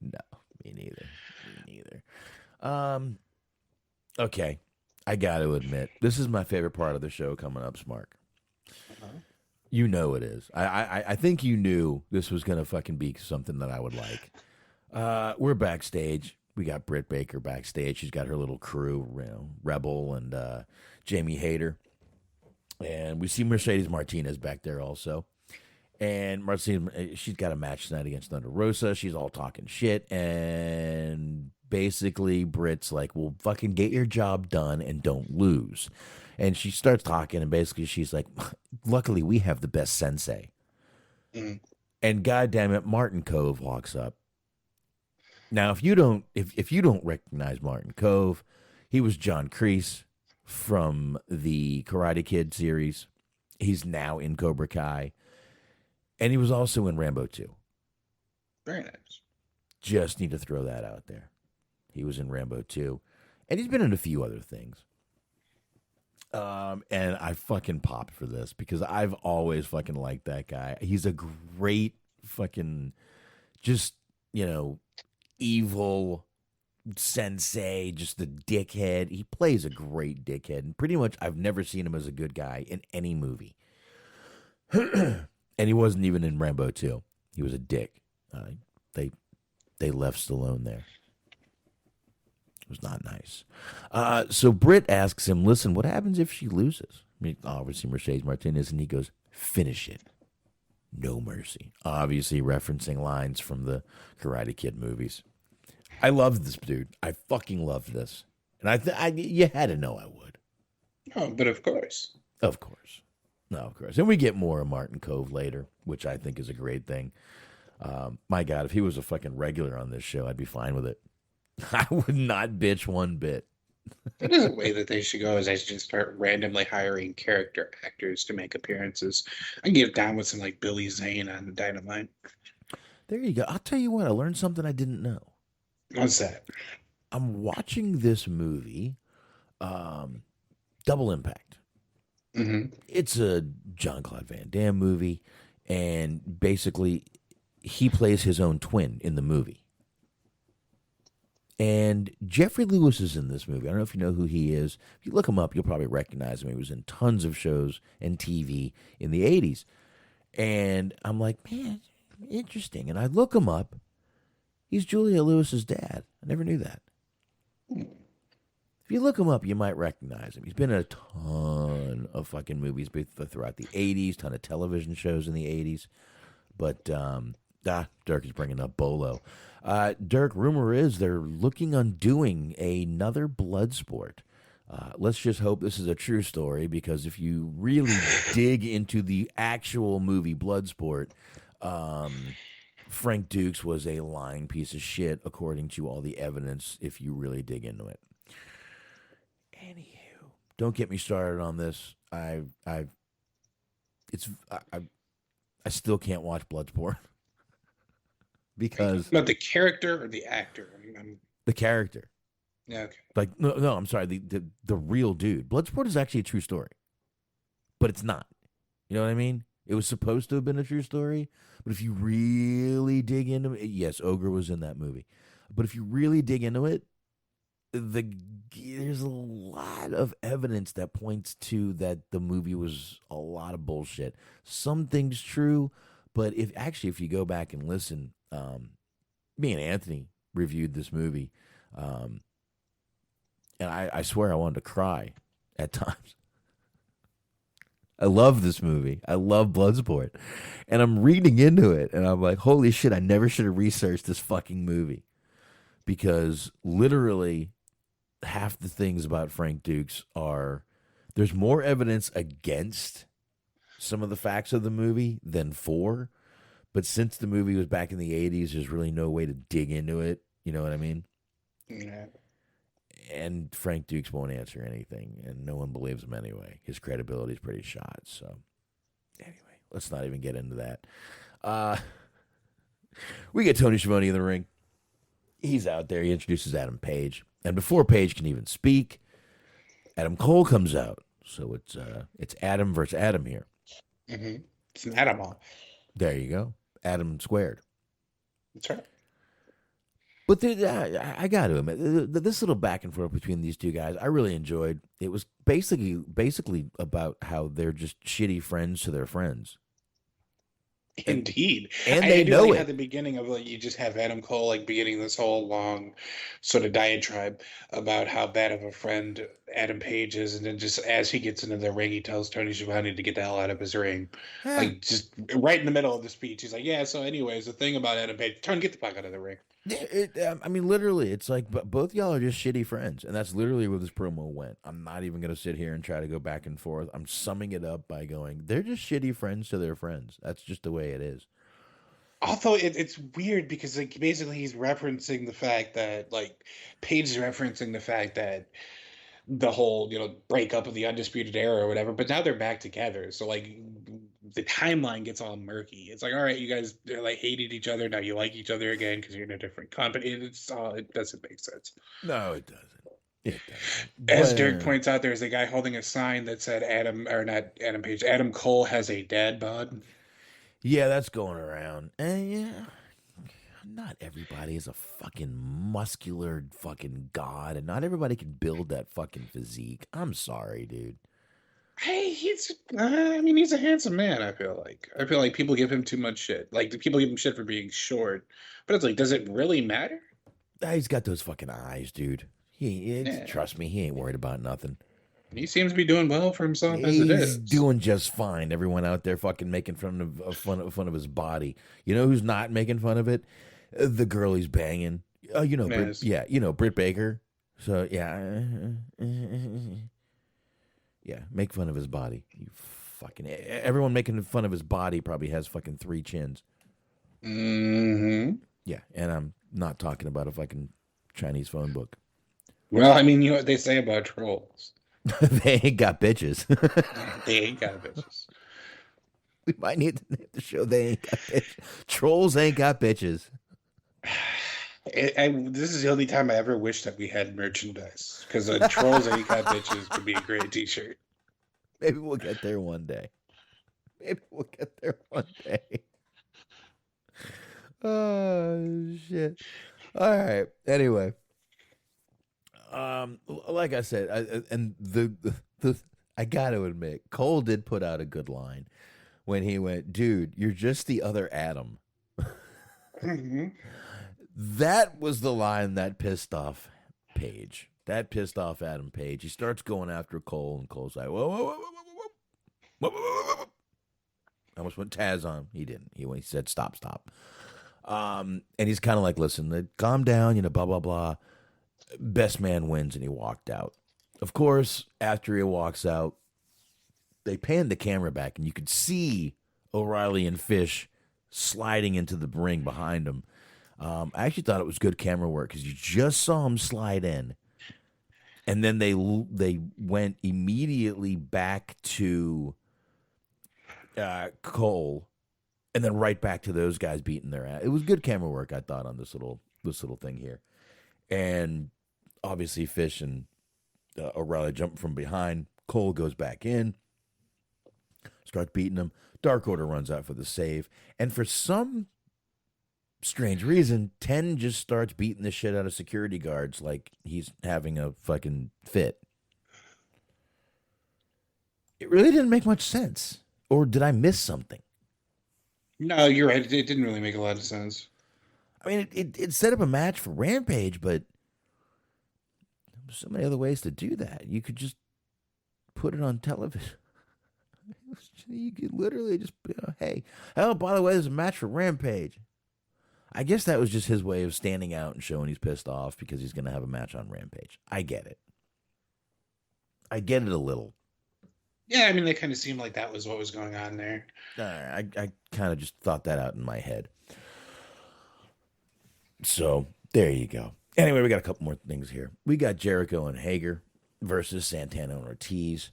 No, me neither. Okay, I got to admit, this is my favorite part of the show coming up, Smark. You know it is. I think you knew this was going to fucking be something that I would like. We're backstage. We got Britt Baker backstage. She's got her little crew, Rebel and Jamie Hayter. And we see Mercedes Martinez back there also. And Mercedes, she's got a match tonight against Thunder Rosa. She's all talking shit. And basically, Britt's like, well, fucking get your job done and don't lose. And she starts talking, and basically she's like, luckily, we have the best sensei. Mm. And goddamn it, Martin Cove walks up. Now, if you don't recognize Martin Cove, he was John Kreese from the Karate Kid series. He's now in Cobra Kai. And he was also in Rambo 2. Very nice. Just need to throw that out there. He was in Rambo 2. And he's been in a few other things. And I fucking popped for this because I've always fucking liked that guy. He's a great fucking, just, evil sensei, just the dickhead. He plays a great dickhead. And pretty much I've never seen him as a good guy in any movie. And he wasn't even in Rambo 2. He was a dick. They left Stallone there. It was not nice. So Britt asks him, listen, what happens if she loses? I mean, obviously Mercedes Martinez, and he goes, finish it. No mercy. Obviously referencing lines from the Karate Kid movies. I love this dude. I fucking love this. And you had to know I would. Oh, but of course. Of course. No, of course. And we get more of Martin Cove later, which I think is a great thing. My God, if he was a fucking regular on this show, I'd be fine with it. I would not bitch one bit. That is a way that they should go, is they should just start randomly hiring character actors to make appearances. I can get down with some like Billy Zane on Dynamite. There you go. I'll tell you what, I learned something I didn't know. What's that? I'm watching this movie, Double Impact. Mm-hmm. It's a Jean-Claude Van Damme movie, and basically he plays his own twin in the movie. And Jeffrey Lewis is in this movie. I don't know if you know who he is. If you look him up, you'll probably recognize him. He was in tons of shows and TV in the 80s. And I'm like, man, interesting. And I look him up. He's Julia Lewis's dad. I never knew that. If you look him up, you might recognize him. He's been in a ton of fucking movies throughout the 80s, ton of television shows in the 80s. But, Dirk is bringing up Bolo. Dirk, rumor is they're looking on doing another blood sport. Let's just hope this is a true story, because if you really dig into the actual movie Bloodsport, Frank Dukes was a lying piece of shit, according to all the evidence, if you really dig into it. Anywho, don't get me started on this. I still can't watch Bloodsport. Because About the character or the actor? the character. Yeah, okay. Like, no, I'm sorry, the real dude. Bloodsport is actually a true story, but it's not. You know what I mean? It was supposed to have been a true story, but if you really dig into it, yes, Ogre was in that movie. But if you really dig into it, there's a lot of evidence that points to that the movie was a lot of bullshit. Some things true, but if you go back and listen, me and Anthony reviewed this movie, and I swear I wanted to cry at times. I love this movie. I love Bloodsport. And I'm reading into it, and I'm like, holy shit, I never should have researched this fucking movie. Because literally half the things about Frank Dukes are, there's more evidence against some of the facts of the movie than for. But since the movie was back in the 80s, there's really no way to dig into it. You know what I mean? Yeah. And Frank Dukes won't answer anything, and no one believes him anyway. His credibility is pretty shot. So, anyway, let's not even get into that. We get Tony Schiavone in the ring. He's out there. He introduces Adam Page. And before Page can even speak, Adam Cole comes out. So it's Adam versus Adam here. Mm-hmm. It's an Adam off. There you go. Adam squared. That's right. But I got to admit, this little back and forth between these two guys, I really enjoyed. It was basically about how they're just shitty friends to their friends. Indeed. And I they do know like it. at the beginning of you just have Adam Cole beginning this whole long sort of diatribe about how bad of a friend Adam Page is, and then just as he gets into the ring, he tells Tony Schiavone to get the hell out of his ring. Yeah. Just right in the middle of the speech, he's like, "Yeah, so anyways, the thing about Adam Page, Tony, get the fuck out of the ring." I mean, literally, it's like both y'all are just shitty friends, and that's literally where this promo went. I'm not even going to sit here and try to go back and forth. I'm summing it up by going, they're just shitty friends to their friends. That's just the way it is. Although it's weird because basically he's referencing the fact that Paige is referencing the fact that the whole breakup of the Undisputed Era or whatever, but now they're back together, so the timeline gets all murky. It's like, all right, you guys hated each other, now you like each other again because you're in a different company. It doesn't make sense. No, it doesn't. It doesn't. As Dirk points out, there's a guy holding a sign that said Adam Cole has a dad bod. Yeah, that's going around. And yeah, not everybody is a fucking muscular fucking god, and not everybody can build that fucking physique. I'm sorry, dude. Hey, he's a handsome man, I feel like people give him too much shit. People give him shit for being short. But it's does it really matter? He's got those fucking eyes, dude. Trust me, he ain't worried about nothing. He seems to be doing well for himself as it is. He's doing just fine. Everyone out there fucking making fun of his body. You know who's not making fun of it? The girl he's banging. Britt Baker. So yeah, make fun of his body. You fucking everyone making fun of his body probably has fucking 3 chins. Mm-hmm. Yeah, and I'm not talking about a fucking Chinese phone book. Well, I mean, you know what they say about trolls. They ain't got bitches. They ain't got bitches. We might need to name the show They Ain't Got Bitches. Trolls ain't got bitches. This is the only time I ever wish that we had merchandise, because Trolls Ain't Got Bitches would be a great t-shirt. Maybe we'll get there one day. Oh, shit. All right. Anyway. Like I said, I got to admit, Cole did put out a good line when he went, "Dude, you're just the other Adam." Mm-hmm. That was the line that pissed off Page. That pissed off Adam Page. He starts going after Cole, and Cole's like, "Whoa, whoa, whoa, whoa, whoa, whoa, whoa, whoa, whoa." I almost went Taz on him. He didn't. He said, "Stop." And he's kind of like, "Listen, calm down, blah, blah, blah. Best man wins," and he walked out. Of course, after he walks out, they panned the camera back, and you could see O'Reilly and Fish sliding into the ring behind him. I actually thought it was good camera work because you just saw him slide in, and then they went immediately back to Cole, and then right back to those guys beating their ass. It was good camera work, I thought, on this little thing here. And obviously Fish and O'Reilly jump from behind. Cole goes back in, starts beating him. Dark Order runs out for the save. And for some strange reason, 10 just starts beating the shit out of security guards like he's having a fucking fit. It really didn't make much sense. Or did I miss something? No, you're right. It didn't really make a lot of sense. I mean, it set up a match for Rampage, but there's so many other ways to do that. You could just put it on television. You could literally just, hey, oh, by the way, there's a match for Rampage. I guess that was just his way of standing out and showing he's pissed off because he's going to have a match on Rampage. I get it. I get it a little. Yeah, I mean, it kind of seemed like that was what was going on there. I kind of just thought that out in my head. So, there you go. Anyway, we got a couple more things here. We got Jericho and Hager versus Santana and Ortiz.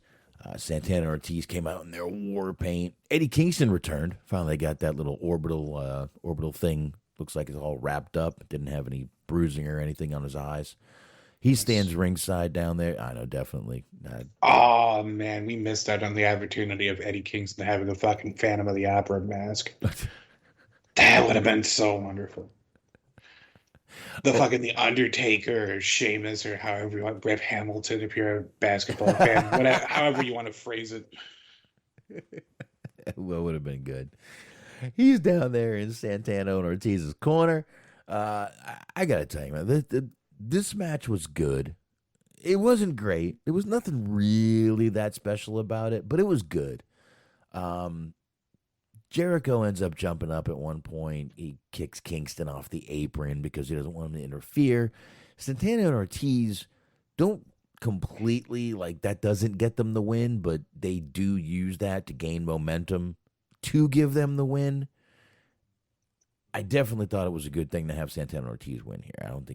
Santana and Ortiz came out in their war paint. Eddie Kingston returned. Finally got that little orbital thing. Looks like it's all wrapped up. Didn't have any bruising or anything on his eyes. He stands ringside down there. I know, definitely. Oh, man, we missed out on the opportunity of Eddie Kingston having a fucking Phantom of the Opera mask. That would have been so wonderful. The Undertaker or Sheamus or however you want, Brett Hamilton if you're a basketball fan, whatever, however you want to phrase it. Well, would have been good. He's down there in Santana and Ortiz's corner. I gotta tell you, man, this match was good. It wasn't great. There was nothing really that special about it, but it was good. Jericho ends up jumping up at one point. He kicks Kingston off the apron because he doesn't want him to interfere. Santana and Ortiz don't completely, like, that doesn't get them the win, but they do use that to gain momentum to give them the win. I definitely thought it was a good thing to have Santana and Ortiz win here. I don't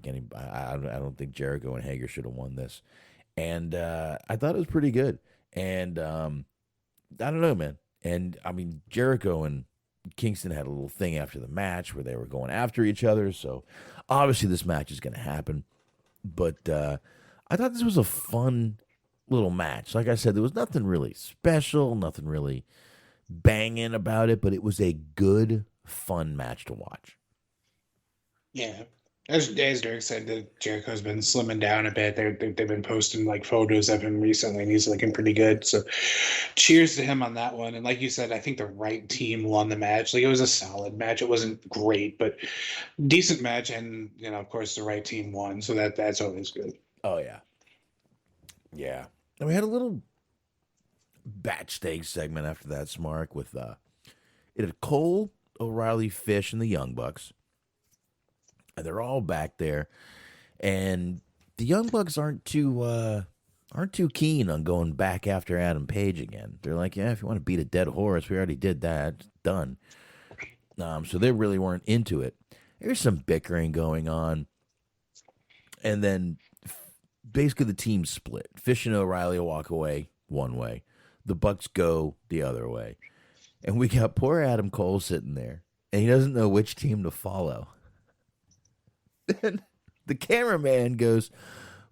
think Jericho and Hager should have won this. And I thought it was pretty good. And I don't know, man. And I mean, Jericho and Kingston had a little thing after the match where they were going after each other. So obviously this match is going to happen. But I thought this was a fun little match. Like I said, there was nothing really special, nothing really banging about it, but it was a good, fun match to watch. Yeah. As Derek said, Jericho's been slimming down a bit. They've been posting like photos of him recently, and he's looking pretty good. So, cheers to him on that one. And like you said, I think the right team won the match. Like, it was a solid match. It wasn't great, but decent match. And of course, the right team won. So that's always good. Oh yeah, yeah. And we had a little backstage segment after that, Smark, with it had Cole, O'Reilly, Fish, and the Young Bucks. And they're all back there, and the Young Bucks aren't too keen on going back after Adam Page again. They're like, yeah, if you want to beat a dead horse, we already did that. It's done. So they really weren't into it. There's some bickering going on, and then basically the team split. Fish and O'Reilly walk away one way. The Bucks go the other way. And we got poor Adam Cole sitting there, and he doesn't know which team to follow. Then the cameraman goes,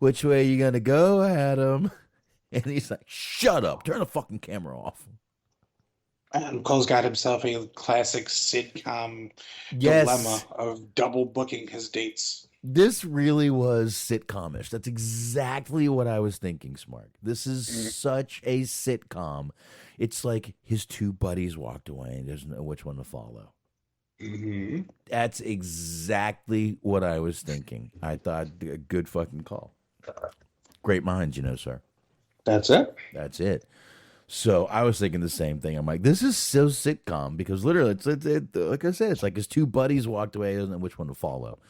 which way are you going to go, Adam? And he's like, shut up. Turn the fucking camera off. Adam Cole's got himself a classic sitcom dilemma of double booking his dates. This really was sitcomish. That's exactly what I was thinking, Smart. This is such a sitcom. It's like his two buddies walked away and doesn't know which one to follow. Mm-hmm. That's exactly what I was thinking. I thought, a good fucking call. Great minds, sir. That's it. That's it. So I was thinking the same thing. I'm like, this is so sitcom because literally, it's like I said, it's like his two buddies walked away, doesn't know which one to follow.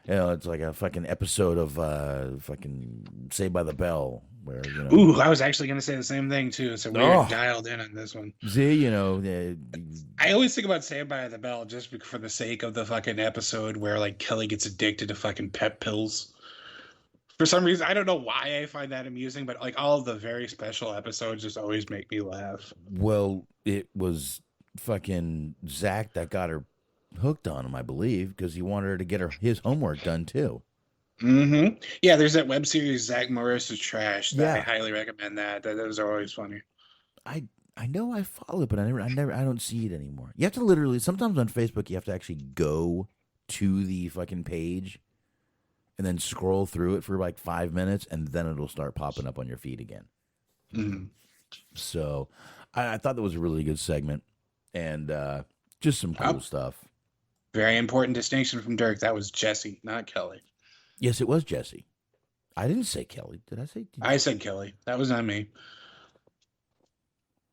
It's like a fucking episode of fucking Saved by the Bell. Where, Ooh, I was actually going to say the same thing, too. So we're dialed in on this one. See, I always think about Saved by the Bell just for the sake of the fucking episode where, like, Kelly gets addicted to fucking pep pills. For some reason, I don't know why I find that amusing, but, like, all of the very special episodes just always make me laugh. Well, it was fucking Zach that got her hooked on him, I believe, because he wanted her to get his homework done, too. Mm-hmm. Yeah, there's that web series Zach Morris is Trash. I highly recommend that. Those are always funny. I know I follow it, but I don't see it anymore. You have to literally sometimes on Facebook you have to actually go to the fucking page and then scroll through it for like 5 minutes, and then it'll start popping up on your feed again. Mm-hmm. So I thought that was a really good segment, and just some cool stuff. Very important distinction from Dirk. That was Jesse, not Kelly. Yes, it was Jesse. I didn't say Kelly. Did I say? I said Kelly. That was not me.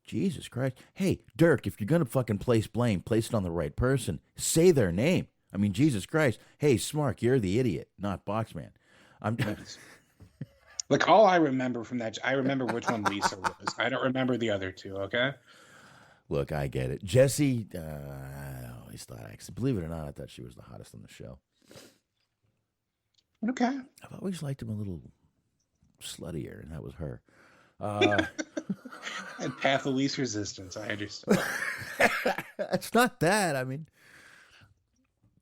Jesus Christ. Hey, Dirk, if you're going to fucking place blame, place it on the right person. Say their name. I mean, Jesus Christ. Hey, Smark, you're the idiot, not Boxman. Look, all I remember from that, I remember which one Lisa was. I don't remember the other two, okay? Look, I get it. Jesse, I always thought, actually, believe it or not, I thought she was the hottest on the show. Okay. I've always liked him a little sluttier, and that was her. And path of least resistance, I understand. It's not that. I mean,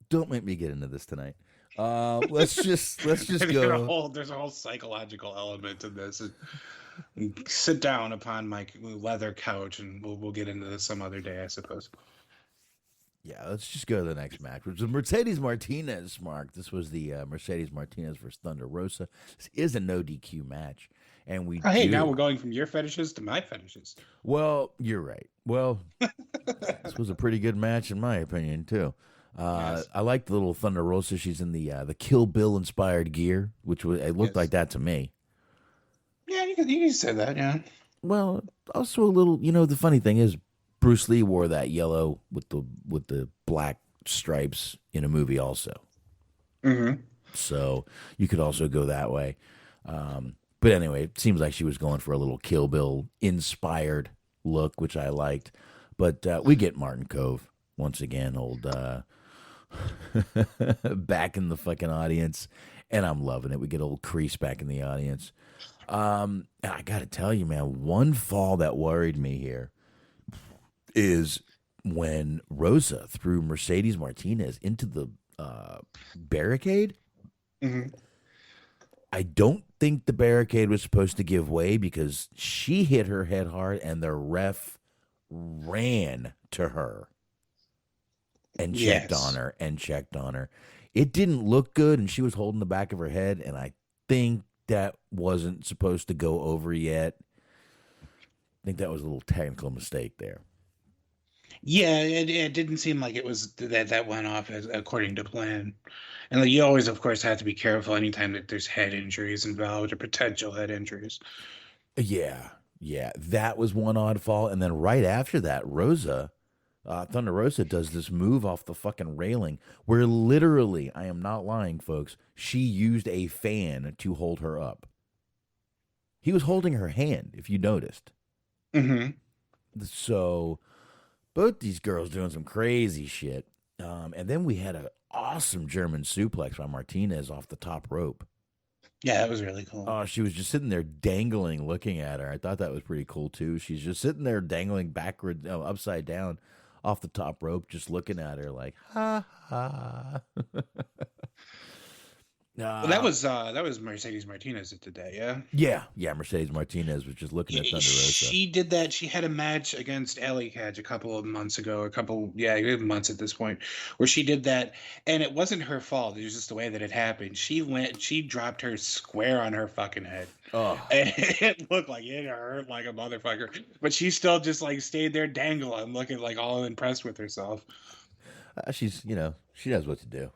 don't make me get into this tonight. Let's just go. There's a whole psychological element to this. Sit down upon my leather couch, and we'll get into this some other day, I suppose. Yeah, let's just go to the next match, which was Mercedes Martinez. Mark, this was the Mercedes Martinez versus Thunder Rosa. This is a no DQ match, and we. Oh, hey, now we're going from your fetishes to my fetishes. Well, you're right. Well, this was a pretty good match in my opinion too. Yes. I like the little Thunder Rosa. She's in the Kill Bill inspired gear, which it looked like that to me. Yeah, you can say that. Yeah. Well, also a little. You know, the funny thing is, Bruce Lee wore that yellow with the black stripes in a movie also. Mm-hmm. So you could also go that way. But anyway, it seems like she was going for a little Kill Bill inspired look, which I liked. But we get Martin Cove once again, old back in the fucking audience, and I'm loving it. We get old Kreese back in the audience. And I got to tell you, man, one fall that worried me here is when Rosa threw Mercedes Martinez into the barricade. Mm-hmm. I don't think the barricade was supposed to give way because she hit her head hard and the ref ran to her and checked on her. It didn't look good, and she was holding the back of her head, and I think that wasn't supposed to go over yet. I think that was a little technical mistake there. Yeah, it didn't seem like it was that went off as according to plan. And like, you always, of course, have to be careful anytime that there's head injuries involved or potential head injuries. Yeah, that was one odd fall, and then right after that, Thunder Rosa does this move off the fucking railing where literally, I am not lying, folks, she used a fan to hold her up. He was holding her hand, if you noticed. Mm-hmm. So both these girls doing some crazy shit. And then we had an awesome German suplex by Martinez off the top rope. Yeah, that was really cool. Oh, she was just sitting there dangling, looking at her. I thought that was pretty cool, too. She's just sitting there dangling backward, upside down off the top rope, just looking at her like, ha, ha. Well, that was Mercedes Martinez today, yeah. Mercedes Martinez was just looking at Thunder Rosa. She did that. She had a match against Alley Catch a couple of months ago, months at this point, where she did that, and it wasn't her fault. It was just the way that it happened. She dropped her square on her fucking head. Oh, and it looked like it hurt like a motherfucker, but she still just like stayed there dangling, looking like all impressed with herself. She knows what to do.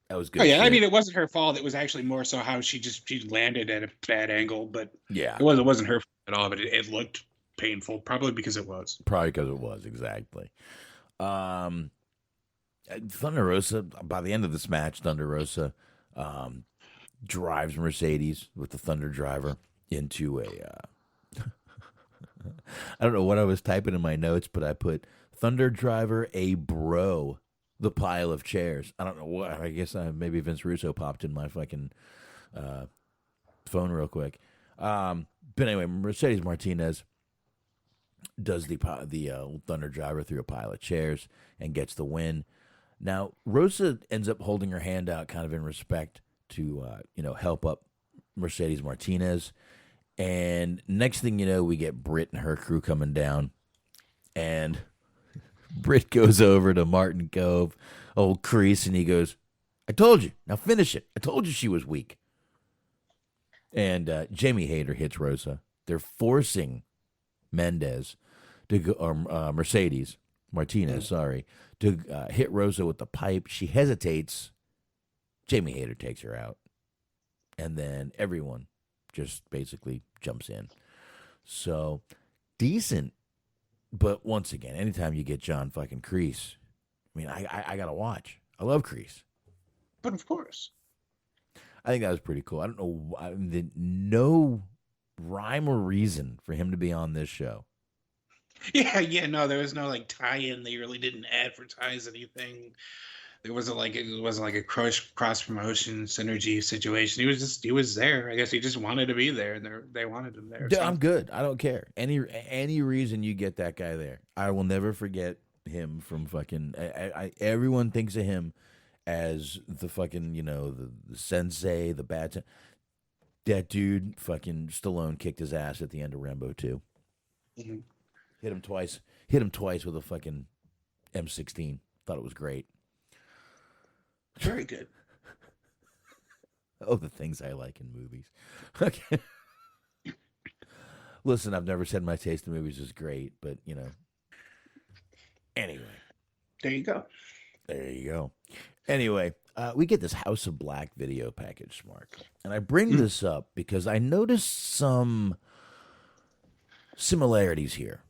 That was good. Oh, yeah, shit. I mean, it wasn't her fault. It was actually more so how she landed at a bad angle, but yeah, it wasn't her fault at all. But it looked painful, probably because it was. Exactly. Thunder Rosa. By the end of this match, Thunder Rosa drives Mercedes with the Thunder Driver into a. I don't know what I was typing in my notes, but I put Thunder Driver a bro. The pile of chairs. I don't know what. I guess maybe Vince Russo popped in my fucking phone real quick. But anyway, Mercedes Martinez does the Thunder Driver through a pile of chairs and gets the win. Now Rosa ends up holding her hand out, kind of in respect to help up Mercedes Martinez. And next thing you know, we get Britt and her crew coming down, and Britt goes over to Martin Cove, old Kreese, and he goes, "I told you. Now finish it. I told you she was weak." And Jamie Hayter hits Rosa. They're forcing Mercedes Martinez, to hit Rosa with the pipe. She hesitates. Jamie Hayter takes her out. And then everyone just basically jumps in. So, decent. But once again, anytime you get John fucking Kreese, I mean, I got to watch. I love Kreese. But of course. I think that was pretty cool. I don't know. No rhyme or reason for him to be on this show. Yeah, no, there was no like tie-in. They really didn't advertise anything. It wasn't like a cross promotion synergy situation. He was there. I guess he just wanted to be there, and they wanted him there. Dude, I'm good. I don't care. Any reason you get that guy there, I will never forget him from fucking. Everyone thinks of him as the fucking the sensei, the bad. That dude, fucking Stallone, kicked his ass at the end of Rambo 2. Mm-hmm. Hit him twice with a fucking M16 thought it was great. Very good. Oh, the things I like in movies. Okay. Listen, I've never said my taste in movies is great, but, you know. Anyway. There you go. There you go. Anyway, we get this House of Black video package, Mark. And I bring this up because I noticed some similarities here.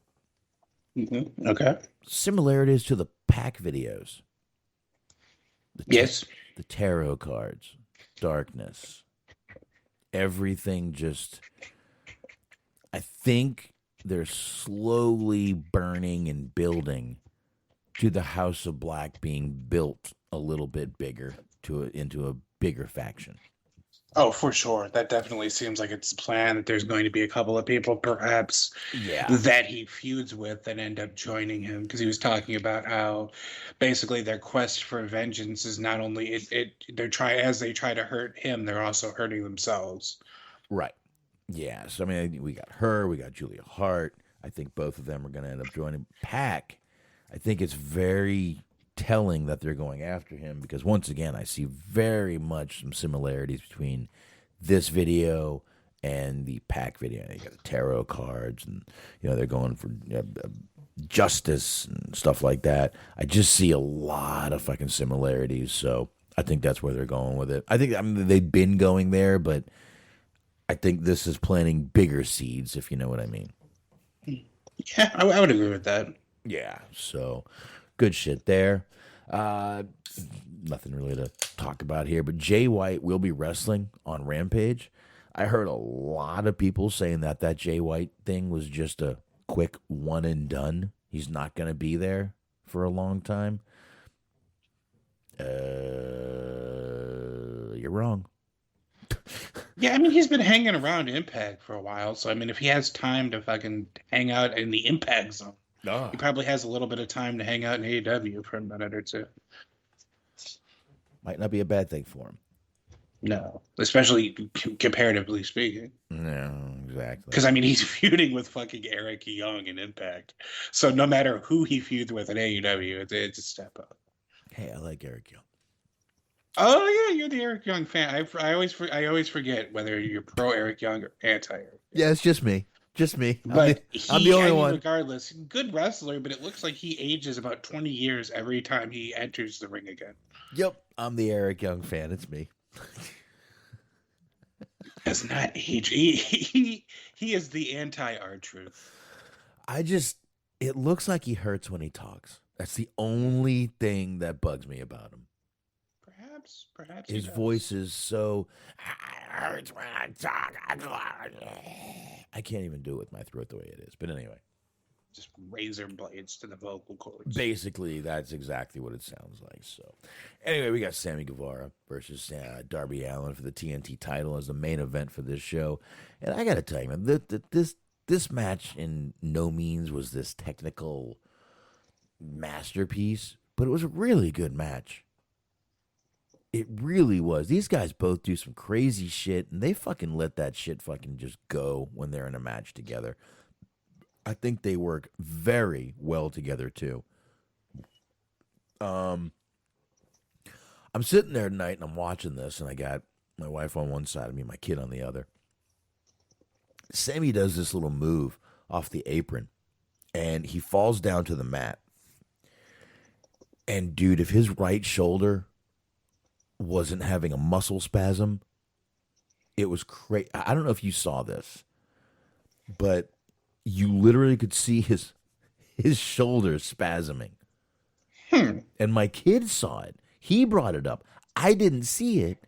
Mm-hmm. Okay. Similarities to the pack videos. Yes. The tarot cards, darkness, everything just, I think they're slowly burning and building to the House of Black being built a little bit bigger into a bigger faction. Oh, for sure. That definitely seems like it's a plan that there's going to be a couple of people, perhaps, that he feuds with that end up joining him. Because he was talking about how basically their quest for vengeance is not only as they try to hurt him, they're also hurting themselves. Right. Yeah. So I mean, we got her, we got Julia Hart. I think both of them are going to end up joining Pac. I think it's very telling that they're going after him because once again I see very much some similarities between this video and the Pac video. You got the tarot cards and they're going for justice and stuff like that. I just see a lot of fucking similarities, so I think that's where they're going with it. I mean they've been going there, but I think this is planting bigger seeds, if you know what I mean. Yeah, I would agree with that. Yeah, so good shit there. Nothing really to talk about here, but Jay White will be wrestling on Rampage. I heard a lot of people saying that Jay White thing was just a quick one and done. He's not going to be there for a long time. You're wrong. Yeah, I mean, he's been hanging around Impact for a while, so I mean, if he has time to fucking hang out in the Impact zone, he probably has a little bit of time to hang out in AEW for a minute or two. Might not be a bad thing for him. No, especially comparatively speaking. No, exactly. Because, I mean, he's feuding with fucking Eric Young in Impact. So no matter who he feuds with in AEW, it's a step up. Hey, I like Eric Young. Oh, yeah, you're the Eric Young fan. I always forget whether you're pro Eric Young or anti Eric Young. Yeah, it's just me. Just me. But I'm the only one. Regardless, good wrestler, but it looks like he ages about 20 years every time he enters the ring again. Yep, I'm the Eric Young fan. It's me. Does not age. He is the anti-R-Truth. It looks like he hurts when he talks. That's the only thing that bugs me about him. Perhaps his voice is so. Hurts when I talk. I can't even do it with my throat the way it is. But anyway, just razor blades to the vocal cords. Basically, that's exactly what it sounds like. So, anyway, we got Sammy Guevara versus Darby Allin for the TNT title as the main event for this show. And I got to tell you, man, this match in no means was this technical masterpiece, but it was a really good match. It really was. These guys both do some crazy shit, and they fucking let that shit fucking just go when they're in a match together. I think they work very well together, too. I'm sitting there tonight, and I'm watching this, and I got my wife on one side of me, my kid on the other. Sammy does this little move off the apron, and he falls down to the mat. And, dude, if his right shoulder wasn't having a muscle spasm, it was crazy. I don't know if you saw this, but you literally could see his shoulders spasming. And my kid saw it. He brought it up. I didn't see it.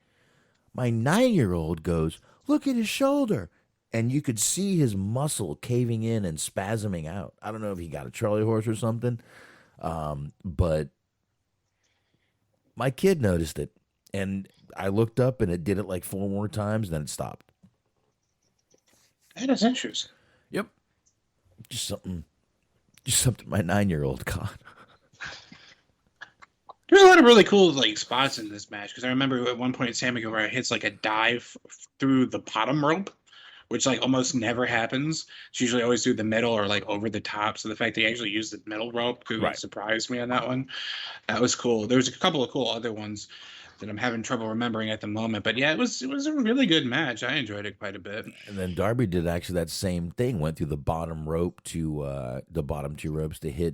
My 9-year-old goes, "Look at his shoulder." And you could see his muscle caving in and spasming out. I don't know if he got a Charlie horse or something, but my kid noticed it. And I looked up, and it did it like 4 more times, and then it stopped. That is interesting. Yep. Just something my 9-year-old caught. There's a lot of really cool spots in this match, because I remember at one point Sammy Guevara hits a dive through the bottom rope, which like almost never happens. It's usually always through the middle or like over the top. So the fact that he actually used the middle rope really surprised me on that one. That was cool. There was a couple of cool other ones that I'm having trouble remembering at the moment. But yeah, it was a really good match. I enjoyed it quite a bit. And then Darby did actually that same thing. Went through the bottom rope to the bottom two ropes to hit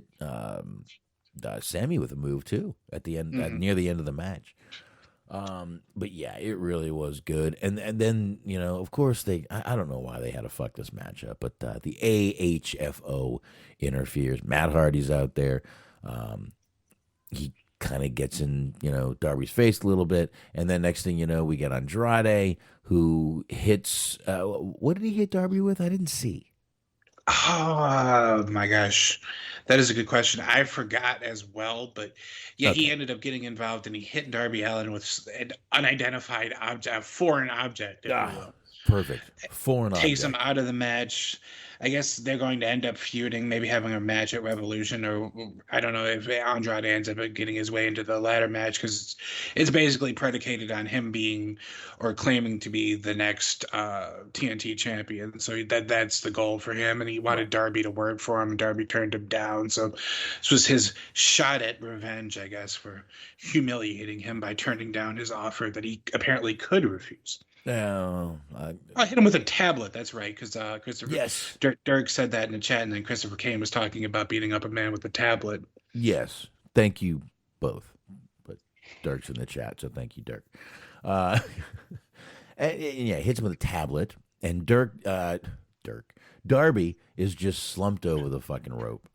Sammy with a move too at the end, near the end of the match. But yeah, it really was good. And then, you know, of course I don't know why they had to fuck this match up, but the AHFO interferes. Matt Hardy's out there. He kind of gets in, you know, Darby's face a little bit. And then next thing you know, we get Andrade who hits, what did he hit Darby with? I didn't see. Oh my gosh, that is a good question. I forgot as well, but yeah, he ended up getting involved and he hit Darby Allin with an unidentified object, foreign object. Perfect. Foreign object. Takes him out of the match. I guess they're going to end up feuding, maybe having a match at Revolution, or I don't know if Andrade ends up getting his way into the ladder match, because it's basically predicated on him being or claiming to be the next TNT champion. So that's the goal for him, and he wanted Darby to work for him, and Darby turned him down. So this was his shot at revenge, I guess, for humiliating him by turning down his offer that he apparently could refuse. I hit him with a tablet. That's right, because Christopher. Yes. Dirk said that in the chat, and then Christopher Kane was talking about beating up a man with a tablet. Yes, thank you both. But Dirk's in the chat, so thank you, Dirk. And yeah, hits him with a tablet, and Darby is just slumped over the fucking rope.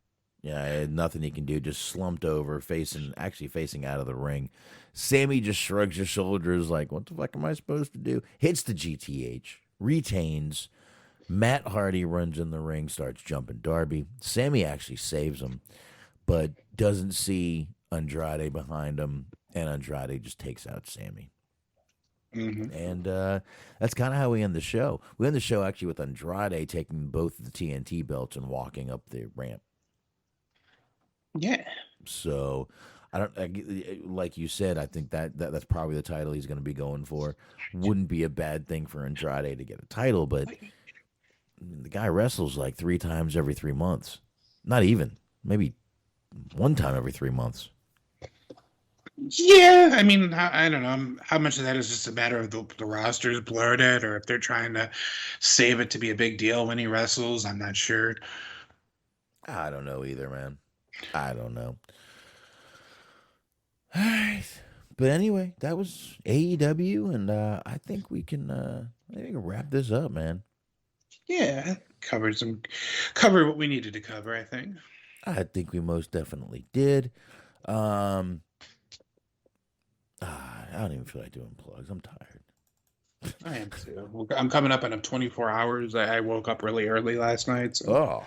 Yeah, nothing he can do. Just slumped over, facing out of the ring. Sammy just shrugs his shoulders like, what the fuck am I supposed to do? Hits the GTH, retains. Matt Hardy runs in the ring, starts jumping Darby. Sammy actually saves him, but doesn't see Andrade behind him, and Andrade just takes out Sammy. Mm-hmm. And that's kind of how we end the show. We end the show actually with Andrade taking both of the TNT belts and walking up the ramp. Yeah. So like you said, I think that's probably the title he's going to be going for. Wouldn't be a bad thing for Andrade to get a title, but the guy wrestles like 3 times every 3 months. Not even. Maybe 1 time every 3 months. Yeah, I mean, I don't know how much of that is just a matter of the roster's bloated, or if they're trying to save it to be a big deal when he wrestles. I'm not sure. I don't know either, man. I don't know. All right. But anyway, that was AEW, and I think we can wrap this up, man. Yeah, covered what we needed to cover, I think. I think we most definitely did. I don't even feel like doing plugs. I'm tired. I am too. I'm coming up on 24 hours. I woke up really early last night. So. Oh,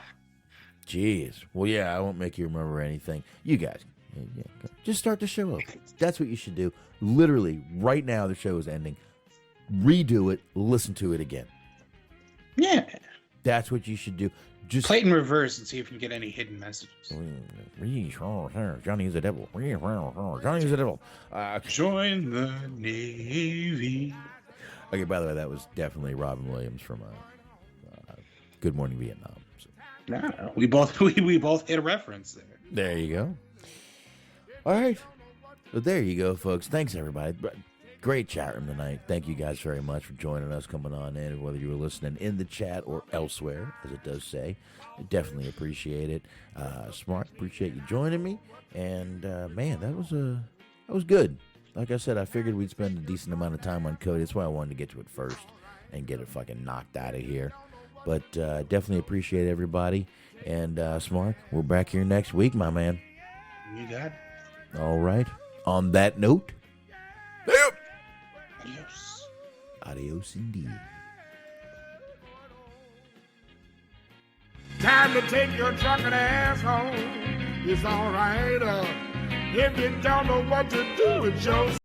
jeez. Well, yeah, I won't make you remember anything. You guys, just start the show over. That's what you should do. Literally, right now, the show is ending. Redo it. Listen to it again. Yeah. That's what you should do. Just play it in reverse and see if you can get any hidden messages. Johnny is a devil. Johnny is a devil. Join the Navy. Okay, by the way, that was definitely Robin Williams from Good Morning Vietnam. So. No, we both hit a reference there. There you go. All right. Well, there you go, folks. Thanks, everybody. Great chat room tonight. Thank you guys very much for joining us, coming on in, whether you were listening in the chat or elsewhere, as it does say. I definitely appreciate it. Smart, appreciate you joining me. And, man, that was good. Like I said, I figured we'd spend a decent amount of time on Cody. That's why I wanted to get to it first and get it fucking knocked out of here. But definitely appreciate everybody. And, Smart, we're back here next week, my man. You got it. All right. On that note, Adios. Adios indeed. Time to take your drunken ass home. It's all right. If you don't know what to do with yourself.